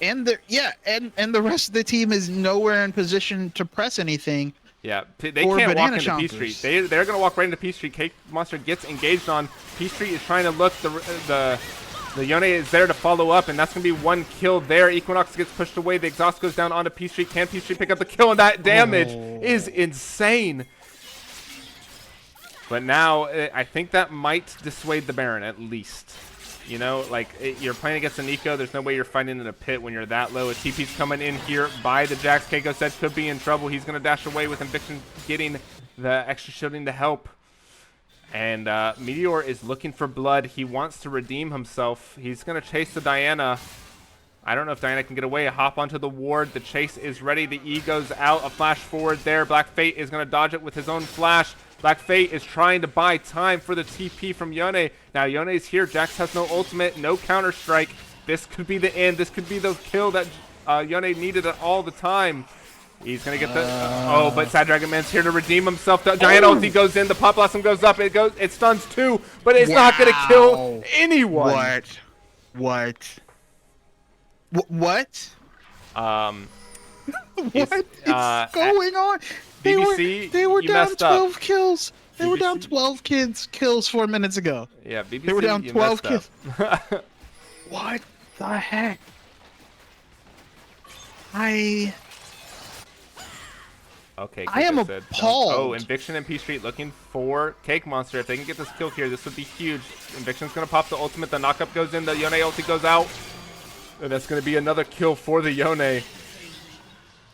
And the rest of the team is nowhere in position to press anything.
Yeah, they
Or
can't walk
Banana
into P
Chompers.
Street. They're going to walk right into P Street. Cake Monster gets engaged on. P Street is trying to look. The Yone is there to follow up, and that's going to be 1 kill there. Equinox gets pushed away. The exhaust goes down onto P Street. Can P Street pick up the kill? And that damage is insane. But now, I think that might dissuade the Baron, at least. You know, like, you're playing against an Eco. There's no way you're fighting in a pit when you're that low. A TP's coming in here by the Jax. Keiko said could be in trouble. He's going to dash away with Inviction getting the extra shielding to help. And Meteor is looking for blood. He wants to redeem himself. He's going to chase the Diana. I don't know if Diana can get away. Hop onto the ward. The chase is ready. The E goes out. A flash forward there. Black Fate is going to dodge it with his own flash. Black Fate is trying to buy time for the TP from Yone. Now Yone is here. Jax has no ultimate, no counter strike. This could be the end. This could be the kill that Yone needed at all the time. He's gonna get the but Sad Dragon Man's here to redeem himself. The Giant ulti goes in. The Pop Blossom goes up. It stuns 2, but it's not gonna kill anyone.
What?
What
What is going on?
BBC,
They were
you
down
messed up.
12 kills. They were down
BBC.
12 kills 4 minutes ago.
Yeah, BBC.
They were down
you
12
messed up.
kills. What the heck? I
Okay,
I am
Keiko said,
appalled.
Oh, Inviction and P Street looking for Cake Monster. If they can get this kill here, this would be huge. Inviction's going to pop the ultimate. The knockup goes in. The Yone ulti goes out. And that's going to be another kill for the Yone.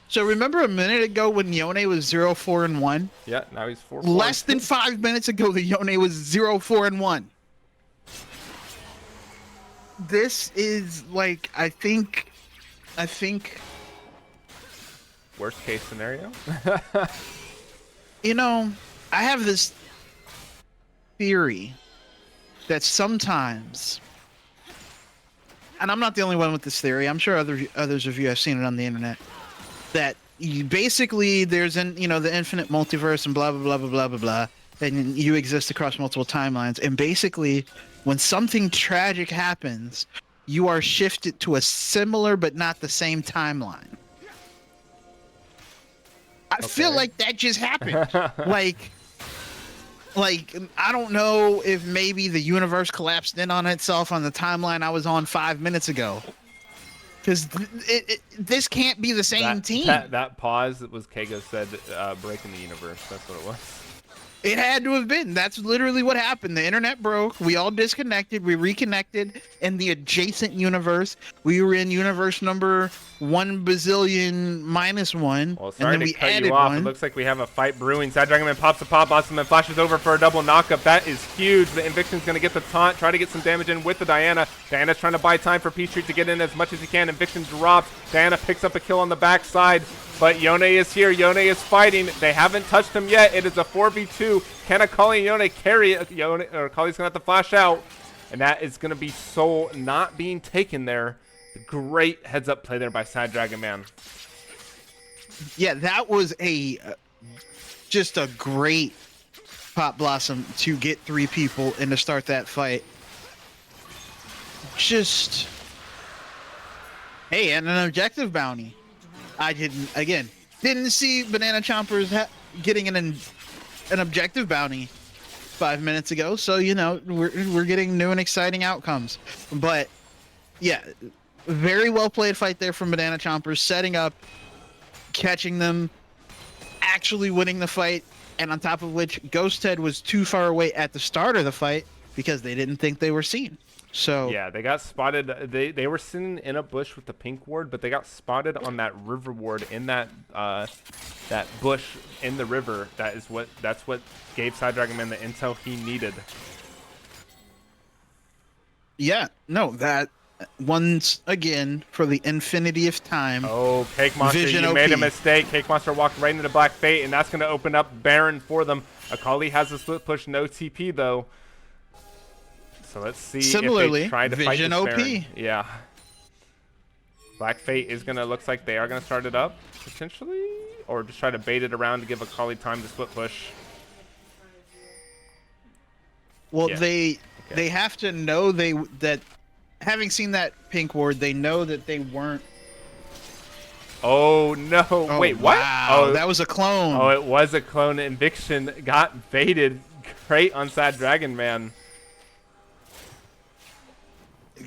So remember a minute ago when Yone was 0-4-1?
Yeah, now he's 4-4.
Less than 5 minutes ago, the Yone was 0-4-1. This is like, I think
Worst case scenario.
you know, I have this theory that sometimes, and I'm not the only one with this theory, I'm sure others of you have seen it on the internet, that basically there's the infinite multiverse and blah blah blah blah blah blah blah, and you exist across multiple timelines. And basically, when something tragic happens, you are shifted to a similar but not the same timeline. I feel
Okay.
like that just happened. like I don't know if maybe the universe collapsed in on itself on the timeline I was on 5 minutes ago. Because this can't be the same team.
That pause that was Kago said breaking the universe. That's what it was.
It had to have been. That's literally what happened. The internet broke. We all disconnected. We reconnected in the adjacent universe. We were in universe number 1 bazillion minus 1.
Well,
And
sorry
then
to
we
cut
added
you off.
one.
It looks like we have a fight brewing. Sad Dragon Man pops a pop. Awesome Man flashes over for a double knockup. That is huge. The Inviction's going to get the taunt. Try to get some damage in with the Diana. Diana's trying to buy time for Peachtree to get in as much as he can. Inviction drops. Diana picks up a kill on the backside. But Yone is here. Yone is fighting. They haven't touched him yet. It is a 4v2. Can Akali and Yone carry it? Yone, or Akali's going to have to flash out. And that is going to be Soul not being taken there. Great heads up play there by Sad Dragon Man.
Yeah, that was just a great Pop Blossom to get 3 people and to start that fight. Just, hey, and an objective bounty. I didn't see Banana Chompers getting an objective bounty 5 minutes ago. So we're getting new and exciting outcomes. But yeah, very well played fight there from Banana Chompers, setting up, catching them, actually winning the fight, and on top of which Ghost Head was too far away at the start of the fight because they didn't think they were seen. So
yeah, they got spotted. They were sitting in a bush with the pink ward, but they got spotted on that river ward in that that bush in the river. That's what gave Side Dragon Man the intel he needed.
yeah, no, that once again for the infinity of time.
Oh, Cake Monster,
Vision
you made a
OP.
mistake. Cake Monster walked right into Black Fate, and that's going to open up Baron for them. Akali has a split push, no TP though. So let's see
Similarly,
if they try to
Vision
fight this
OP.
Baron. Yeah. Black Fate is going to, looks like they are going to start it up, potentially. Or just try to bait it around to give Akali time to split push.
Well,
Yeah.
they have to know that having seen that pink ward, they know that they weren't.
Oh, no.
Oh,
Wait, what?
Wow,
Oh,
that was a clone.
oh, it was a clone. Eviction got baited. Great on Sad Dragon Man.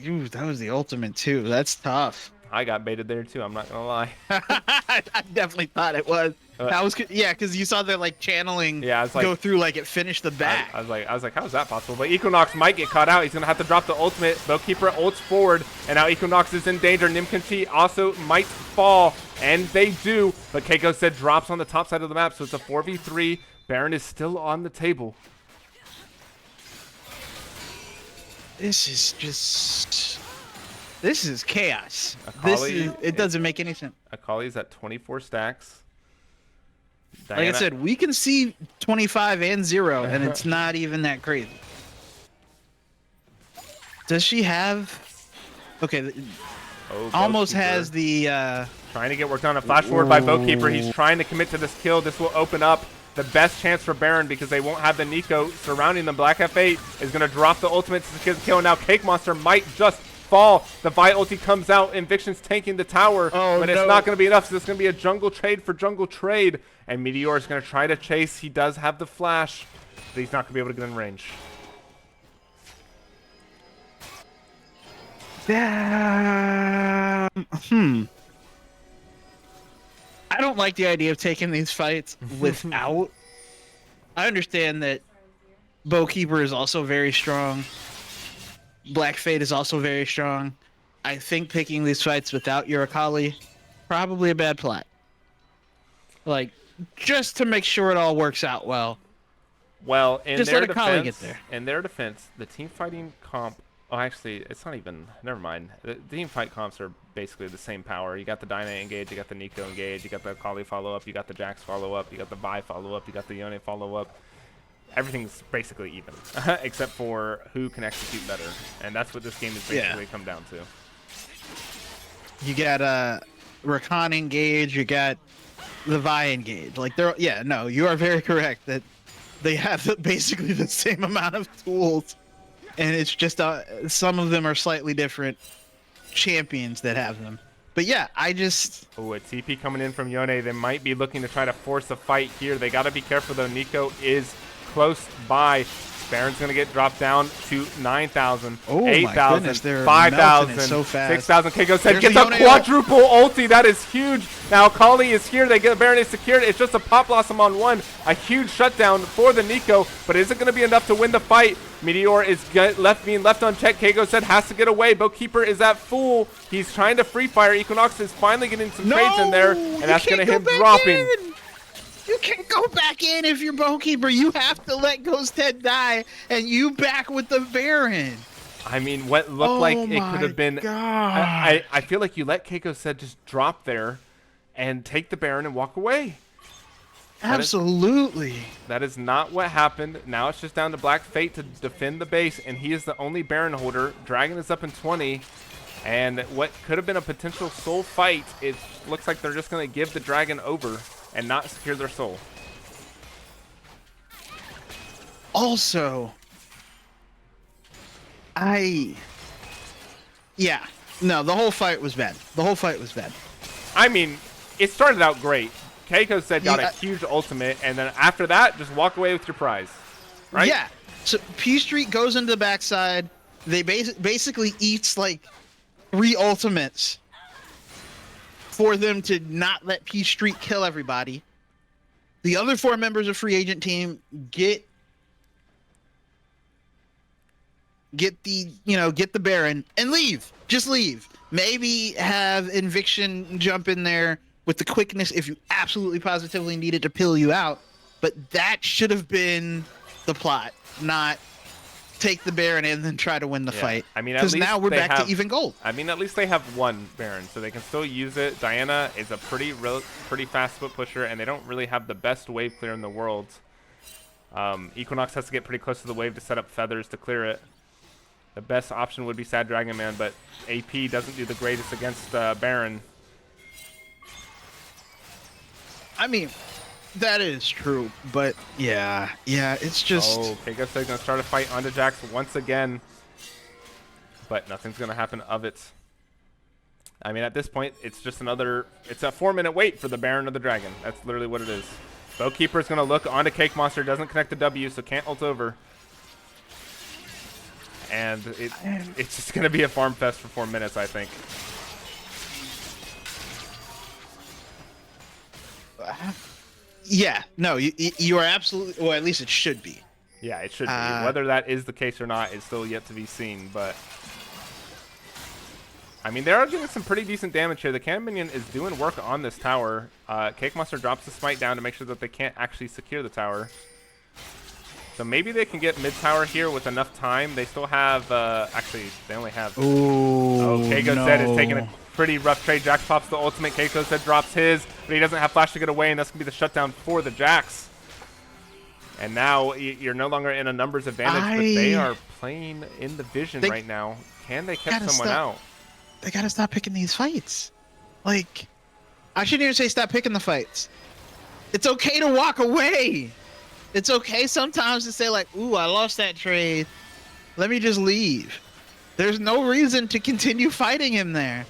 Ooh, that was the ultimate too. That's tough.
I got baited there too, I'm not going to lie.
I definitely thought it was. That was because you saw that like channeling
Yeah, it's like-
go through like it finished the back.
I was like, how is that possible? But Equinox might get caught out. He's gonna have to drop the ultimate. Bowkeeper ults forward, and now Equinox is in danger. Nimkinti also might fall, and they do. But Keiko said drops on the top side of the map, so it's a 4v3. Baron is still on the table.
This is chaos.
Akali
It doesn't make any sense.
Akali's at 24 stacks.
Like I said, we can see 25 and 0, and it's not even that crazy. Does she have? Okay,
Oh,
almost
Bowkeeper
has the.
trying to get work done. A flash forward by Bowkeeper. He's trying to commit to this kill. This will open up the best chance for Baron because they won't have the Nico surrounding them. Black F8 is going to drop the ultimate to get the kill. Now Cake Monster might just fall. The Vi ulti comes out. Inviction's tanking the tower, but it's not going to be enough. So it's going to be a jungle trade for jungle trade. And Meteor is going to try to chase. He does have the flash, but he's not going to be able to get in range.
I don't like the idea of taking these fights without. I understand that Bowkeeper is also very strong. Black Fate is also very strong. I think picking these fights without your Akali, probably a bad plot. Like, just to make sure it all works out well.
Well, in
Just
their
let Akali
defense,
get there.
in their defense, the team fighting comp. Oh, actually, it's not even. Never mind. The team fight comps are basically the same power. You got the Dyna engage, you got the Nico engage, you got the Akali follow up, you got the Jax follow up, you got the Vi follow up, you got the Yone follow up. Everything's basically even, except for who can execute better, and that's what this game is basically come down to.
You got Rakan engage, you got the Vi engage. Like, you are very correct that they have basically the same amount of tools, and it's just some of them are slightly different champions that have them. But yeah, I just
Oh, a TP coming in from Yone. They might be looking to try to force a fight here. They got to be careful, though. Nico is close by. Baron's going to get dropped down to 9,000,
Oh my
8,000,
goodness, they're
5,000,
melting it so fast.
6,000. Keiko said
There's
gets
the
a
Yone
quadruple ulti. That is huge. Now Kali is here. They get Baron is secured. It's just a Pop Blossom on one. A huge shutdown for the Nico, but is it going to be enough to win the fight? Meteor is being left unchecked. Keiko said has to get away. Boatkeeper is at full. He's trying to free fire. Equinox is finally getting some trades in there, and that's going to him dropping.
You can't go back in if you're Bowkeeper. You have to let Ghost Head die, and you back with the Baron.
I mean, what looked like it could have been. I feel like you let Keiko said just drop there and take the Baron and walk away.
Absolutely.
That is not what happened. Now it's just down to Black Fate to defend the base, and he is the only Baron holder. Dragon is up in 20, and what could have been a potential soul fight, it looks like they're just going to give the Dragon over and not secure their soul.
Also, yeah, no, the whole fight was bad. The whole fight was bad.
I mean, it started out great. Keiko said got
Yeah.
a huge ultimate, and then after that, just walk away with your prize. Right?
Yeah. So P Street goes into the backside. They basically eats like 3 ultimates for them to not let P Street kill everybody. The other 4 members of free agent team get the Baron and leave. Just leave. Maybe have Inviction jump in there with the quickness if you absolutely positively needed to pill you out. But that should have been the plot, not take the Baron and then try to win the fight.
I mean, at
because
least
now we're
they
back
have-
to even gold.
I mean, at least they have one Baron, so they can still use it. Diana is a pretty fast foot pusher, and they don't really have the best wave clear in the world. Equinox has to get pretty close to the wave to set up feathers to clear it. The best option would be Sad Dragon Man, but AP doesn't do the greatest against Baron.
I mean, that is true, but yeah, it's just
Oh, Keiko said gonna start a fight onto Jax once again, but nothing's gonna happen of it. I mean, at this point, it's just it's a 4-minute wait for the Baron of the Dragon. That's literally what it is. Bowkeeper's gonna look onto Cake Monster, doesn't connect the W, so can't ult over. And it's just gonna be a farm fest for 4 minutes, I think.
yeah. No, you are absolutely, well, at least it should be.
Yeah, it should be. Whether that is the case or not is still yet to be seen, but I mean, they are getting some pretty decent damage here. The Cannon Minion is doing work on this tower. Cake Monster drops the smite down to make sure that they can't actually secure the tower. So maybe they can get mid-tower here with enough time. They still have, actually, they only have...
Oh,
Keiko Zed is taking a pretty rough trade. Jax pops the ultimate. Keiko Zed drops his, but he doesn't have flash to get away, and that's going to be the shutdown for the Jax. And now you're no longer in a numbers advantage, but they are playing in the vision right now. Can they catch someone out?
They gotta stop picking these fights. Like, I shouldn't even say stop picking the fights. It's okay to walk away. It's okay sometimes to say like, ooh, I lost that trade. Let me just leave. There's no reason to continue fighting him there.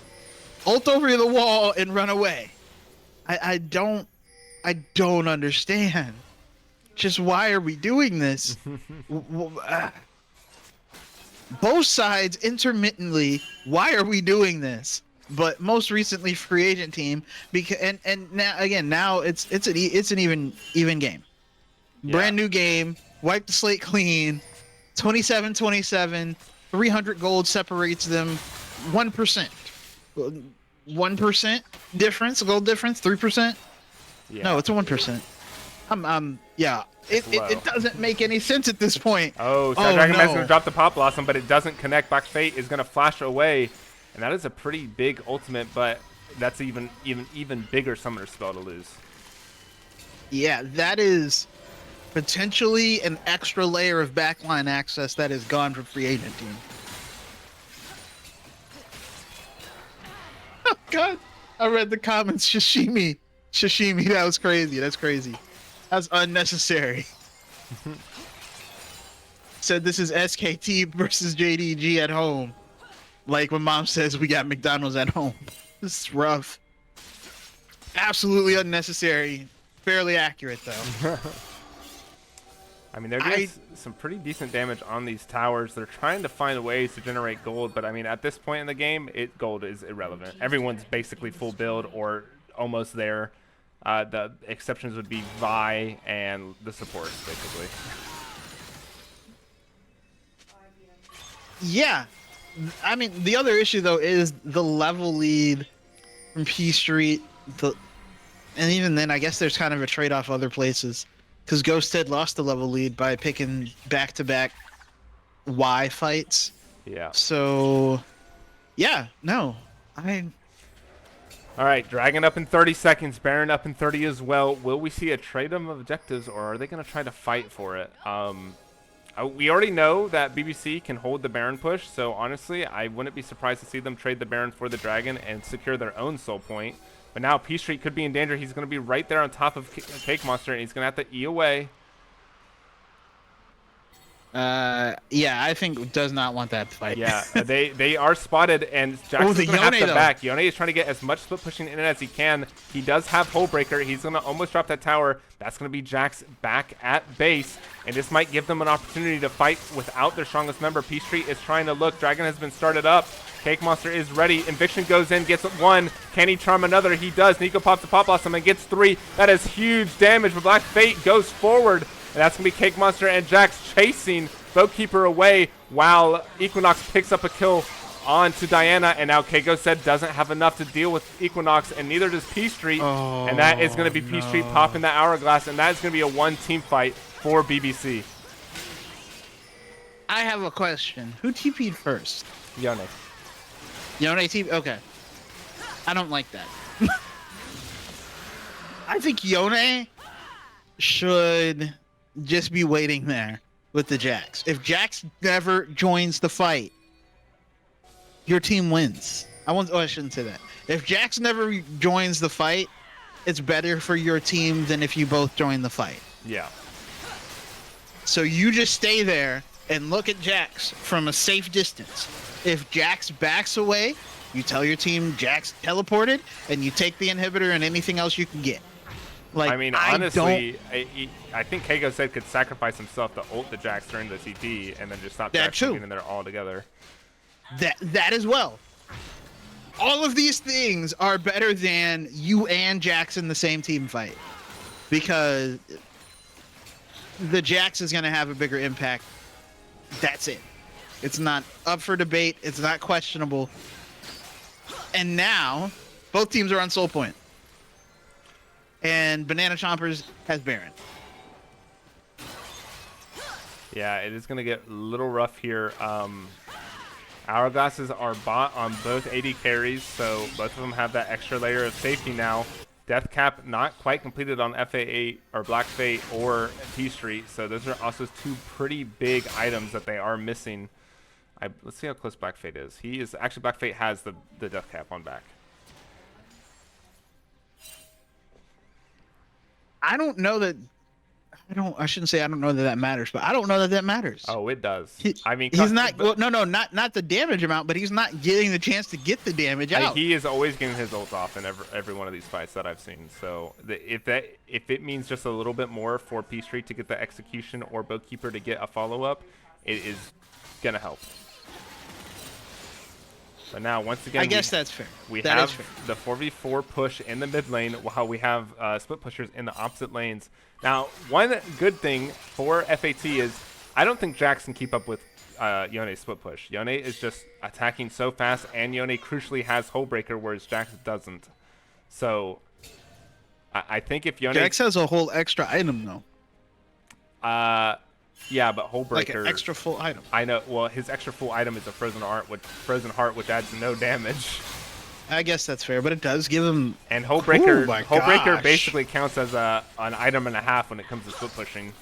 Ult over the wall and run away. I don't understand. Just why are we doing this? Both sides intermittently, why are we doing this? But most recently free agent team, because and now it's an even game. Brand new game, wipe the slate clean, 27-27, 300 gold separates them, 1%. 1% difference, gold difference, 3%?
Yeah.
No, it's a 1%. Yeah. It doesn't make any sense at this point.
Oh, Dragon Man's
no.
going to drop the Pop Blossom, but it doesn't connect. Black Fate is going to flash away, and that is a pretty big ultimate, but that's even bigger summoner spell to lose.
Yeah, that is potentially an extra layer of backline access that is gone from free agent team. Oh God, I read the comments. Sashimi, that was crazy. That's crazy. That's unnecessary. Said this is SKT versus JDG at home. Like when mom says we got McDonald's at home. This is rough. Absolutely unnecessary. Fairly accurate though.
I mean, they're doing some pretty decent damage on these towers. They're trying to find ways to generate gold, but I mean, at this point in the game, gold is irrelevant. Everyone's basically full build or almost there. The exceptions would be Vi and the supports, basically.
Yeah. I mean, the other issue though is the level lead from P Street. And even then, I guess there's kind of a trade-off other places. Because Ghosted lost the level lead by picking back-to-back Y fights.
Yeah.
So, yeah, no.
All right, Dragon up in 30 seconds, Baron up in 30 as well. Will we see a trade of objectives, or are they going to try to fight for it? We already know that BBC can hold the Baron push, so honestly, I wouldn't be surprised to see them trade the Baron for the Dragon and secure their own soul point. But now P Street could be in danger. He's going to be right there on top of Cake Monster, and he's going to have to E away.
Yeah, I think does not want that fight.
Yeah, they are spotted, and Jackson's going to have to back. Yone is trying to get as much split pushing in as he can. He does have Hole Breaker. He's going to almost drop that tower. That's going to be Jax back at base, and this might give them an opportunity to fight without their strongest member. P Street is trying to look. Dragon has been started up. Cake Monster is ready. Eviction goes in, gets one. Can he charm another? He does. Nico pops the Pop Blossom and gets 3. That is huge damage, but Black Fate goes forward. And that's going to be Cake Monster and Jax chasing Boatkeeper away while Equinox picks up a kill onto Diana. And now Keiko said doesn't have enough to deal with Equinox, and neither does P Street. And that is going to be P Street popping that Hourglass, and that is going to be a one-team fight for BBC.
I have a question. Who TP'd first?
Yone.
Yone TP? Okay. I don't like that. I think Yone should just be waiting there with the Jax. If Jax never joins the fight, your team wins. I shouldn't say that. If Jax never joins the fight, it's better for your team than if you both join the fight.
Yeah.
So you just stay there and look at Jax from a safe distance. If Jax backs away, you tell your team Jax teleported, and you take the inhibitor and anything else you can get. Like,
I mean, honestly, I think Keiko said could sacrifice himself to ult the Jax during the CT and then just stop Jax from getting in there altogether.
That as well. All of these things are better than you and Jax in the same team fight, because the Jax is going to have a bigger impact. That's it. It's not up for debate. It's not questionable. And now, both teams are on Soul Point. And Banana Chompers has Baron.
Yeah, it is going to get a little rough here. Hourglasses are bought on both AD carries, so both of them have that extra layer of safety now. Death Cap not quite completed on FA8 or Black Fate or P Street, so those are also two pretty big items that they are missing. Let's see how close Black Fate is. Actually, Black Fate has the Death Cap on back.
I don't know that. I shouldn't say I don't know that matters, but I don't know that matters.
Oh, it does. I mean,
he's not. Well, no, not the damage amount, but he's not getting the chance to get the damage out.
He is always getting his ult off in every one of these fights that I've seen. So if it means just a little bit more for P Street to get the execution or Boatkeeper to get a follow up, it is gonna help. But now, once again,
I guess that's fair.
We have the 4v4 push in the mid lane, while we have split pushers in the opposite lanes. Now, one good thing for FAT is I don't think Jax can keep up with Yone's split push. Yone is just attacking so fast, and Yone crucially has Hole Breaker, whereas Jax doesn't. So, I think if Yone...
Jax has a whole extra item, though.
Yeah, but Hole Breaker...
Like an extra full item.
I know. Well, his extra full item is a Frozen Heart, which adds no damage.
I guess that's fair, but it does give him...
And Hole Breaker basically counts as an item and a half when it comes to split pushing.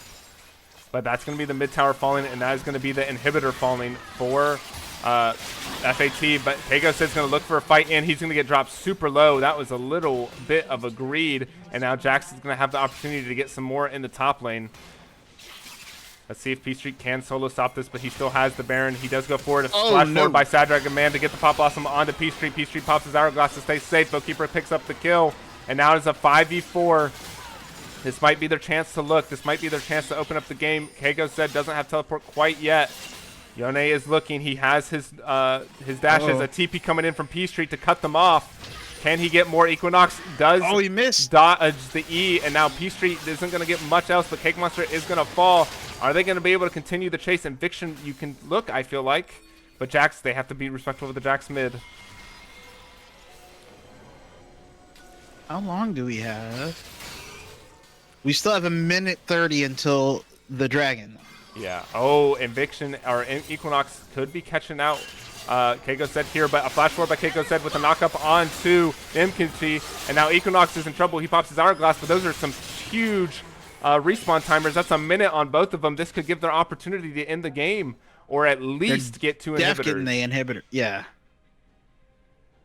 But that's going to be the mid tower falling, and that is going to be the inhibitor falling for FAT. But Keiko says he's going to look for a fight in. He's going to get dropped super low. That was a little bit of a greed. And now Jax is going to have the opportunity to get some more in the top lane. Let's see if P Street can solo stop this, but he still has the Baron. He does go forward.
Oh,
Flash
no.
forward by Sad Dragon Man to get the Pop Blossom onto P Street. P Street pops his Hourglass to stay safe. Bokeeper picks up the kill. And now it's a 5v4. This might be their chance to look. This might be their chance to open up the game. Keiko said doesn't have teleport quite yet. Yone is looking. He has his dashes. A TP coming in from P Street to cut them off. Can he get more? Equinox does.
Oh, he missed.
Dodge the E, and now P Street isn't going to get much else, but Cake Monster is going to fall. Are they going to be able to continue the chase? Eviction, you can look, I feel like. But Jax, they have to be respectful of the Jax mid.
How long do we have? We still have a minute 30 until the dragon.
Yeah. Oh, Eviction or Equinox could be catching out. Keiko said here, but a flash forward by Keiko said with a knockup onto Imkinchi, and now Equinox is in trouble. He pops his Hourglass, but those are some huge respawn timers. That's a minute on both of them. This could give their opportunity to end the game, or at least get two
Def
inhibitors.
getting the inhibitor. Yeah.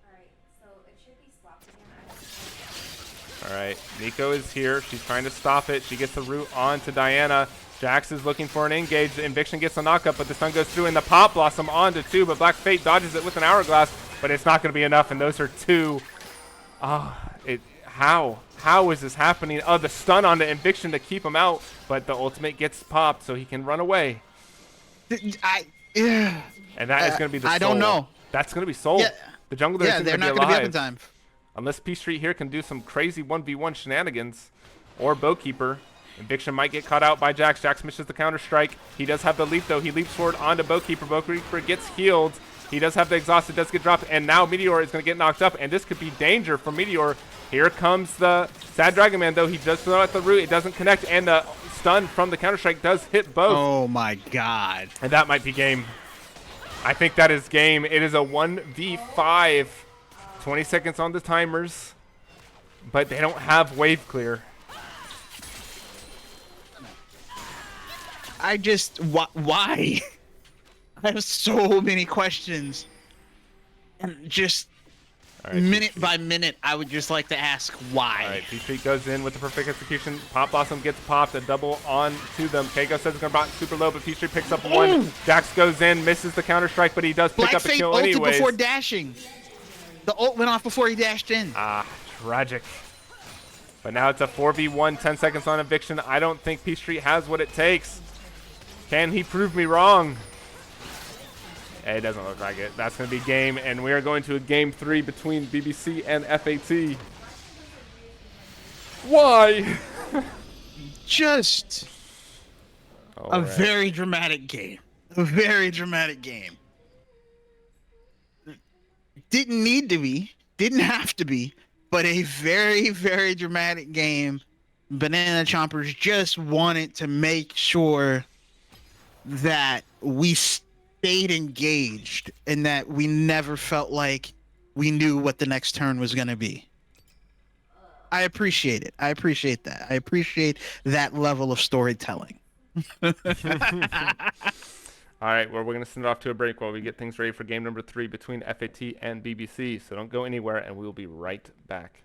Alright, so it should be swapped again.
All right, Nico is here. She's trying to stop it. She gets the root on to Diana. Jax is looking for an engage. Eviction gets the knockup, but the stun goes through, and the Pop Blossom onto two, but Black Fate dodges it with an Hourglass, but it's not going to be enough, and those are two. How is this happening? Oh, the stun on the Eviction to keep him out, but the ultimate gets popped, so he can run away.
Yeah.
And that is going to be the soul.
I don't know.
That's going to be soul.
Yeah.
The jungler
Yeah,
isn't
they're
going to
not
be
going to be
alive.
up in time.
Unless P Street here can do some crazy 1v1 shenanigans, or Bokeeper. Eviction might get caught out by Jax. Jax misses the counter strike. He does have the leap though. He leaps forward onto Bokeeper. Bokeeper gets healed. He does have the exhaust. It does get dropped, and now Meteor is going to get knocked up, and this could be danger for Meteor. Here comes the Sad Dragon Man though. He does throw out the root. It doesn't connect, and the stun from the counter strike does hit both.
Oh my god.
And that might be game. I think that is game. It is a 1v5. 20 seconds on the timers, but they don't have wave clear.
I just why? I have so many questions, and just
All right,
minute by minute, I would just like to ask why.
All right, P-Street goes in with the perfect execution. Pop Blossom gets popped, a double on to them. Keiko says it's going to bot super low, but P-Street picks up one.
Ooh.
Jax goes in, misses the counter strike, but he does pick
Black
up a
Fate
kill
ulted
anyways.
before dashing. The ult went off before he dashed in.
Tragic. But now it's a 4v1, 10 seconds on Eviction. I don't think P-Street has what it takes. Can he prove me wrong? It doesn't look like it. That's going to be game, and we are going to a game 3 between BBC and FAT. Why?
Just
All
a
right.
very dramatic game. A very dramatic game. Didn't need to be. Didn't have to be. But a very, very dramatic game. Banana Chompers just wanted to make sure that we stayed engaged and that we never felt like we knew what the next turn was going to be. I appreciate it. I appreciate that. I appreciate that level of storytelling.
All right, well, we're going to send it off to a break while we get things ready for game number 3 between FAT and BBC. So don't go anywhere, and we will be right back.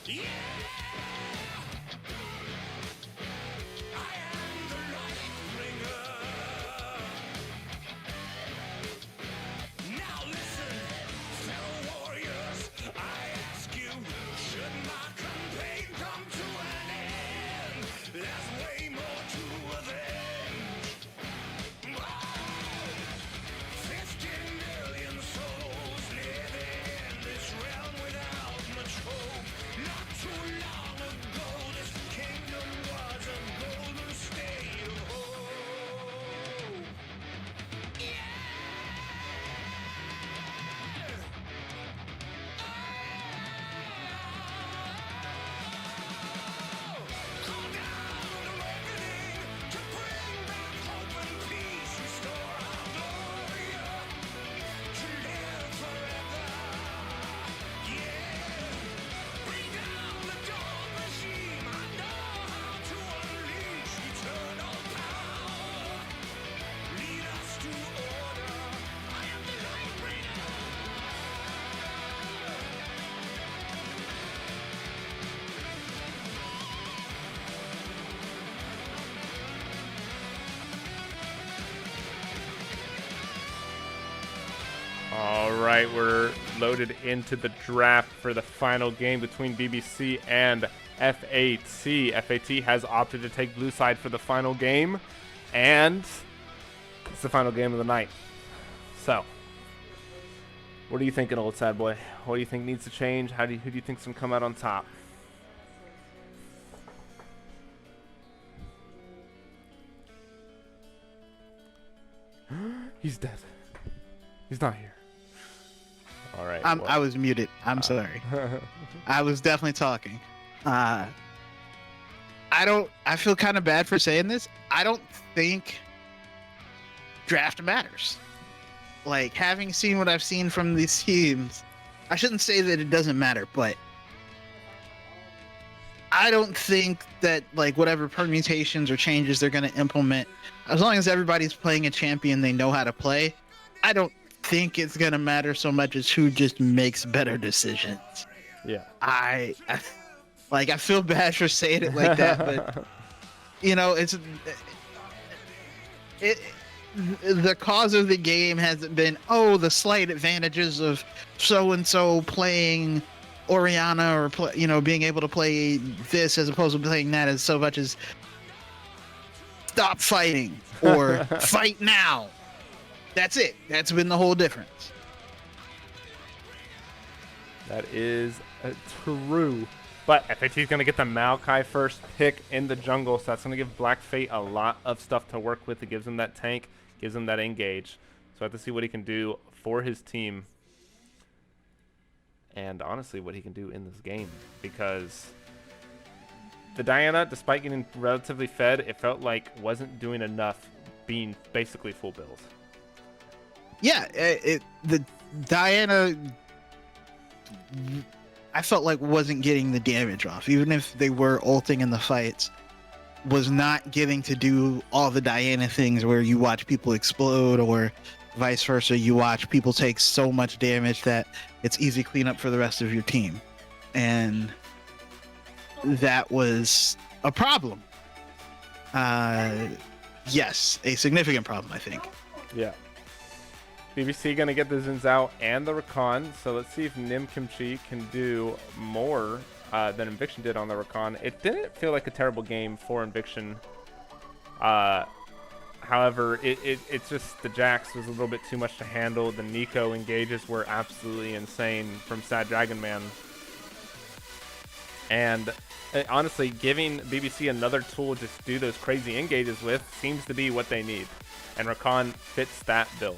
Now listen, fellow warriors, I ask you, should my campaign come to an end? There's way more to avenge. Oh, 50 million souls live in this realm without much hope. Not too long ago, this kingdom was a golden state of hope. Call down awakening to bring back hope and peace, restore our glory to live forever. Yeah, bring down the dark regime. I know how to unleash eternal power. Lead us to order. I am the light bringer.
All right, we're loaded into the draft for the final game between BBC and FAT. FAT has opted to take blue side for the final game, and it's the final game of the night. So, what are you thinking, old sad boy? What do you think needs to change? Who do you think's gonna come out on top? He's dead. He's not here. All right.
I was muted. I'm sorry. I was definitely talking. I feel kind of bad for saying this. I don't think draft matters. Like, having seen what I've seen from these teams, I shouldn't say that it doesn't matter, but I don't think that, like, whatever permutations or changes they're going to implement, as long as everybody's playing a champion they know how to play, I don't think it's going to matter so much as who just makes better decisions.
Yeah.
I feel bad for saying it like that, but you know, the cause of the game hasn't been, oh, the slight advantages of so and so playing Oriana or being able to play this as opposed to playing that, as so much as stop fighting or fight now. That's it. That's been the whole difference.
That is true. But FAT's going to get the Maokai first pick in the jungle, so that's going to give Black Fate a lot of stuff to work with. It gives him that tank, gives him that engage. So I have to see what he can do for his team. And honestly, what he can do in this game. Because the Diana, despite getting relatively fed, it felt like wasn't doing enough being basically full build.
Yeah, the Diana, I felt like wasn't getting the damage off, even if they were ulting in the fights, was not getting to do all the Diana things where you watch people explode, or vice versa, you watch people take so much damage that it's easy cleanup for the rest of your team. And that was a problem. Yes, a significant problem, I think.
Yeah. BBC going to get the Xin Zhao and the Rakan, so let's see if Nim Kimchi can do more than Inviction did on the Rakan. It didn't feel like a terrible game for Inviction. However, it's just the Jax was a little bit too much to handle. The Nico engages were absolutely insane from Sad Dragon Man. And honestly, giving BBC another tool to do those crazy engages with seems to be what they need. And Rakan fits that bill.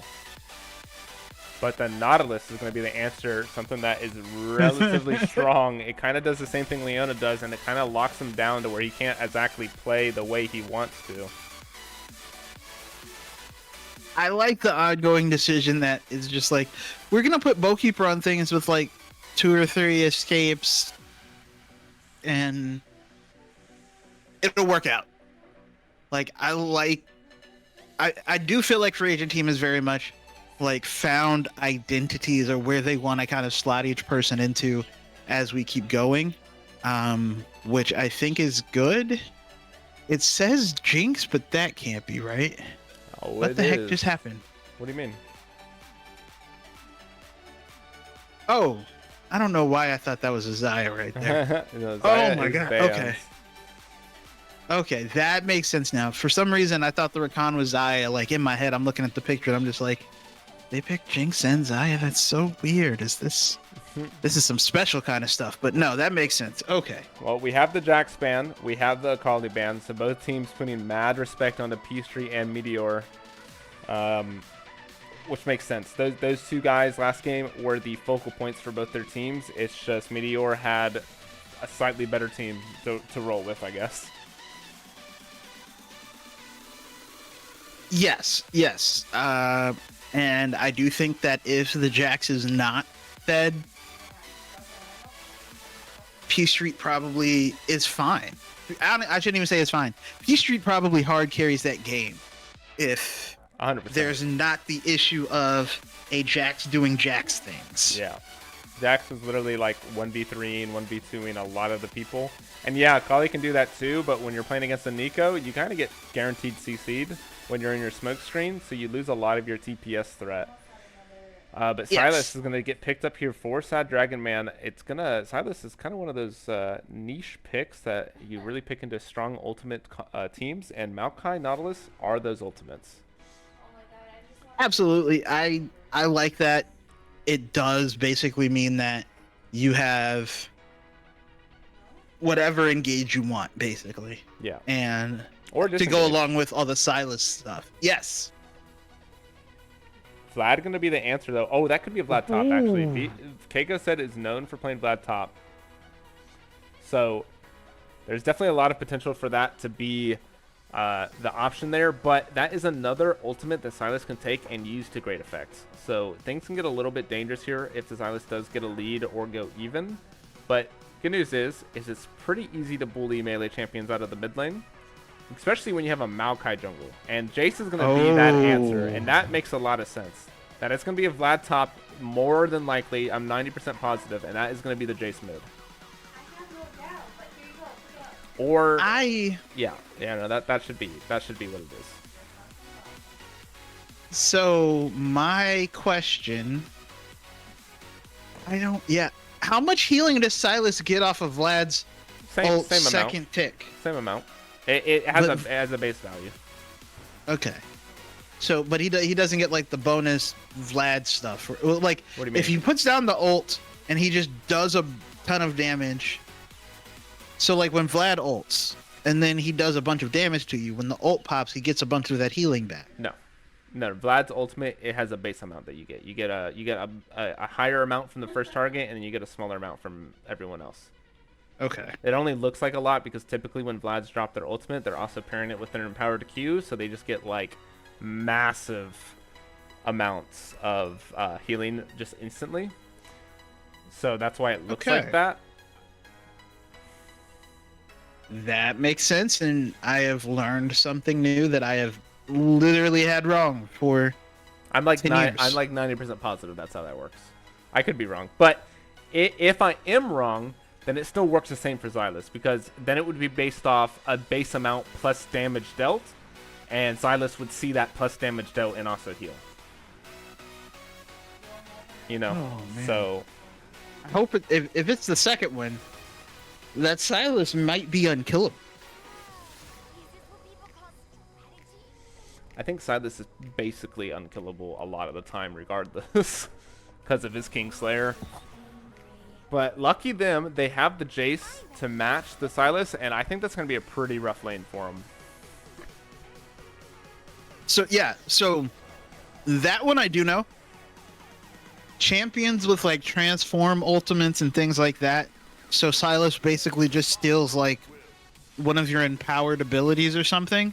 But the Nautilus is going to be the answer, something that is relatively strong. It kind of does the same thing Leona does, and it kind of locks him down to where he can't exactly play the way he wants to.
I like the ongoing decision that is just like, we're going to put Bowkeeper on things with like 2 or 3 escapes, and it'll work out. Like, I do feel like Free Agent Team is very much like found identities or where they want to kind of slot each person into as we keep going. which I think is good. It says Jinx, but that can't be right.
Oh,
What
it
the heck
is.
just happened?
What do you mean?
Oh, I don't know why I thought that was a Zaya right there.
No,
Oh
Zaya
my
is
God,
banned.
okay. Okay, that makes sense now. For some reason, I thought the Rakan was Zaya. Like in my head, I'm looking at the picture and I'm just like, they picked Jinx and Zaya. That's so weird. Is this? This is some special kind of stuff. But no, that makes sense. Okay.
Well, we have the Jax ban, we have the Akali ban, so both teams putting mad respect on the Peachtree and Meteor, which makes sense. Those two guys last game were the focal points for both their teams. It's just Meteor had a slightly better team to roll with, I guess.
Yes, yes. And I do think that if the Jax is not fed, P Street probably is fine. I shouldn't even say it's fine. P Street probably hard carries that game if
100%.
there's not the issue of a Jax doing Jax things.
Yeah. Jax was literally like 1v3 and 1v2ing a lot of the people. And yeah, Kali can do that too, but when you're playing against a Nico, you kind of get guaranteed CC'd when you're in your smoke screen, so you lose a lot of your TPS threat. But
Yes.
Silas is going to get picked up here for Sad Dragon Man. Silas is kind of one of those niche picks that you really pick into strong ultimate teams, and Maokai Nautilus are those ultimates.
Absolutely. I like that. It does basically mean that you have whatever engage you want, basically.
Yeah.
And
Or
to go
disengage.
along with all the Silas stuff. Yes.
Vlad going to be the answer, though. Oh, that could be a Vlad top, actually. Keiko said is known for playing Vlad top. So there's definitely a lot of potential for that to be the option there. But that is another ultimate that Silas can take and use to great effect. So things can get a little bit dangerous here if the Silas does get a lead or go even. But good news is it's pretty easy to bully melee champions out of the mid lane. Especially when you have a Maokai jungle. And Jace is going to be that answer. And that makes a lot of sense. That it's going to be a Vlad top more than likely. I'm 90% positive. And that is going to be the Jace mid. Or, yeah, no, that should be what it is.
So my question, how much healing does Silas get off of Vlad's
Same
second
amount.
tick?
Same amount. It has
But-
it has a base value.
Okay. So, but he doesn't get like the bonus Vlad stuff. Like,
What do you mean?
if he puts down the ult and he just does a ton of damage. So, like when Vlad ults and then he does a bunch of damage to you, when the ult pops, he gets a bunch of that healing back.
No, Vlad's ultimate, it has a base amount that you get. You get a higher amount from the first target, and then you get a smaller amount from everyone else.
Okay.
It only looks like a lot because typically when Vlad's drop their ultimate, they're also pairing it with an empowered Q, so they just get like massive amounts of healing just instantly. So that's why it looks like
Okay.
that.
That makes sense, and I have learned something new that I have literally had wrong for.
I'm like
10 years.
I'm like 90% positive that's how that works. I could be wrong, but if I am wrong, then it still works the same for Xylus, because then it would be based off a base amount plus damage dealt, and Xylus would see that plus damage dealt and also heal. You know,
Oh, man.
so
I hope if it's the second one, that Silas might be unkillable.
I think Xylus is basically unkillable a lot of the time, regardless, because of his Kingslayer. But lucky them, they have the Jace to match the Silas, and I think that's going to be a pretty rough lane for him.
So that one I do know. Champions with like transform ultimates and things like that. So Silas basically just steals like one of your empowered abilities or something.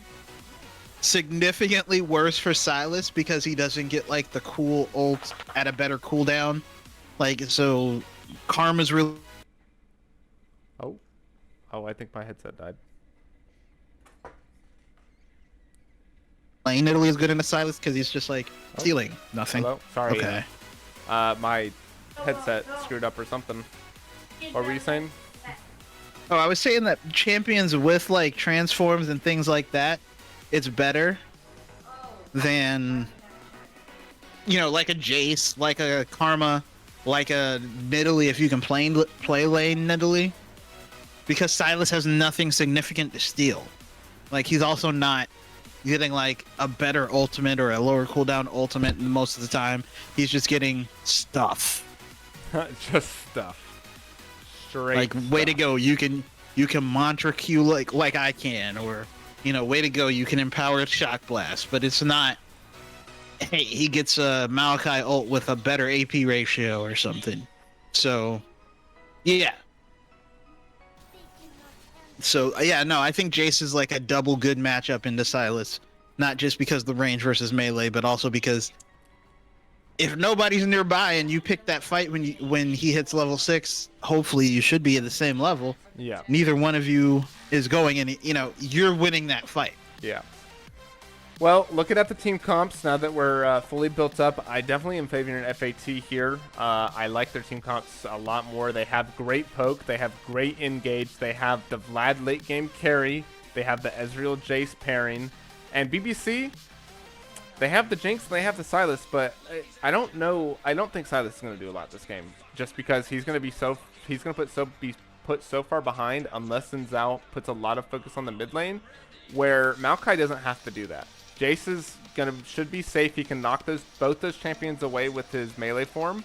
Significantly worse for Silas because he doesn't get like the cool ult at a better cooldown. Like, so Karma's really
Oh, I think my headset died.
playing Italy is good into Silas because he's just like stealing nothing.
Hello? Sorry.
Okay.
My headset screwed up or something. What were you saying?
Oh, I was saying that champions with like transforms and things like that, it's better than like a Jace, like a Karma, like a Nidalee if you can play lane Nidalee, because Silas has nothing significant to steal. Like he's also not getting like a better ultimate or a lower cooldown ultimate most of the time. He's just getting stuff.
Just stuff. Straight.
Like way to
stuff.
go, you can mantra Q like I can, or way to go, you can empower Shock Blast, but it's not. Hey, he gets a Maokai ult with a better AP ratio or something. So, yeah. So yeah, no, I think Jace is like a double good matchup into Silas, not just because the range versus melee, but also because if nobody's nearby and you pick that fight when he hits level 6, hopefully you should be at the same level.
Yeah.
Neither one of you is going any. You're winning that fight.
Yeah. Well, looking at the team comps, now that we're fully built up, I definitely am favoring an FAT here. I like their team comps a lot more. They have great poke. They have great engage. They have the Vlad late game carry. They have the Ezreal Jace pairing. And BBC, they have the Jinx, they have the Silas, but I don't know. I don't think Silas is going to do a lot this game, just because he's going to be put so far behind unless Xin Zhao puts a lot of focus on the mid lane, where Maokai doesn't have to do that. Jace should be safe. He can knock both those champions away with his melee form,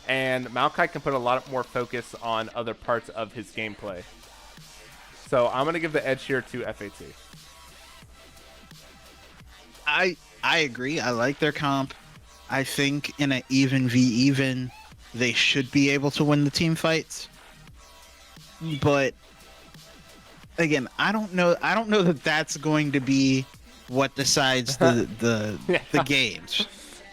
and Maokai can put a lot more focus on other parts of his gameplay. So I'm gonna give the edge here to FAT.
I agree. I like their comp. I think in an even v even, they should be able to win the team fights. But again, I don't know that that's going to be what decides the games.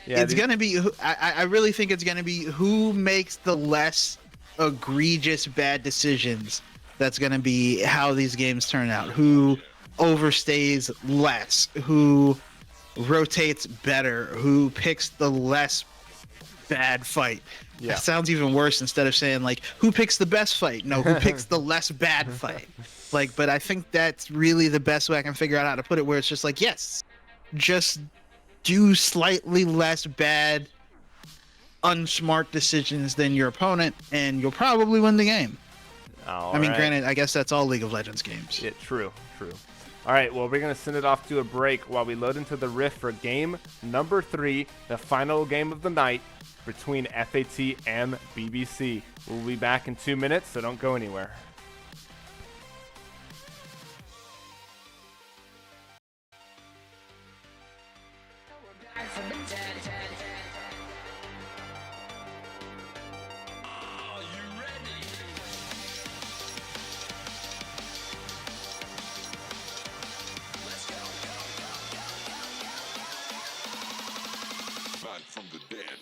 Yeah,
it's gonna be. I really think it's gonna be who makes the less egregious bad decisions. That's gonna be how these games turn out. Who overstays less? Who rotates better? Who picks the less bad fight?
Yeah.
That sounds even worse. Instead of saying like who picks the best fight, no, who picks the less bad fight. Like, but I think that's really the best way I can figure out how to put it, where it's just like, yes, just do slightly less bad, unsmart decisions than your opponent, and you'll probably win the game.
All
I mean,
right.
granted, I guess that's all League of Legends games.
Yeah, true. All right, well, we're going to send it off to a break while we load into the Rift for game number 3, the final game of the night between FAT and BBC. We'll be back in 2 minutes, so don't go anywhere.
Back from the dead.
Are you ready? Let's go. Back from the dead.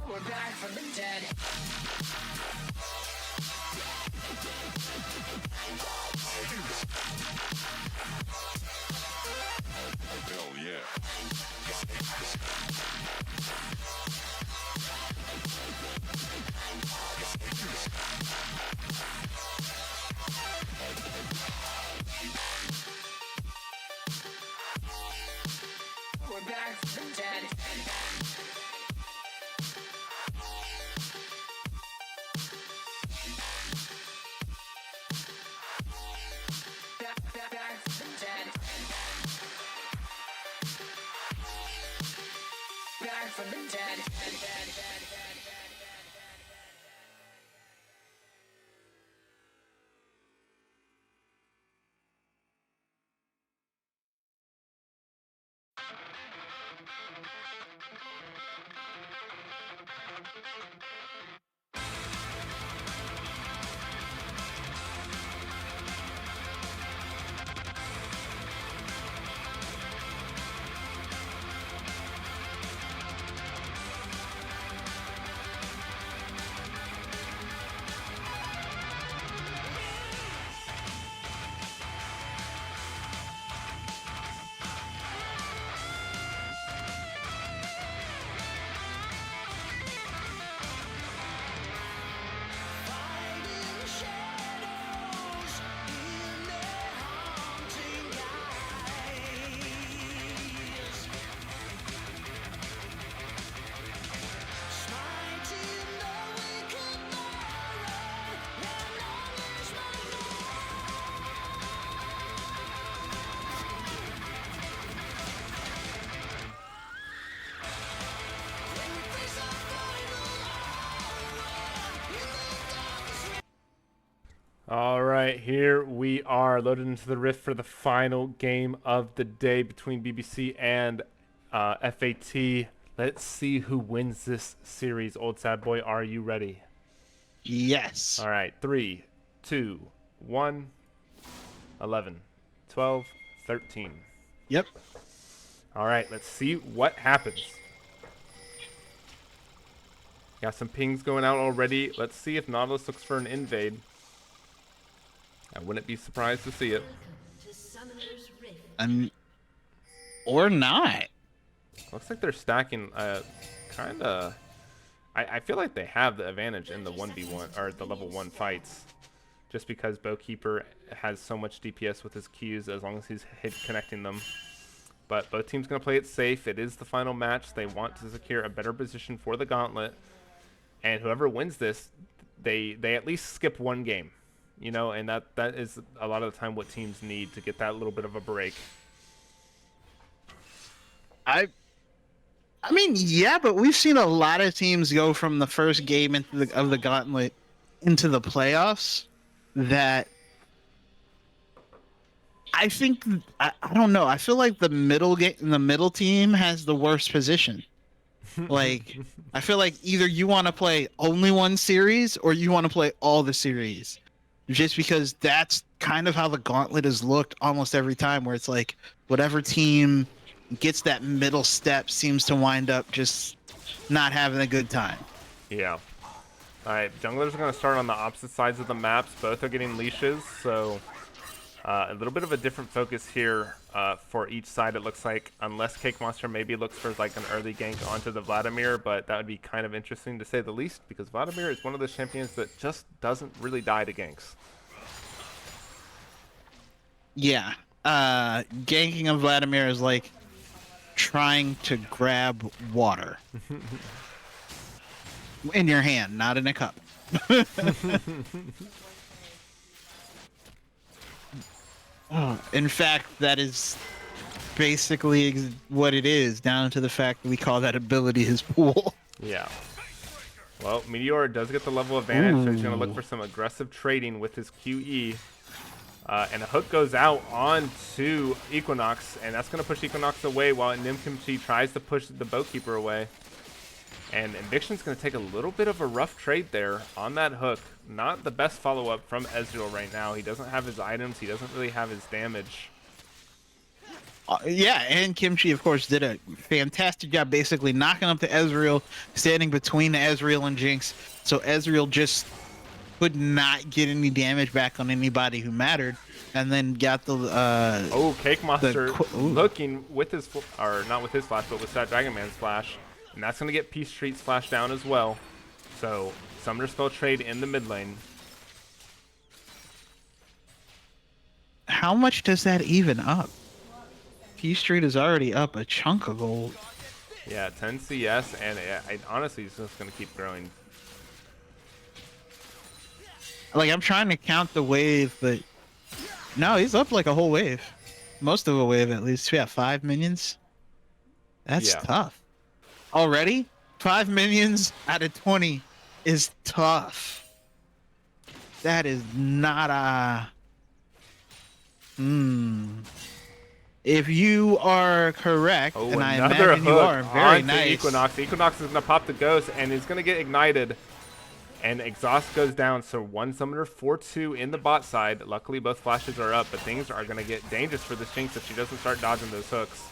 We're back from the dead.
Hell yeah.
We're back from the dead. Back from the dead. Back from the dead.
right, here we are loaded into the Rift for the final game of the day between BBC and FAT. Let's see who wins this series. Old Sad Boy, are you ready?
Yes.
All right, 3, 2, 1, 11, 12, 13.
Yep.
All right, let's see what happens. Got some pings going out already. Let's see if Nautilus looks for an invade. I wouldn't be surprised to see it.
Or not.
Looks like they're stacking kind of... I feel like they have the advantage in the 1v1, or the level 1 fights. Just because Bowkeeper has so much DPS with his Qs as long as he's hit connecting them. But both teams going to play it safe. It is the final match. They want to secure a better position for the gauntlet. And whoever wins this, they at least skip one game. You know, and that is a lot of the time what teams need to get that little bit of a break.
I mean, yeah, but we've seen a lot of teams go from the first game of the gauntlet into the playoffs that I think I don't know. I feel like the middle team has the worst position. Like, I feel like either you want to play only one series or you want to play all the series. Just because that's kind of how the gauntlet has looked almost every time, where it's like whatever team gets that middle step seems to wind up just not having a good time.
Yeah. All right, junglers are going to start on the opposite sides of the maps. Both are getting leashes, so a little bit of a different focus here for each side, it looks like, unless Cake Monster maybe looks for like an early gank onto the Vladimir, but that would be kind of interesting to say the least, because Vladimir is one of those champions that just doesn't really die to ganks.
Yeah. Ganking of Vladimir is like trying to grab water in your hand, not in a cup. In fact, that is basically what it is, down to the fact that we call that ability his pool.
Yeah. Well, Meteor does get the level advantage, so he's going to look for some aggressive trading with his QE. And a hook goes out onto Equinox, and that's going to push Equinox away while Nimkimchi tries to push the Bowkeeper away. And Inviction's going to take a little bit of a rough trade there on that hook. Not the best follow-up from Ezreal right now. He doesn't have his items. He doesn't really have his damage.
Yeah, and Kimchi, of course, did a fantastic job basically knocking up the Ezreal, standing between the Ezreal and Jinx. So Ezreal just could not get any damage back on anybody who mattered. And then got the...
Cake Monster looking with his... Or not with his flash, but with that Dragon Man's flash. And that's going to get Peace Street's flash down as well. So, Summoner Spell trade in the mid lane.
How much does that even up? Peace Street is already up a chunk of gold.
Yeah, 10 CS, and honestly, it's just going to keep growing.
Like, I'm trying to count the wave, but... No, he's up like a whole wave. Most of a wave, at least. Yeah, 5 minions. That's tough. Already? 5 minions out of 20 is tough. That is not a... If you are correct, and I imagine you are, very nice.
Equinox. Equinox is going to pop the ghost, and is going to get ignited. And exhaust goes down, so one summoner 4-2 in the bot side. Luckily, both flashes are up, but things are going to get dangerous for this Jinx if she doesn't start dodging those hooks.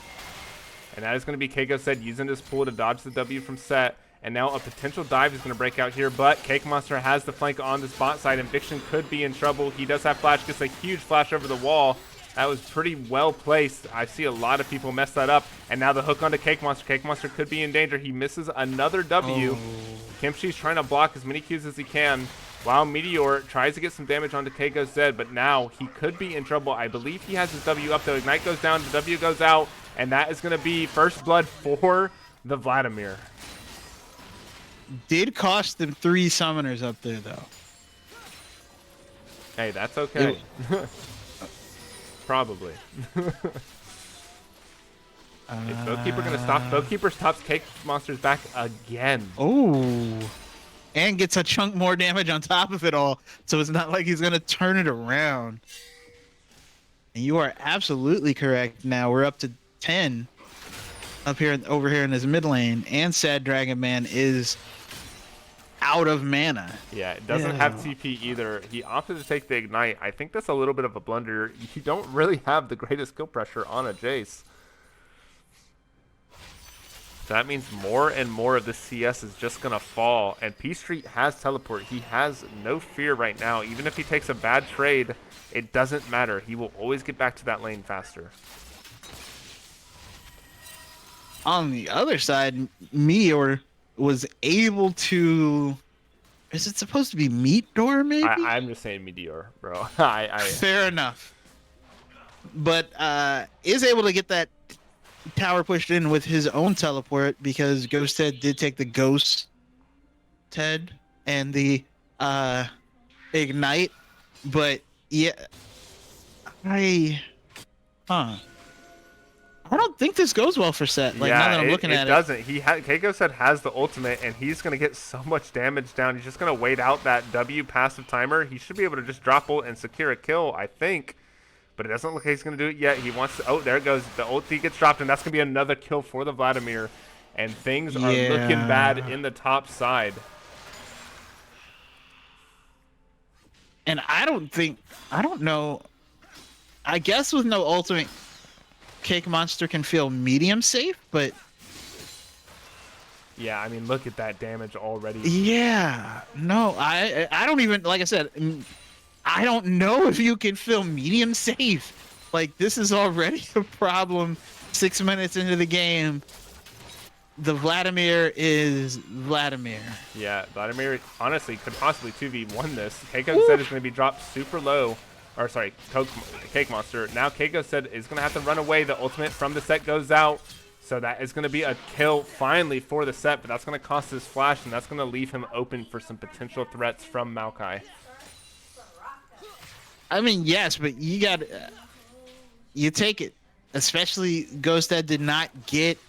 And that is going to be Keiko said using his pool to dodge the W from set. And now a potential dive is going to break out here, but Cake Monster has the flank on this bot side. Inviction could be in trouble. He does have flash, gets a huge flash over the wall. That was pretty well placed. I see a lot of people mess that up. And now the hook onto Cake Monster. Cake Monster could be in danger. He misses another W. Kimchi's trying to block as many Qs as he can, while Meteor tries to get some damage onto Keiko Zed, but now he could be in trouble. I believe he has his W up, though. Ignite goes down, the W goes out, and that is going to be first blood for the Vladimir.
Did cost them 3 summoners up there, though.
Hey, that's okay. Probably. Is Bowkeeper going to stop? Bowkeeper stops Cake Monster's back again.
Oh. and gets a chunk more damage on top of it all. So it's not like he's gonna turn it around. And you are absolutely correct. Now we're up to 10 up here, over here in this mid lane, and Sad Dragon Man is out of mana.
Yeah, it doesn't have TP either. He opted to take the Ignite. I think that's a little bit of a blunder. You don't really have the greatest kill pressure on a Jace. So that means more and more of the CS is just going to fall. And P Street has teleport. He has no fear right now. Even if he takes a bad trade, it doesn't matter. He will always get back to that lane faster.
On the other side, Meteor was able to... Is it supposed to be Meteor, maybe?
I'm just saying Meteor, bro.
Fair enough. But is able to get that tower pushed in with his own teleport, because Ghost Head did take the Ghost Head and the Ignite. But yeah, I don't think this goes well for Set. Like, now that I'm looking at it,
doesn't. Keiko said has the ultimate, and he's gonna get so much damage down. He's just gonna wait out that W passive timer. He should be able to just drop ult and secure a kill, I think. But it doesn't look like he's gonna do it yet. He wants to. Oh, there it goes. The ulti gets dropped, and that's gonna be another kill for the Vladimir. And things are looking bad in the top side.
and I don't know. I guess with no ultimate, Cake Monster can feel medium safe, but
Yeah, I mean, look at that damage already.
yeah, no, I don't even, like I said, I don't know if you can feel medium safe. Like, this is already a problem 6 minutes into the game. The Vladimir is Vladimir.
Yeah, Vladimir honestly could possibly 2v1 this. Keiko said is going to be dropped super low. Or sorry, Cake Monster. Now Keiko said is going to have to run away. The ultimate from the set goes out. So that is going to be a kill finally for the set. But that's going to cost his flash, and that's going to leave him open for some potential threats from Maokai.
I mean, yes, but you got you take it. Especially Ghost Dad did not get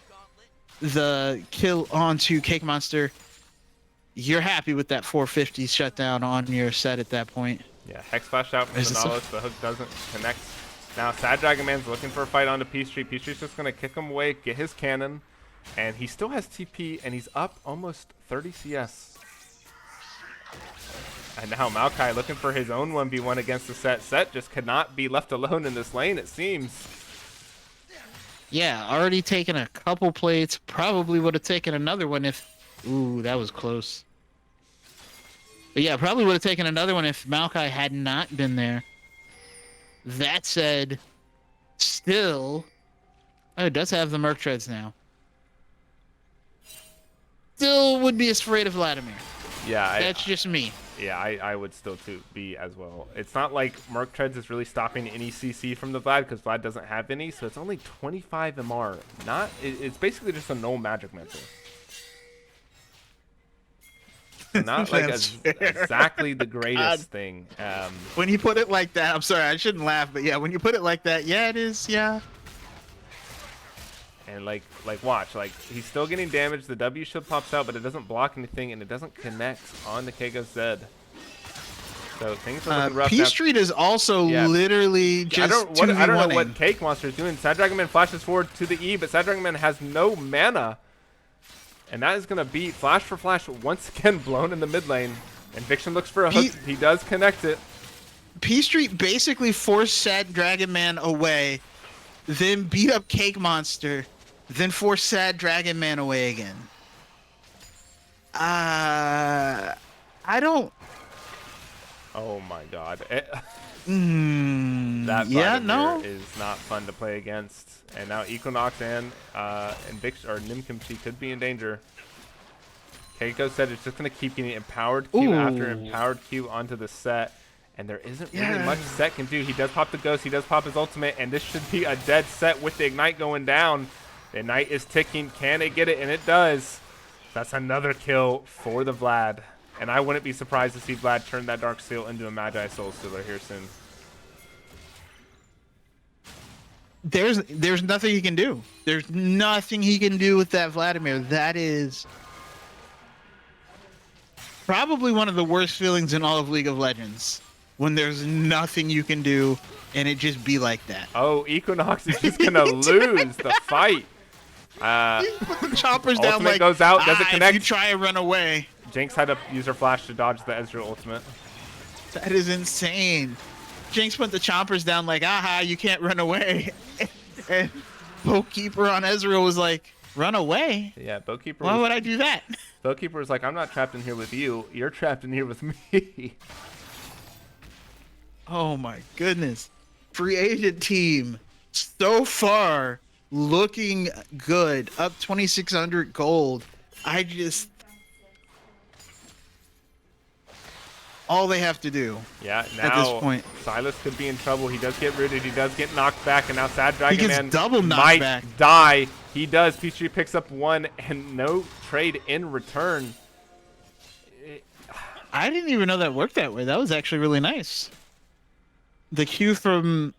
the kill onto Cake Monster. You're happy with that 450 shutdown on your set at that point.
Yeah, Hex flash out from the Nautilus. The hook doesn't connect. Now Sad Dragon Man's looking for a fight onto P Street. P Street's just going to kick him away, get his cannon. And he still has TP, and he's up almost 30 CS. And now Maokai looking for his own 1v1 against the set. Set just cannot be left alone in this lane, it seems.
Yeah, already taken a couple plates. Probably would have taken another one if... Ooh, that was close. But yeah, probably would have taken another one if Maokai had not been there. That said, still... Oh, it does have the Merc Treads now. Still would be afraid of Vladimir.
Yeah,
That's just me.
Yeah, I would still be as well. It's not like Merc Treads is really stopping any CC from the Vlad, because Vlad doesn't have any, so it's only 25 MR. It's basically just a null magic mentor. So not like exactly the greatest thing.
When you put it like that, I'm sorry, I shouldn't laugh, but yeah, when you put it like that, yeah, it is, yeah.
And like watch, like he's still getting damage. The W shield pops out, but it doesn't block anything, and it doesn't connect on the Keiko Zed. So things are looking rough.
P Street is also literally just
I don't know what Cake Monster is doing. Sad Dragon Man flashes forward to the E, but Sad Dragon Man has no mana. And that is going to be flash for flash once again blown in the mid lane. And Vixen looks for a hook. He does connect it.
P Street basically forced Sad Dragon Man away, then beat up Cake Monster, then forced Sad Dragon Man away again. I don't...
Oh my god. That
yeah, no.
is not fun to play against. And now Equinox and Nimkimchi could be in danger. Keiko said it's just going to keep getting empowered Q after empowered Q onto the set. And there isn't really much Set can do. He does pop the Ghost. He does pop his ultimate. And this should be a dead Set with the Ignite going down. The Ignite is ticking. Can it get it? And it does. That's another kill for the Vlad. And I wouldn't be surprised to see Vlad turn that Dark Seal into a Magi Soul Stealer here soon.
There's nothing he can do. There's nothing he can do with that Vladimir. That is... probably one of the worst feelings in all of League of Legends when there's nothing you can do and it just be like that.
Oh, Equinox is just gonna lose the fight.
Put the choppers down
Ultimate
like,
goes out, doesn't
If
connect.
you try and run away.
Jinx had to use her flash to dodge the Ezreal ultimate.
That is insane. Jinx put the chompers down like, aha, you can't run away. And Boatkeeper on Ezreal was like, run away?
Yeah, Boatkeeper.
Why would I do that?
Boatkeeper was like, I'm not trapped in here with you. You're trapped in here with me.
Oh my goodness. Free agent team so far looking good. Up 2,600 gold. All they have to do.
Yeah, now
at this point.
Silas could be in trouble. He does get rooted. He does get knocked back, and now Sad Dragon
gets
Man
double knocked
might
back.
die. He does. Peachtree picks up one, and no trade in return.
I didn't even know that worked that way. That was actually really nice. The Q from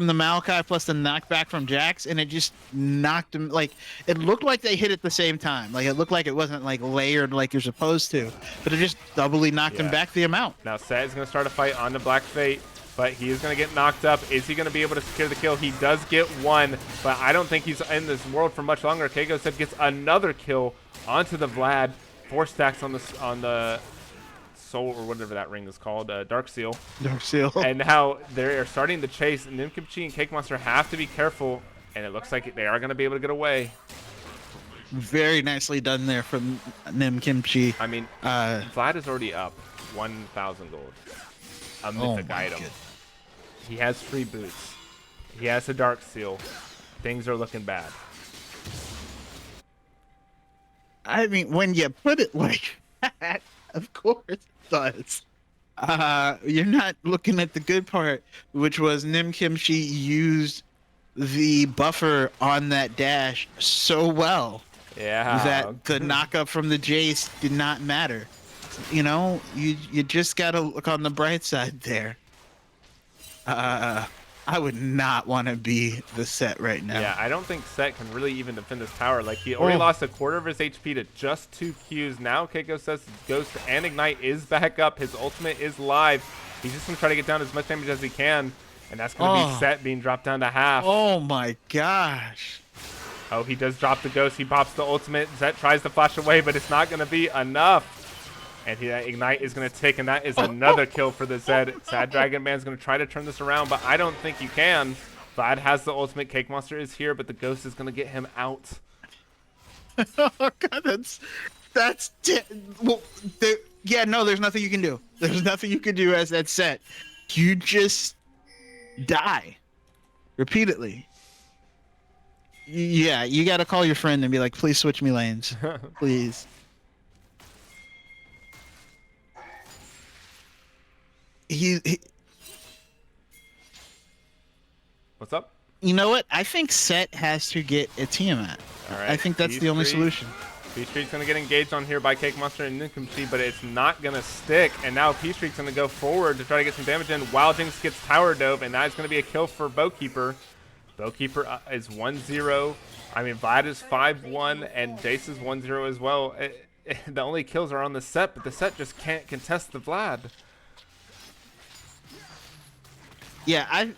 the Maokai plus the knockback from Jax, and it just knocked him. Like, it looked like they hit at the same time. Like, it looked like it wasn't like layered like you're supposed to, but it just doubly knocked him back the amount.
Now Set is going to start a fight on the Black Fate, but he is going to get knocked up. Is he going to be able to secure the kill? He does get one, but I don't think he's in this world for much longer. Keiko said gets another kill onto the Vlad. 4 stacks on the Soul, or whatever that ring is called, Dark Seal.
Dark Seal.
And now they're starting to chase. Nimkimchi and Cake Monster have to be careful, and it looks like they are going to be able to get away.
Very nicely done there from Nim Kimchi.
I mean, Vlad is already up 1,000 gold. A mythic item.
Goodness.
He has free boots. He has a Dark Seal. Things are looking bad.
I mean, when you put it like that, of course it does. You're not looking at the good part, which was Nim Kimchi used the buffer on that dash so well that the knockup from the Jace did not matter. You know, you just gotta look on the bright side there. I would not want to be the Set right now.
Yeah, I don't think Set can really even defend this tower. Like, he already lost a quarter of his HP to just 2 Qs. Now Keiko says Ghost and Ignite is back up. His ultimate is live. He's just going to try to get down as much damage as he can. And that's going to be Set being dropped down to half.
Oh my gosh.
Oh, he does drop the Ghost. He pops the ultimate. Zet tries to flash away, but it's not going to be enough. And Ignite is going to tick, and that is another kill for the Zed. Sad Dragon Man's going to try to turn this around, but I don't think you can. Vlad has the ultimate. Cake Monster is here, but the Ghost is going to get him out.
Oh god, there's nothing you can do. There's nothing you can do as that Set. You just die repeatedly. Yeah, you got to call your friend and be like, please switch me lanes, please. He
What's up?
You know what? I think Set has to get a Tiamat.
All right,
I think that's the only solution.
P-Street's going to get engaged on here by Cake Monster and Nimkimchi, but it's not going to stick. And now P-Street's going to go forward to try to get some damage in while Jinx gets Tower Dove, and that's going to be a kill for Boatkeeper. Boatkeeper is 1-0. I mean, Vlad is 5-1, and Jace is 1-0 as well. The only kills are on the Set, but the Set just can't contest the Vlad.
Yeah,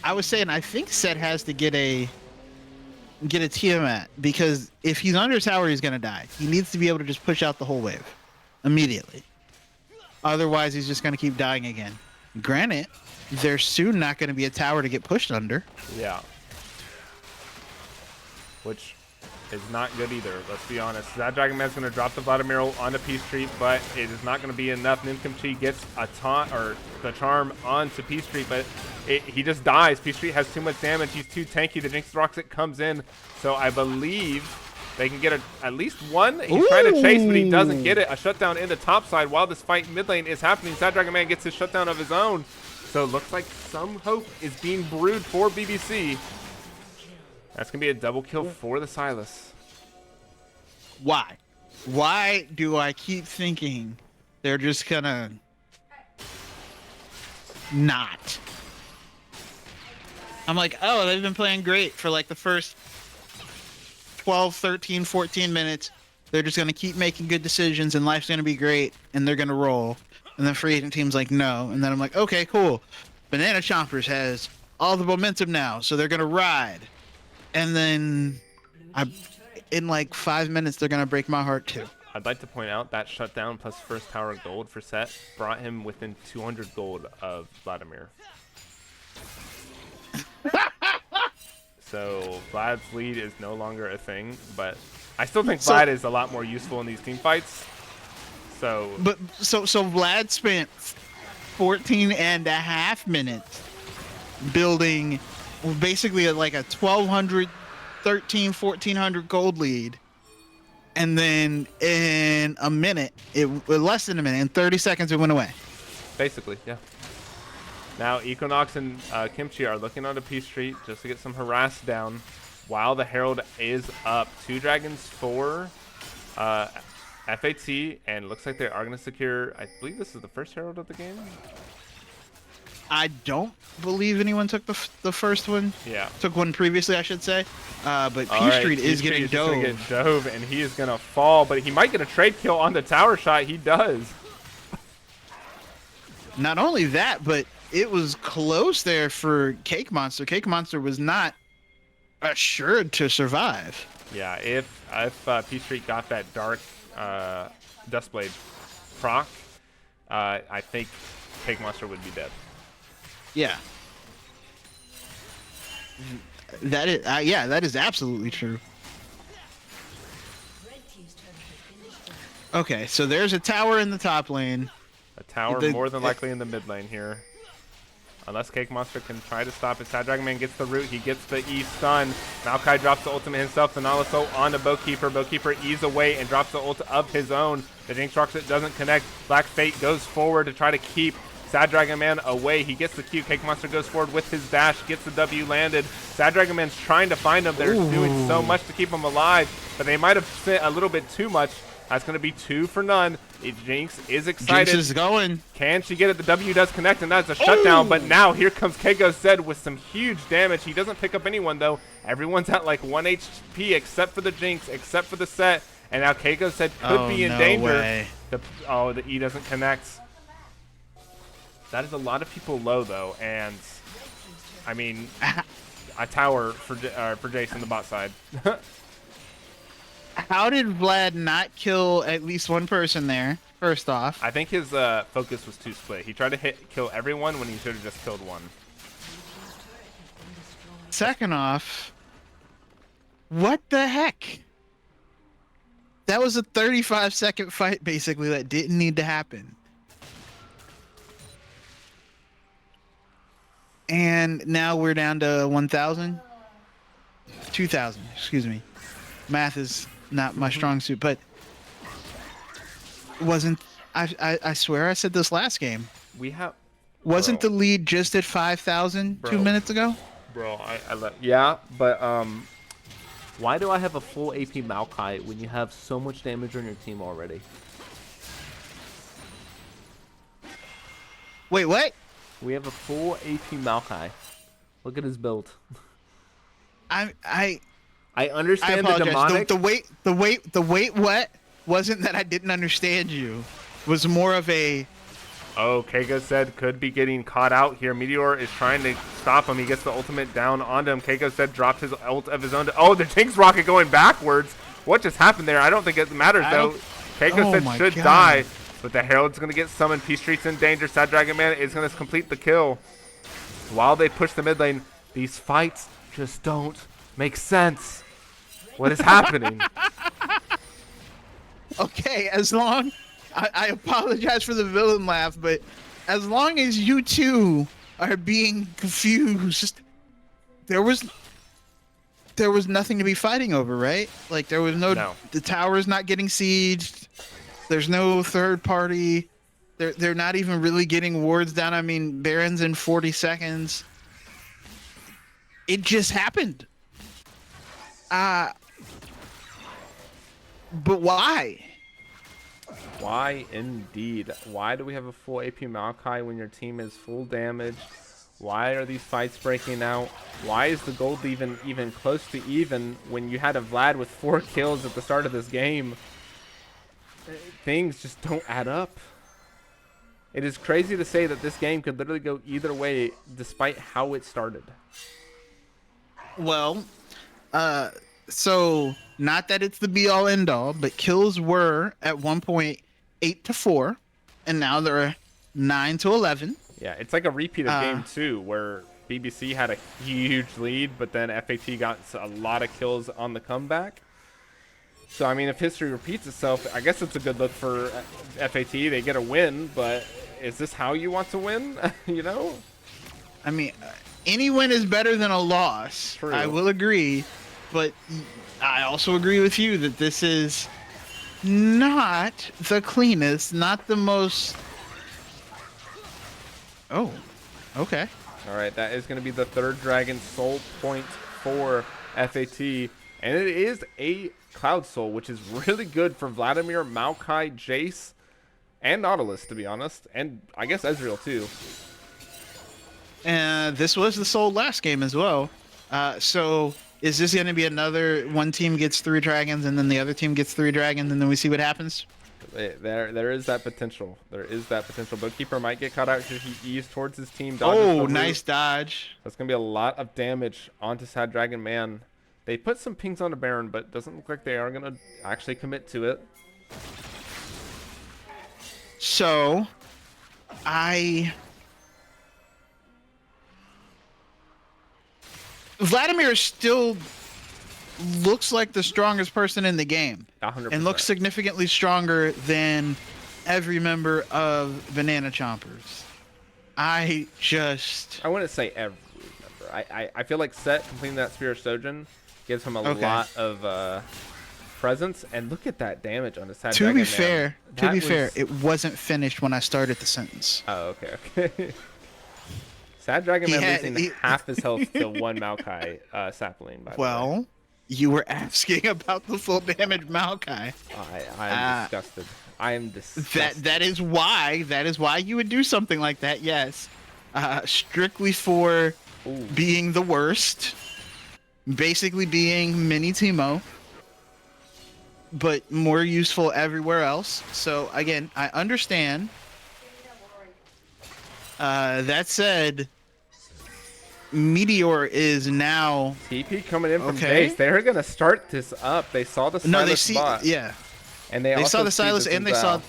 I was saying I think Set has to get a Tiamat, because if he's under tower, he's gonna die. He needs to be able to just push out the whole wave immediately. Otherwise, he's just gonna keep dying again. Granted, there's soon not gonna be a tower to get pushed under.
Yeah. Which is not good either, let's be honest. That Dragon Man's going to drop the Vladimir onto Peace Street, but it is not going to be enough. Nimkimchi gets a taunt, or the charm, onto Peace Street, but he just dies. Peace Street has too much damage. He's too tanky. The Jinx Roxette comes in, so I believe they can get at least one. He's trying to chase, but he doesn't get it. A shutdown in the top side while this fight mid lane is happening. Sad Dragon Man gets his shutdown of his own, so it looks like some hope is being brewed for BBC. That's going to be a double kill for the Silas.
Why? Why do I keep thinking they're just gonna not? I'm like, oh, they've been playing great for like the first 12, 13, 14 minutes. they're just gonna keep making good decisions, and life's gonna be great, and they're gonna roll. And then free agent team's like, no. And then I'm like, okay, cool. Banana Chompers has all the momentum now, so they're gonna ride. And then, in like 5 minutes, they're gonna break my heart too.
I'd like to point out that shutdown plus first tower gold for Set brought him within 200 gold of Vladimir. So Vlad's lead is no longer a thing, but I still think Vlad is a lot more useful in these team fights. So
Vlad spent 14 and a half minutes building basically like a 1,200, 1,400 gold lead. And then in a minute, less than a minute, in 30 seconds, it went away.
basically, yeah. Now Equinox and Kimchi are looking onto P Street just to get some harass down while the Herald is up. 2 dragons for FAT, and looks like they are going to secure, I believe this is the first Herald of the game?
I don't believe anyone took the first one.
Yeah.
Took one previously, I should say. But
All
P
right,
Street is getting
just gonna
dove.
get dove, and he is going to fall, but he might get a trade kill on the tower shot. He does.
Not only that, but it was close there for Cake Monster. Cake Monster was not assured to survive.
Yeah, if P Street got that dark Dustblade proc, I think Cake Monster would be dead.
Yeah. That is, yeah, that is absolutely true. Okay, so there's a tower in the top lane.
A tower more than likely in the mid lane here. Unless Cake Monster can try to stop it. Sad Dragon Man gets the root. He gets the E stun. Maokai drops the ultimate himself. The Nalaso on to Bowkeeper. Bowkeeper E's away and drops the ult of his own. The Jinx Rocket doesn't connect. Black Fate goes forward to try to keep Sad Dragon Man away. He gets the Q. Cake Monster goes forward with his dash. Gets the W landed. Sad Dragon Man's trying to find him. They're doing so much to keep him alive, but they might have sent a little bit too much. That's going to be 2 for none. Jinx is excited.
Jinx is going.
Can she get it? The W does connect, and that's a shutdown. But now here comes Keiko Zed with some huge damage. He doesn't pick up anyone, though. Everyone's at like 1 HP except for the Jinx, except for the Set. And now Keiko Zed could be in danger.
Way.
The E doesn't connect. That is a lot of people low, though. And, I mean, a tower for Jason, the bot side.
How did Vlad not kill at least one person there, first off?
I think his focus was too split. He tried to kill everyone when he should have just killed one.
Second off, what the heck? That was a 35-second fight, basically, that didn't need to happen. And now we're down to 1,000? 2,000, excuse me. Math is not my strong suit, but wasn't I swear I said this last game. Wasn't the lead just at 5,000 2 minutes ago?
Bro, yeah, but why do I have a full AP Maokai when you have so much damage on your team already?
Wait, what?
We have a full AP Maokai. Look at his build. I understand the demonic.
The wait what wasn't that I didn't understand you. It was more of a
Oh, Keiko said could be getting caught out here. Meteor is trying to stop him. He gets the ultimate down onto him. Keiko said dropped his ult of his own. Oh, the Jinx Rocket going backwards. What just happened there? I don't think it matters though. Keiko said should die, but the Herald's going to get summoned. P Street's in danger. Sad Dragon Man is going to complete the kill. While they push the mid lane, these fights just don't make sense. What is happening?
Okay, as long I apologize for the villain laugh, but as long as you two are being confused, there was nothing to be fighting over, right? Like there was no. The tower's not getting sieged. There's no third party. They're not even really getting wards down. I mean, Baron's in 40 seconds. It just happened. But why?
Why indeed? Why do we have a full AP Maokai when your team is full damage? Why are these fights breaking out? Why is the gold even close to even when you had a Vlad with 4 kills at the start of this game? things just don't add up. It is crazy to say that this game could literally go either way despite how it started.
Well, so not that it's the be all end all, but kills were at one point 8-4, and now they're 9-11.
Yeah, it's like a repeat of game 2 where BBC had a huge lead, but then FAT got a lot of kills on the comeback. So, I mean, if history repeats itself, I guess it's a good look for FAT. They get a win, but is this how you want to win? You know?
I mean, any win is better than a loss.
True.
I will agree, but I also agree with you that this is not the cleanest, not the most. Oh, okay.
All right, that is going to be the third Dragon Soul point for FAT. And it is a Cloud Soul, which is really good for Vladimir, Maokai, Jace, and Nautilus, to be honest. And I guess Ezreal, too.
And this was the soul last game as well. So is this going to be another one team gets 3 dragons and then the other team gets 3 dragons and then we see what happens?
There is that potential. There is that potential. Bookkeeper might get caught out because he eased towards his team.
Oh, nice dodge.
That's going to be a lot of damage onto Sad Dragon Man. They put some pings on the Baron, but it doesn't look like they are going to actually commit to it.
So, Vladimir still looks like the strongest person in the game.
100%.
And looks significantly stronger than every member of Banana Chompers. I
wouldn't say every member. I feel like Set completing that Spear of Sojourn gives him a lot of presence. And look at that damage on the Sad Dragon Man.
To be fair, it wasn't finished when I started the sentence.
Oh, okay. Sad Dragon Man losing half his health to one Maokai sapling, by the way.
Well, you were asking about the full damage Maokai.
I am disgusted. I am disgusted.
That is why you would do something like that. Yes, strictly for being the worst, basically being mini Teemo, but more useful everywhere else. So again, I understand. That said, Meteor is now
TP coming in from base. They're gonna start this up. They saw the Silas spot.
Yeah.
And they also
saw the Silas and they saw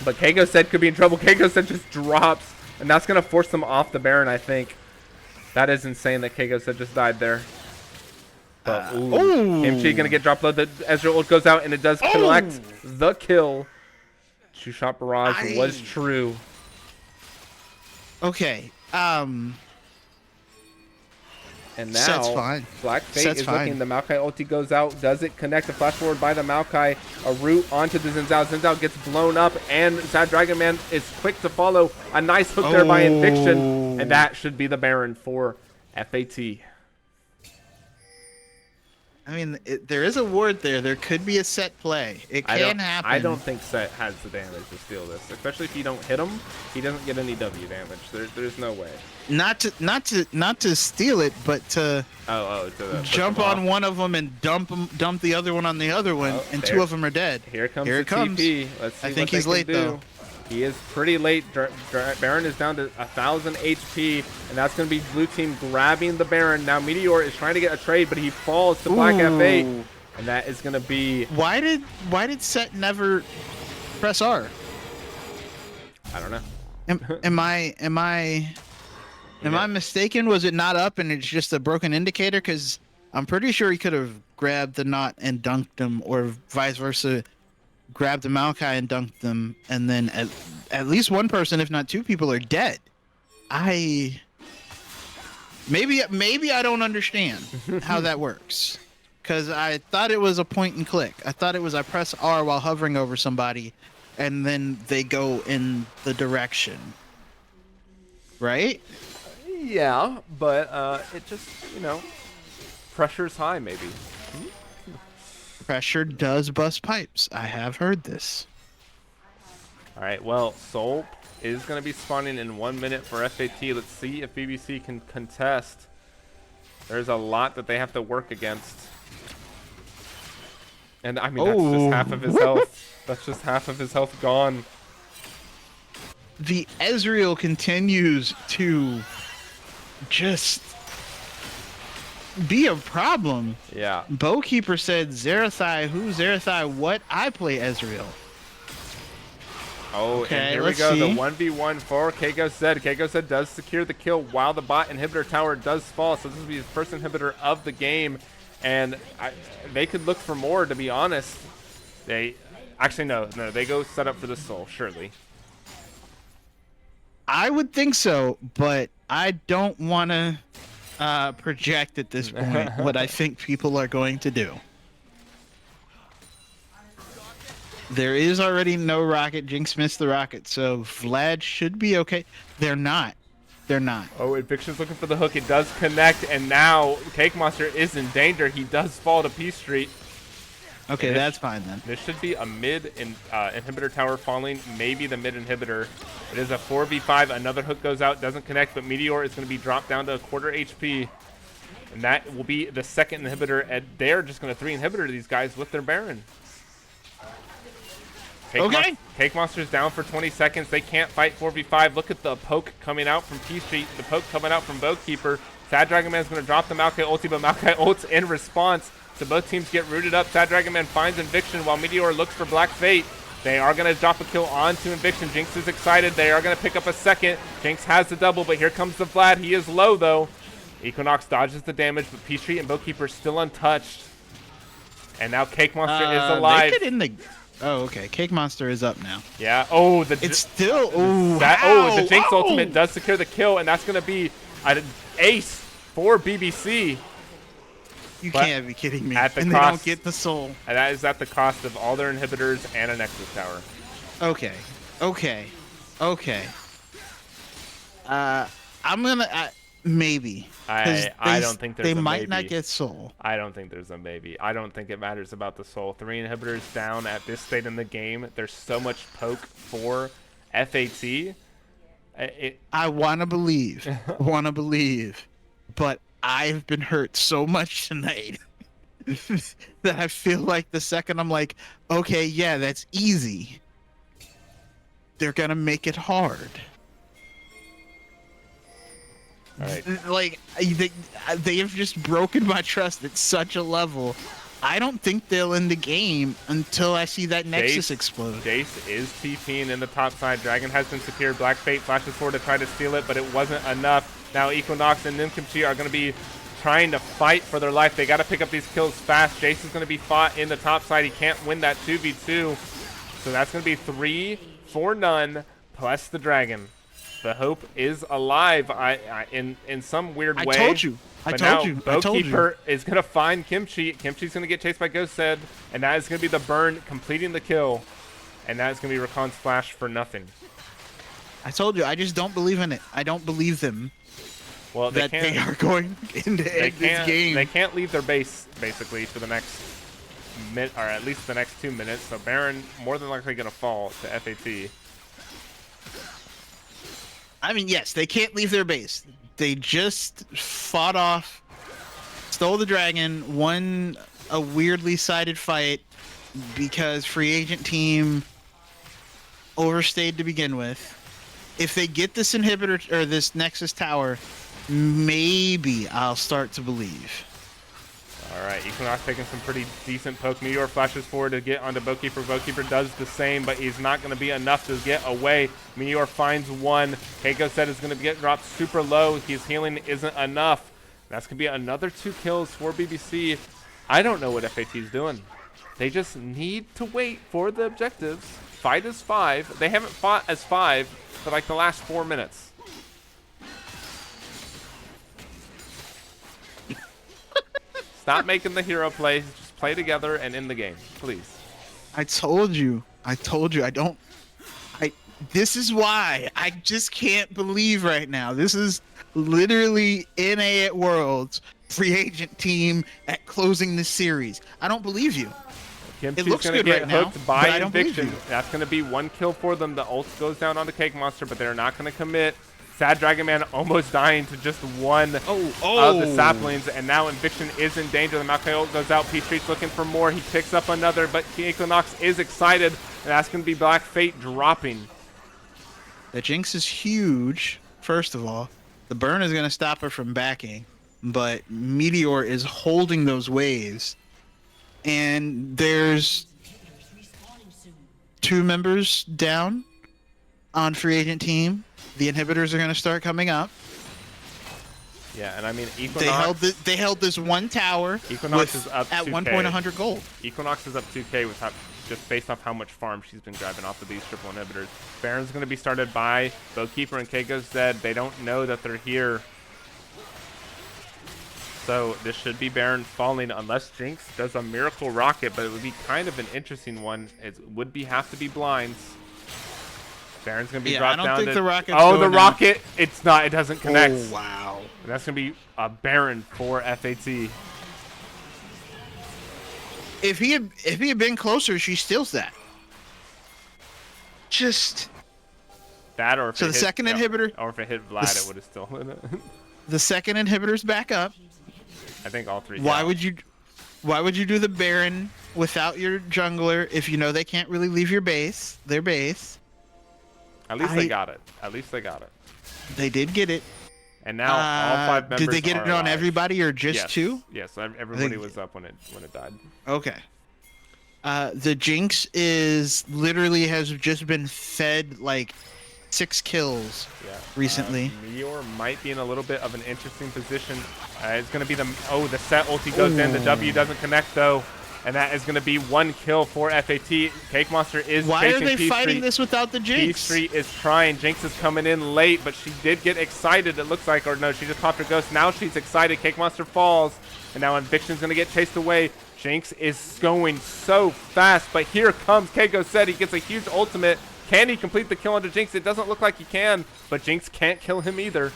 But Kago said could be in trouble. Kago said just drops, and that's gonna force them off the Baron, I think. That is insane that Kago said just died there. But MG gonna get drop low. The Ezreal ult goes out and it does collect the kill. 2-shot barrage was true.
Okay.
And now
Set's fine.
Black Fate
Set's
is
fine.
looking. The Maokai ulti goes out. Does it connect? The flash forward by the Maokai. A root onto the Xin Zhao. Xin Zhao gets blown up, and Sad Dragon Man is quick to follow. A nice hook there by Inviction, and that should be the Baron for FAT.
I mean, there is a ward there. There could be a Set play. It can happen.
I don't think Set has the damage to steal this, especially if you don't hit him. He doesn't get any W damage. There's no way.
Not to steal it, but to jump on one of them and dump the other one on the other one, and 2 of them are dead.
Here comes
Here
the
it comes.
TP. Let's see
I think
what
he's
they can
late
do.
though.
He is pretty late. Baron is down to 1,000 HP, and that's going to be blue team grabbing the Baron. Now Meteor is trying to get a trade, but he falls to Black F8, and that is going to be.
Why did Set never press R?
I don't know.
Am I mistaken? Was it not up and it's just a broken indicator? Because I'm pretty sure he could have grabbed the knot and dunked him, or vice versa. Grabbed the Maokai and dunked them, and then at least one person, if not 2 people, are dead. Maybe I don't understand how that works, because I thought it was a point and click. I thought it was I press R while hovering over somebody, and then they go in the direction. Right?
Yeah, but it just, pressure's high maybe.
Pressure does bust pipes. I have heard this.
All right, well, Soul is going to be spawning in 1 minute for FAT. Let's see if BBC can contest. There's a lot that they have to work against. And I mean, that's just half of his
Oh.
health. That's just half of his health gone.
The Ezreal continues to just be a problem.
Yeah.
Bowkeeper said, Zerathai, who? Zerathai, what? I play Ezreal.
Oh,
Okay,
and here we
let's
go.
see.
The 1v1 for Keiko Zed. Keiko Zed does secure the kill while the bot inhibitor tower does fall. So this will be his first inhibitor of the game. And they could look for more, to be honest. They actually, no, they go set up for the soul, surely.
I would think so, but I don't want to project at this point what I think people are going to do. There is already no rocket. Jinx missed the rocket, so Vlad should be okay. They're not. They're not.
Oh, Eviction's looking for the hook. It does connect, and now Cake Monster is in danger. He does fall to P Street.
Okay,
And
that's fine then.
This should be a mid inhibitor tower falling, maybe the mid inhibitor. It is a 4v5. Another hook goes out, doesn't connect, but Meteor is going to be dropped down to a quarter HP. And that will be the second inhibitor, and they're just going to 3 inhibitor these guys with their Baron. Cake Monster's down for 20 seconds. They can't fight 4v5. Look at the poke coming out from P Street, the poke coming out from Bowkeeper. Sad Dragon Man's going to drop the Maokai ulti, but Maokai ults in response. So both teams get rooted up. Sad Dragon Man finds Inviction while Meteor looks for Black Fate. They are going to drop a kill onto Inviction. Jinx is excited. They are going to pick up a second. Jinx has the double, but here comes the Vlad. He is low, though. Equinox dodges the damage, but P Street and Bowkeeper still untouched. And now Cake Monster is alive.
They could end the... Oh, okay. Cake Monster is up now.
Yeah. Oh,
It's still... Oh,
the Jinx
ow!
ultimate does secure the kill, and that's going to be an ace for BBC.
You
But
can't be kidding me.
at the
And they don't
cost-
get the soul.
And that is at the cost of all their inhibitors and a Nexus tower.
Okay. I'm gonna... maybe. 'Cause
I don't think there's
they
a
might not
maybe.
get soul.
I don't think there's a maybe. I don't think it matters about the soul. 3 inhibitors down at this state in the game. There's so much poke for FAT.
I want to believe. But I've been hurt so much tonight that I feel like the second I'm like, okay, yeah, that's easy, they're going to make it hard.
All right.
Like, they have just broken my trust at such a level. I don't think they'll end the game until I see that Nexus explode.
Jace is TPing in the top side. Dragon has been secured. Black Fate flashes forward to try to steal it, but it wasn't enough. Now Equinox and Nimkimchi are going to be trying to fight for their life. They got to pick up these kills fast. Jace is going to be fought in the top side. He can't win that 2v2. So that's going to be 3 for none plus the Dragon. The hope is alive in some weird way.
I told you.
But now Bowkeeper is going to find Kimchi. Kimchi's going to get chased by Ghost Said, and that is going to be the burn completing the kill. And that is going to be Rakan's flash for nothing.
I told you. I just don't believe in it. I don't believe them.
Well,
That they are going into end this game.
They can't leave their base, basically, for the next minute, or at least the next 2 minutes. So Baron more than likely going to fall to FAT.
I mean, yes, they can't leave their base. They just fought off, stole the dragon, won a weirdly sided fight because free agent team overstayed to begin with. If they get this inhibitor or this Nexus tower, maybe I'll start to believe.
All right, Equinox taking some pretty decent poke. Meteor flashes forward to get onto Bowkeeper. Bowkeeper does the same, but he's not going to be enough to get away. Meteor finds one. Keiko Said is going to get dropped super low. His healing isn't enough. That's going to be another 2 kills for BBC. I don't know what FAT is doing. They just need to wait for the objectives. Fight as 5. They haven't fought as 5 for like the last 4 minutes. Stop making the hero plays. Just play together and end the game, please.
I told you. I don't. This is why I just can't believe right now. This is literally NA at Worlds, free agent team at closing this series. I don't believe you.
Kimchi's
looks
gonna
good
get
right now,
hooked
but
by
I don't believe
Eviction.
you.
That's going to be 1 kill for them. The ult goes down onto Cake Monster, but they're not going to commit. Sad Dragon Man almost dying to just one of the saplings, and now Eviction is in danger. The Maokai ult goes out. P-Street's looking for more. He picks up another, but Equinox is excited, and that's going to be Black Fate dropping.
The Jinx is huge, first of all. The burn is going to stop her from backing, but Meteor is holding those waves. And there's 2 members down on free agent team. The inhibitors are going to start coming up.
Yeah, and I mean, Equinox...
They held this one tower
Equinox is up
at
2K.
1 point 100 gold.
Equinox is up 2K with just based off how much farm she's been grabbing off of these triple inhibitors. Baron's going to be started by Boatkeeper and Keiko said they don't know that they're here. So this should be Baron falling unless Jinx does a miracle rocket, but it would be kind of an interesting one. It would have to be blinds. Baron's going to be dropped down.
I don't think the rocket's
the
going
rocket, out. It's not. It doesn't connect.
Oh, wow.
And that's going to be a Baron for FAT.
If he had been closer, she steals that. Just
that, or if
so the second inhibitor,
or if it hit Vlad, it would have stolen it.
The second inhibitor's back up.
I think all 3.
Why would you do the Baron without your jungler if you know they can't really leave their base?
At least they got it. At least they got it.
They did get it.
And now all 5 members
did they get it on everybody or just 2?
Yes, everybody was up when it died.
Okay. The Jinx has just been fed like 6 kills recently.
Meteor might be in a little bit of an interesting position. It's going to be the set ulti goes in. The W doesn't connect though. And that is going to be 1 kill for FAT. Cake Monster is
Why
chasing
are they
P
fighting this without the Jinx?
P-Street is trying. Jinx is coming in late, but she did get excited, it looks like. Or no, she just popped her ghost. Now she's excited. Cake Monster falls. And now Eviction's going to get chased away. Jinx is going so fast. But here comes Keiko said. He gets a huge ultimate. Can he complete the kill onto Jinx? It doesn't look like he can. But Jinx can't kill him either.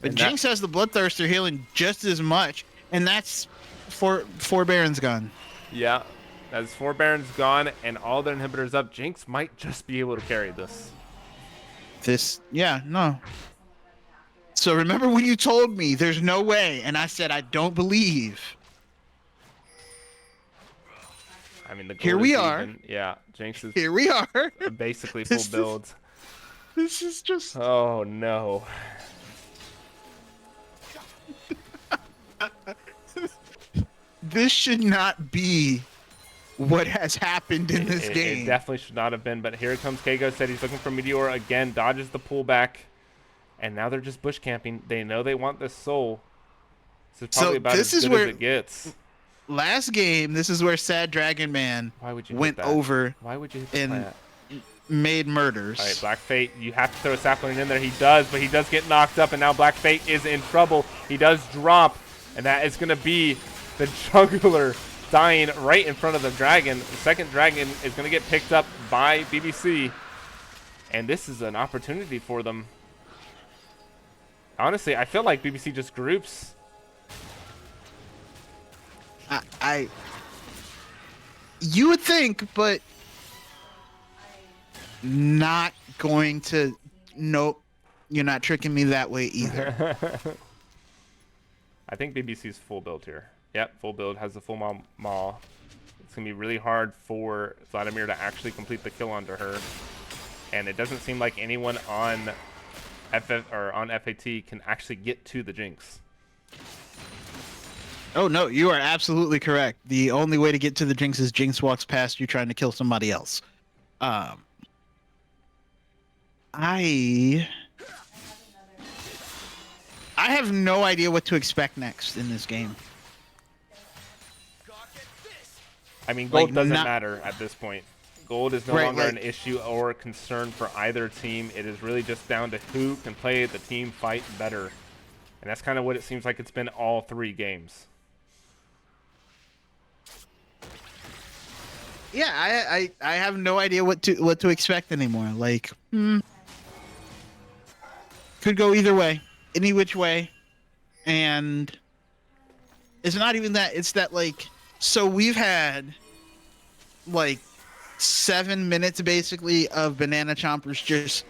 But Jinx has the Bloodthirster healing just as much. And that's... Four Barons gone.
Yeah, that's 4 Barons gone and all their inhibitors up. Jinx might just be able to carry this.
No. So remember when you told me there's no way, and I said I don't believe.
I mean, the goal
here we
is
are.
Even. Yeah, Jinx is.
Here we are.
Basically full build.
This is just.
Oh no.
This should not be what has happened in this game.
It definitely should not have been, but here comes Keiko. Said he's looking for Meteor again, dodges the pullback, and now they're just bush camping. They know they want this soul. This is probably about as good as it gets.
Last game, this is where Sad Dragon Man went over.
Why would you hit the
and
plant?
Made murders.
All right, Black Fate, you have to throw a sapling in there. He does, but he does get knocked up, and now Black Fate is in trouble. He does drop, and that is going to be the jungler dying right in front of the dragon. The second dragon is going to get picked up by BBC, and this is an opportunity for them. Honestly, I feel like BBC just groups.
You would think, but not going to. Nope, you're not tricking me that way either.
I think BBC's full build here. Yep, full build, has the full maw. It's going to be really hard for Vladimir to actually complete the kill onto her. And it doesn't seem like anyone on FAT can actually get to the Jinx.
Oh, no, you are absolutely correct. The only way to get to the Jinx is Jinx walks past you trying to kill somebody else. I have no idea what to expect next in this game.
I mean, gold doesn't matter at this point. Gold is no longer an issue or a concern for either team. It is really just down to who can play the team fight better. And that's kind of what it seems like it's been all 3 games.
Yeah, I have no idea what to expect anymore. Like, could go either way, any which way, and it's not even that. It's that, like, so we've had like 7 minutes basically of banana chompers just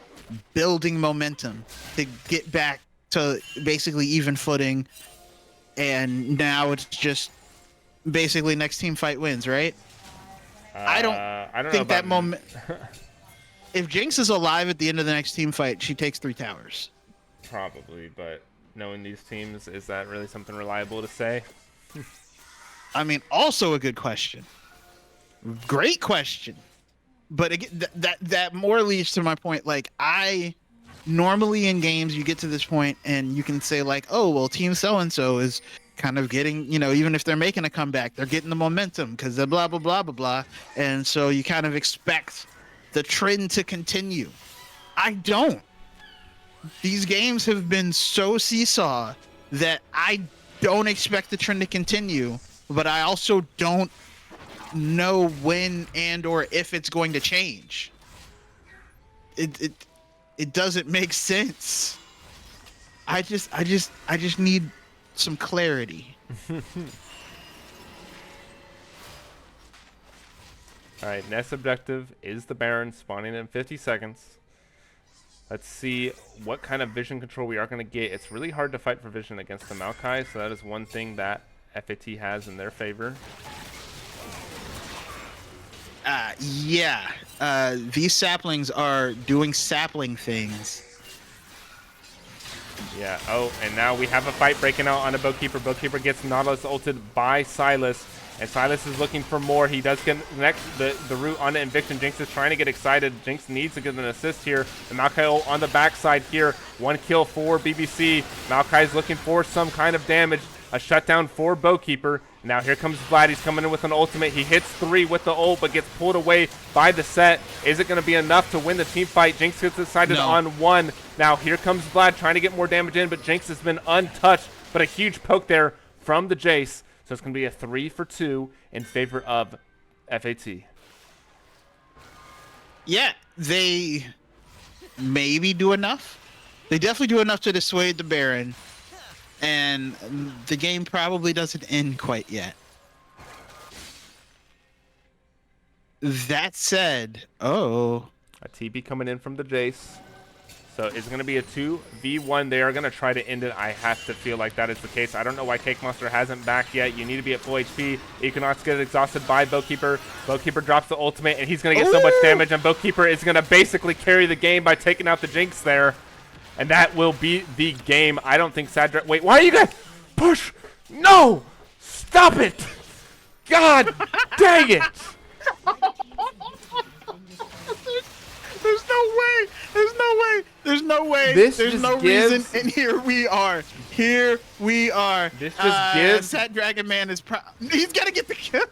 building momentum to get back to basically even footing, and now it's just basically next team fight wins, right? I don't
know
think that
about
moment. If Jinx is alive at the end of the next team fight, she takes 3 towers.
probably, but knowing these teams, is that really something reliable to say?
I mean, also a good question. Great question. But again, that more leads to my point. Like, I normally in games, you get to this point and you can say like, oh, well, team so-and-so is kind of getting, even if they're making a comeback, they're getting the momentum because they're blah, blah, blah, blah, blah. And so you kind of expect the trend to continue. I don't. These games have been so seesaw that I don't expect the trend to continue, but I also don't know when and or if it's going to change. It doesn't make sense. I just need some clarity.
All right, next objective is the Baron spawning in 50 seconds. Let's see what kind of vision control we are going to get. It's really hard to fight for vision against the Maokai, so that is one thing that FAT has in their favor.
Yeah. These saplings are doing sapling things.
Yeah. Oh, and now we have a fight breaking out on a Boatkeeper. Boatkeeper gets Nautilus ulted by Silas, and Silas is looking for more. He does get the root on the Inviction. Jinx is trying to get excited. Jinx needs to get an assist here. The Maokai ult on the backside here. 1 kill for BBC. Maokai is looking for some kind of damage. A shutdown for Boatkeeper. Now here comes Vlad. He's coming in with an ultimate. He hits 3 with the ult, but gets pulled away by the set. Is it going to be enough to win the team fight? Jinx gets decided on 1. Now here comes Vlad trying to get more damage in, but Jinx has been untouched. But a huge poke there from the Jace. So it's going to be a 3 for 2 in favor of FAT.
Yeah, they maybe do enough. They definitely do enough to dissuade the Baron. And the game probably doesn't end quite yet. That said,
a TB coming in from the Jace. So it's going to be a 2v1. They are going to try to end it. I have to feel like that is the case. I don't know why Cake Monster hasn't back yet. You need to be at full HP. Equinox gets exhausted by Boatkeeper. Boatkeeper drops the ultimate, and he's going to get so much damage. And Boatkeeper is going to basically carry the game by taking out the Jinx there. And that will be the game. I don't think Sadra... Wait, why are you guys... Push! No! Stop it! God dang it!
There's no way. There's no way. There's no way. There's no reason. And here we are. Here we are.
This just gives...
Sad Dragon Man is... He's got to get the kill.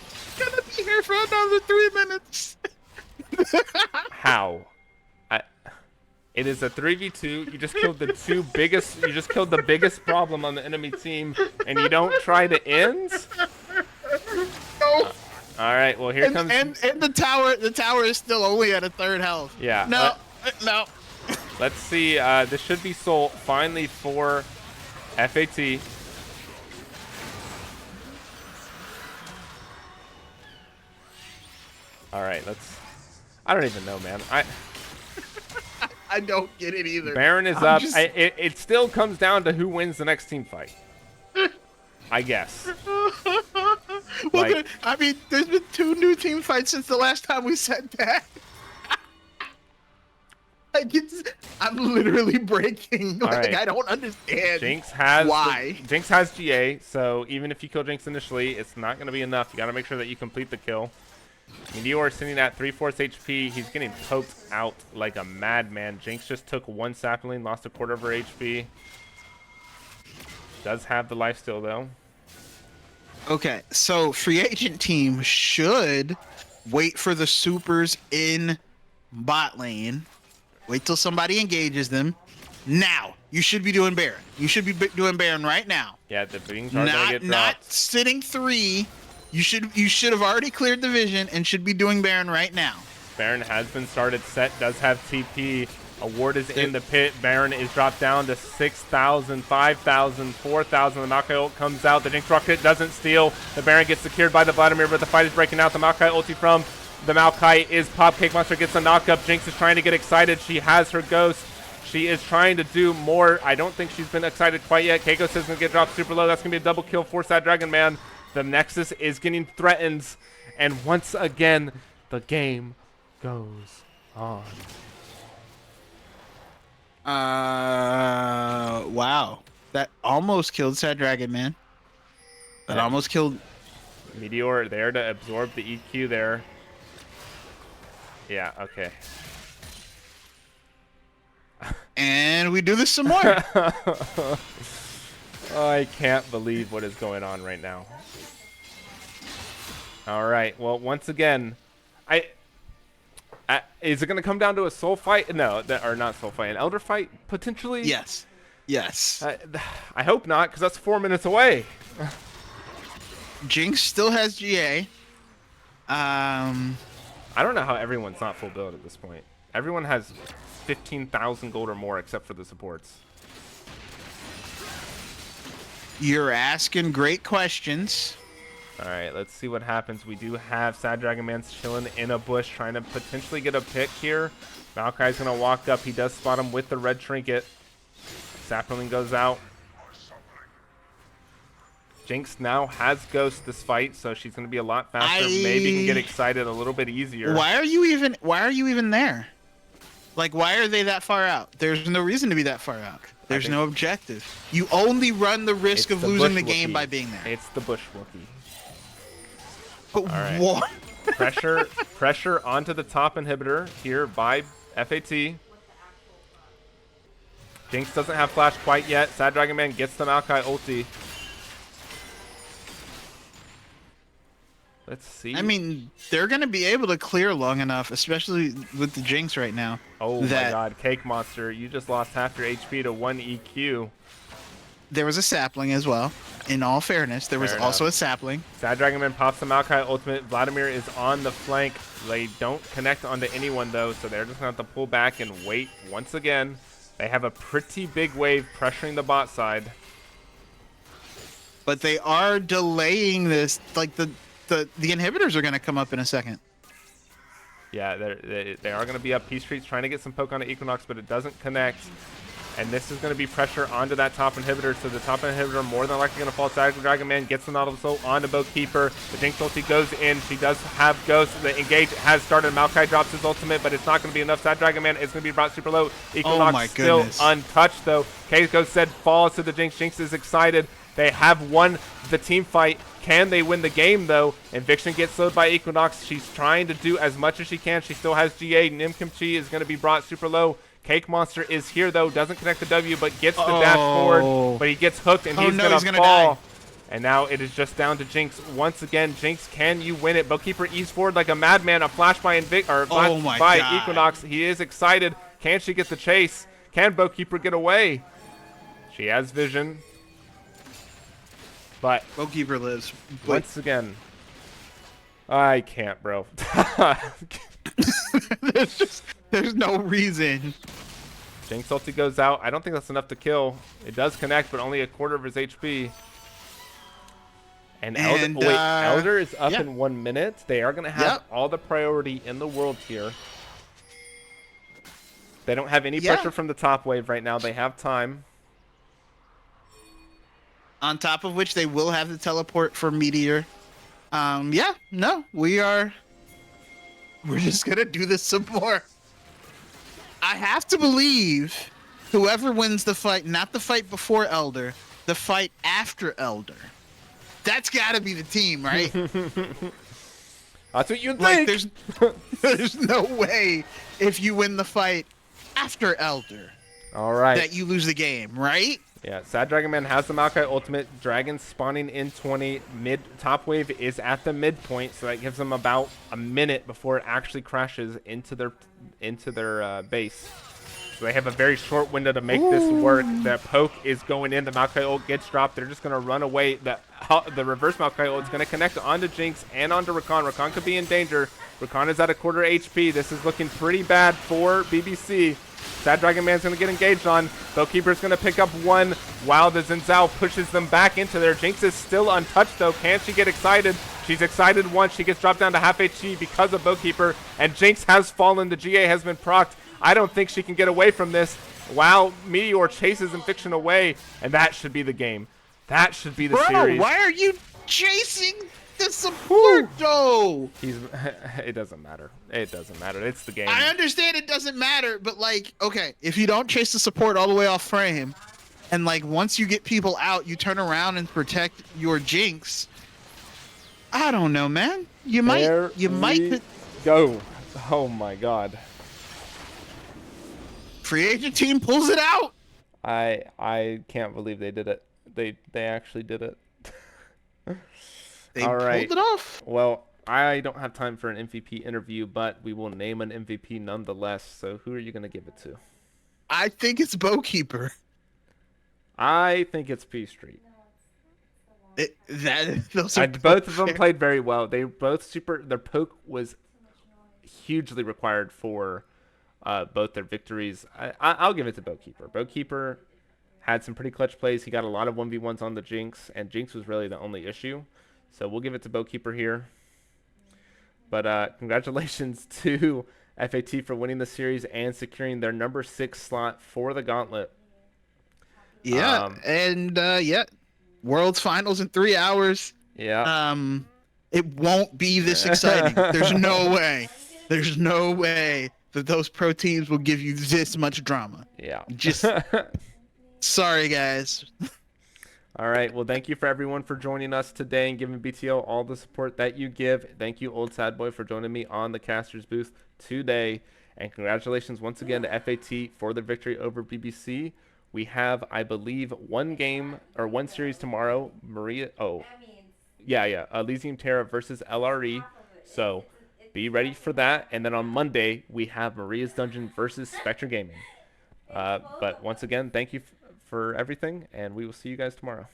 He's going to be here for another 3 minutes.
How? It is a 3v2. You just killed the You just killed the biggest problem on the enemy team, and you don't try to end.
No.
All right. Well, here comes.
And the tower. The tower is still only at a 3rd health.
Yeah.
No. No.
Let's see. This should be Soul finally for FAT. All right. Let's. I don't even know, man.
I don't get it either.
Baron is up. It still comes down to who wins the next team fight. I guess.
Well, I mean, there's been 2 new team fights since the last time we said that. I'm literally breaking. Like,
right.
I don't understand
Jinx has
why.
Jinx has GA, so even if you kill Jinx initially, it's not going to be enough. You got to make sure that you complete the kill. Meteor sitting at 3/4 HP. He's getting poked out like a madman. Jinx just took 1 sapling, lost a quarter of her HP. Does have the lifesteal though.
Okay, so free agent team should wait for the supers in bot lane. Wait till somebody engages them. Now, you should be doing Baron. You should be doing Baron right now.
Yeah, the beings are gonna get dropped.
Not sitting 3. You should have already cleared the vision and should be doing Baron right now.
Baron has been started. Set does have TP. A ward is in the pit. Baron is dropped down to 6,000, 5,000, 4,000. The Maokai ult comes out. The Jinx rocket doesn't steal. The Baron gets secured by the Vladimir, but the fight is breaking out. The Maokai ulti from The Maokai is pop. Cake Monster gets a knockup. Jinx is trying to get excited. She has her ghost. She is trying to do more. I don't think she's been excited quite yet. Keiko says going to get dropped super low. That's going to be a double kill for Sad Dragon Man. The Nexus is getting threatened. And once again, the game goes on.
Wow. That almost killed Sad Dragon Man. That almost killed...
Meteor there to absorb the EQ there. Yeah, okay.
And we do this some more.
I can't believe what is going on right now. All right. Well, once again, is it going to come down to a soul fight? No, or not soul fight, an elder fight potentially?
Yes. Yes.
I hope not, because that's 4 minutes away.
Jinx still has GA.
I don't know how everyone's not full build at this point. Everyone has 15,000 gold or more except for the supports.
You're asking great questions.
All right, let's see what happens. We do have Sad Dragon Man chilling in a bush, trying to potentially get a pick here. Maokai's going to walk up. He does spot him with the red trinket. Sapling goes out. Jinx now has Ghost this fight, so she's going to be a lot faster. Maybe can get excited a little bit easier.
Why are you even there? Like, why are they that far out? There's no reason to be that far out. There's no objective. You only run the risk of losing the game by being there.
It's the bush Wookiee.
But
right.
what?
pressure onto the top inhibitor here by FAT. Jinx doesn't have flash quite yet. Sad Dragon Man gets the Maokai ulti. Let's see.
I mean, they're going to be able to clear long enough, especially with the Jinx right now.
Oh my god, Cake Monster, you just lost half your HP to 1 EQ.
There was a sapling as well. In all fairness, there was also a sapling.
Sad Dragon Man pops the Maokai ultimate. Vladimir is on the flank. They don't connect onto anyone though, so they're just going to have to pull back and wait once again. They have a pretty big wave pressuring the bot side.
But they are delaying this. Like, the inhibitors are going to come up in a second.
Yeah, they are going to be up. P-Street's trying to get some poke on the Equinox, but it doesn't connect. And this is going to be pressure onto that top inhibitor. So the top inhibitor more than likely going to fall. Sad Dragon Man gets the Nautilus Soul onto Boatkeeper. The Jinx ulti goes in. She does have Ghost. The engage has started. Maokai drops his ultimate, but it's not going to be enough. Sad Dragon Man is going to be brought super low. Equinox still untouched, though. Keiko said falls to the Jinx. Jinx is excited. They have won the team fight. Can they win the game, though? And Vixen gets slowed by Equinox. She's trying to do as much as she can. She still has GA. Nim Kimchi is going to be brought super low. Cake Monster is here, though. Doesn't connect the W, but gets the dash forward. But he gets hooked, and he's going to fall. And now it is just down to Jinx. Once again, Jinx, can you win it? Boatkeeper eats forward like a madman. A flash by Equinox. He is excited. Can she get the chase? Can Boatkeeper get away? She has vision. But
Boatkeeper lives.
Once again, I can't, bro.
There's no reason.
Jinx ulti goes out. I don't think that's enough to kill. It does connect, but only a quarter of his HP. And Elder is up in 1 minute. They are going to have all the priority in the world here. They don't have any pressure from the top wave right now. They have time.
On top of which, they will have the teleport for Meteor. We're just going to do this some more. I have to believe whoever wins the fight, not the fight before Elder, the fight after Elder. That's got to be the team, right?
That's what you think.
Like, there's no way if you win the fight after Elder that you lose the game, right?
Yeah, Sad Dragon Man has the Maokai ultimate. Dragon spawning in 20. Top wave is at the midpoint, so that gives them about a minute before it actually crashes into their base. So they have a very short window to make this work. That poke is going in. The Maokai ult gets dropped. They're just going to run away. The reverse Maokai ult is going to connect onto Jinx and onto Rakan. Rakan could be in danger. Rakan is at a quarter HP. This is looking pretty bad for BBC. Sad Dragon Man's going to get engaged on. Boatkeeper's going to pick up one while the Zinzao pushes them back into there. Jinx is still untouched, though. Can she get excited? She's excited once. She gets dropped down to half HP because of Bowkeeper, and Jinx has fallen. The GA has been procced. I don't think she can get away from this. Wow, Meteor chases Infiction away, and that should be the game. That should be the series.
why are you chasing the support, though?
It doesn't matter. It doesn't matter. It's the game.
I understand it doesn't matter, but like, okay, if you don't chase the support all the way off frame, and like once you get people out, you turn around and protect your Jinx. I don't know, man. You might.
Go. Oh my God.
Free agent team pulls it out.
I can't believe they did it. They actually did it.
They
All right.
pulled it off.
Well, I don't have time for an MVP interview, but we will name an MVP nonetheless. So who are you going to give it to?
I think it's Bowkeeper.
I think it's P Street.
Those are
Both of them played very well. They both their poke was hugely required for both their victories. I'll give it to Bowkeeper. Bowkeeper had some pretty clutch plays. He got a lot of 1v1s on the Jinx, and Jinx was really the only issue. So we'll give it to Bowkeeper here. But congratulations to FAT for winning the series and securing their number 6 slot for the Gauntlet.
Yeah, World's Finals in 3 hours.
Yeah.
It won't be this exciting. There's no way. There's no way that those pro teams will give you this much drama.
Yeah.
Just sorry, guys.
All right. Well, thank you for everyone for joining us today and giving BTL all the support that you give. Thank you, Old Sad Boy, for joining me on the Casters booth today. And congratulations once again to FAT for their victory over BBC. We have, I believe, one series tomorrow. Elysium Terra versus LRE. So be ready for that. And then on Monday, we have Maria's Dungeon versus Spectre Gaming. But once again, thank you for everything, and we will see you guys tomorrow.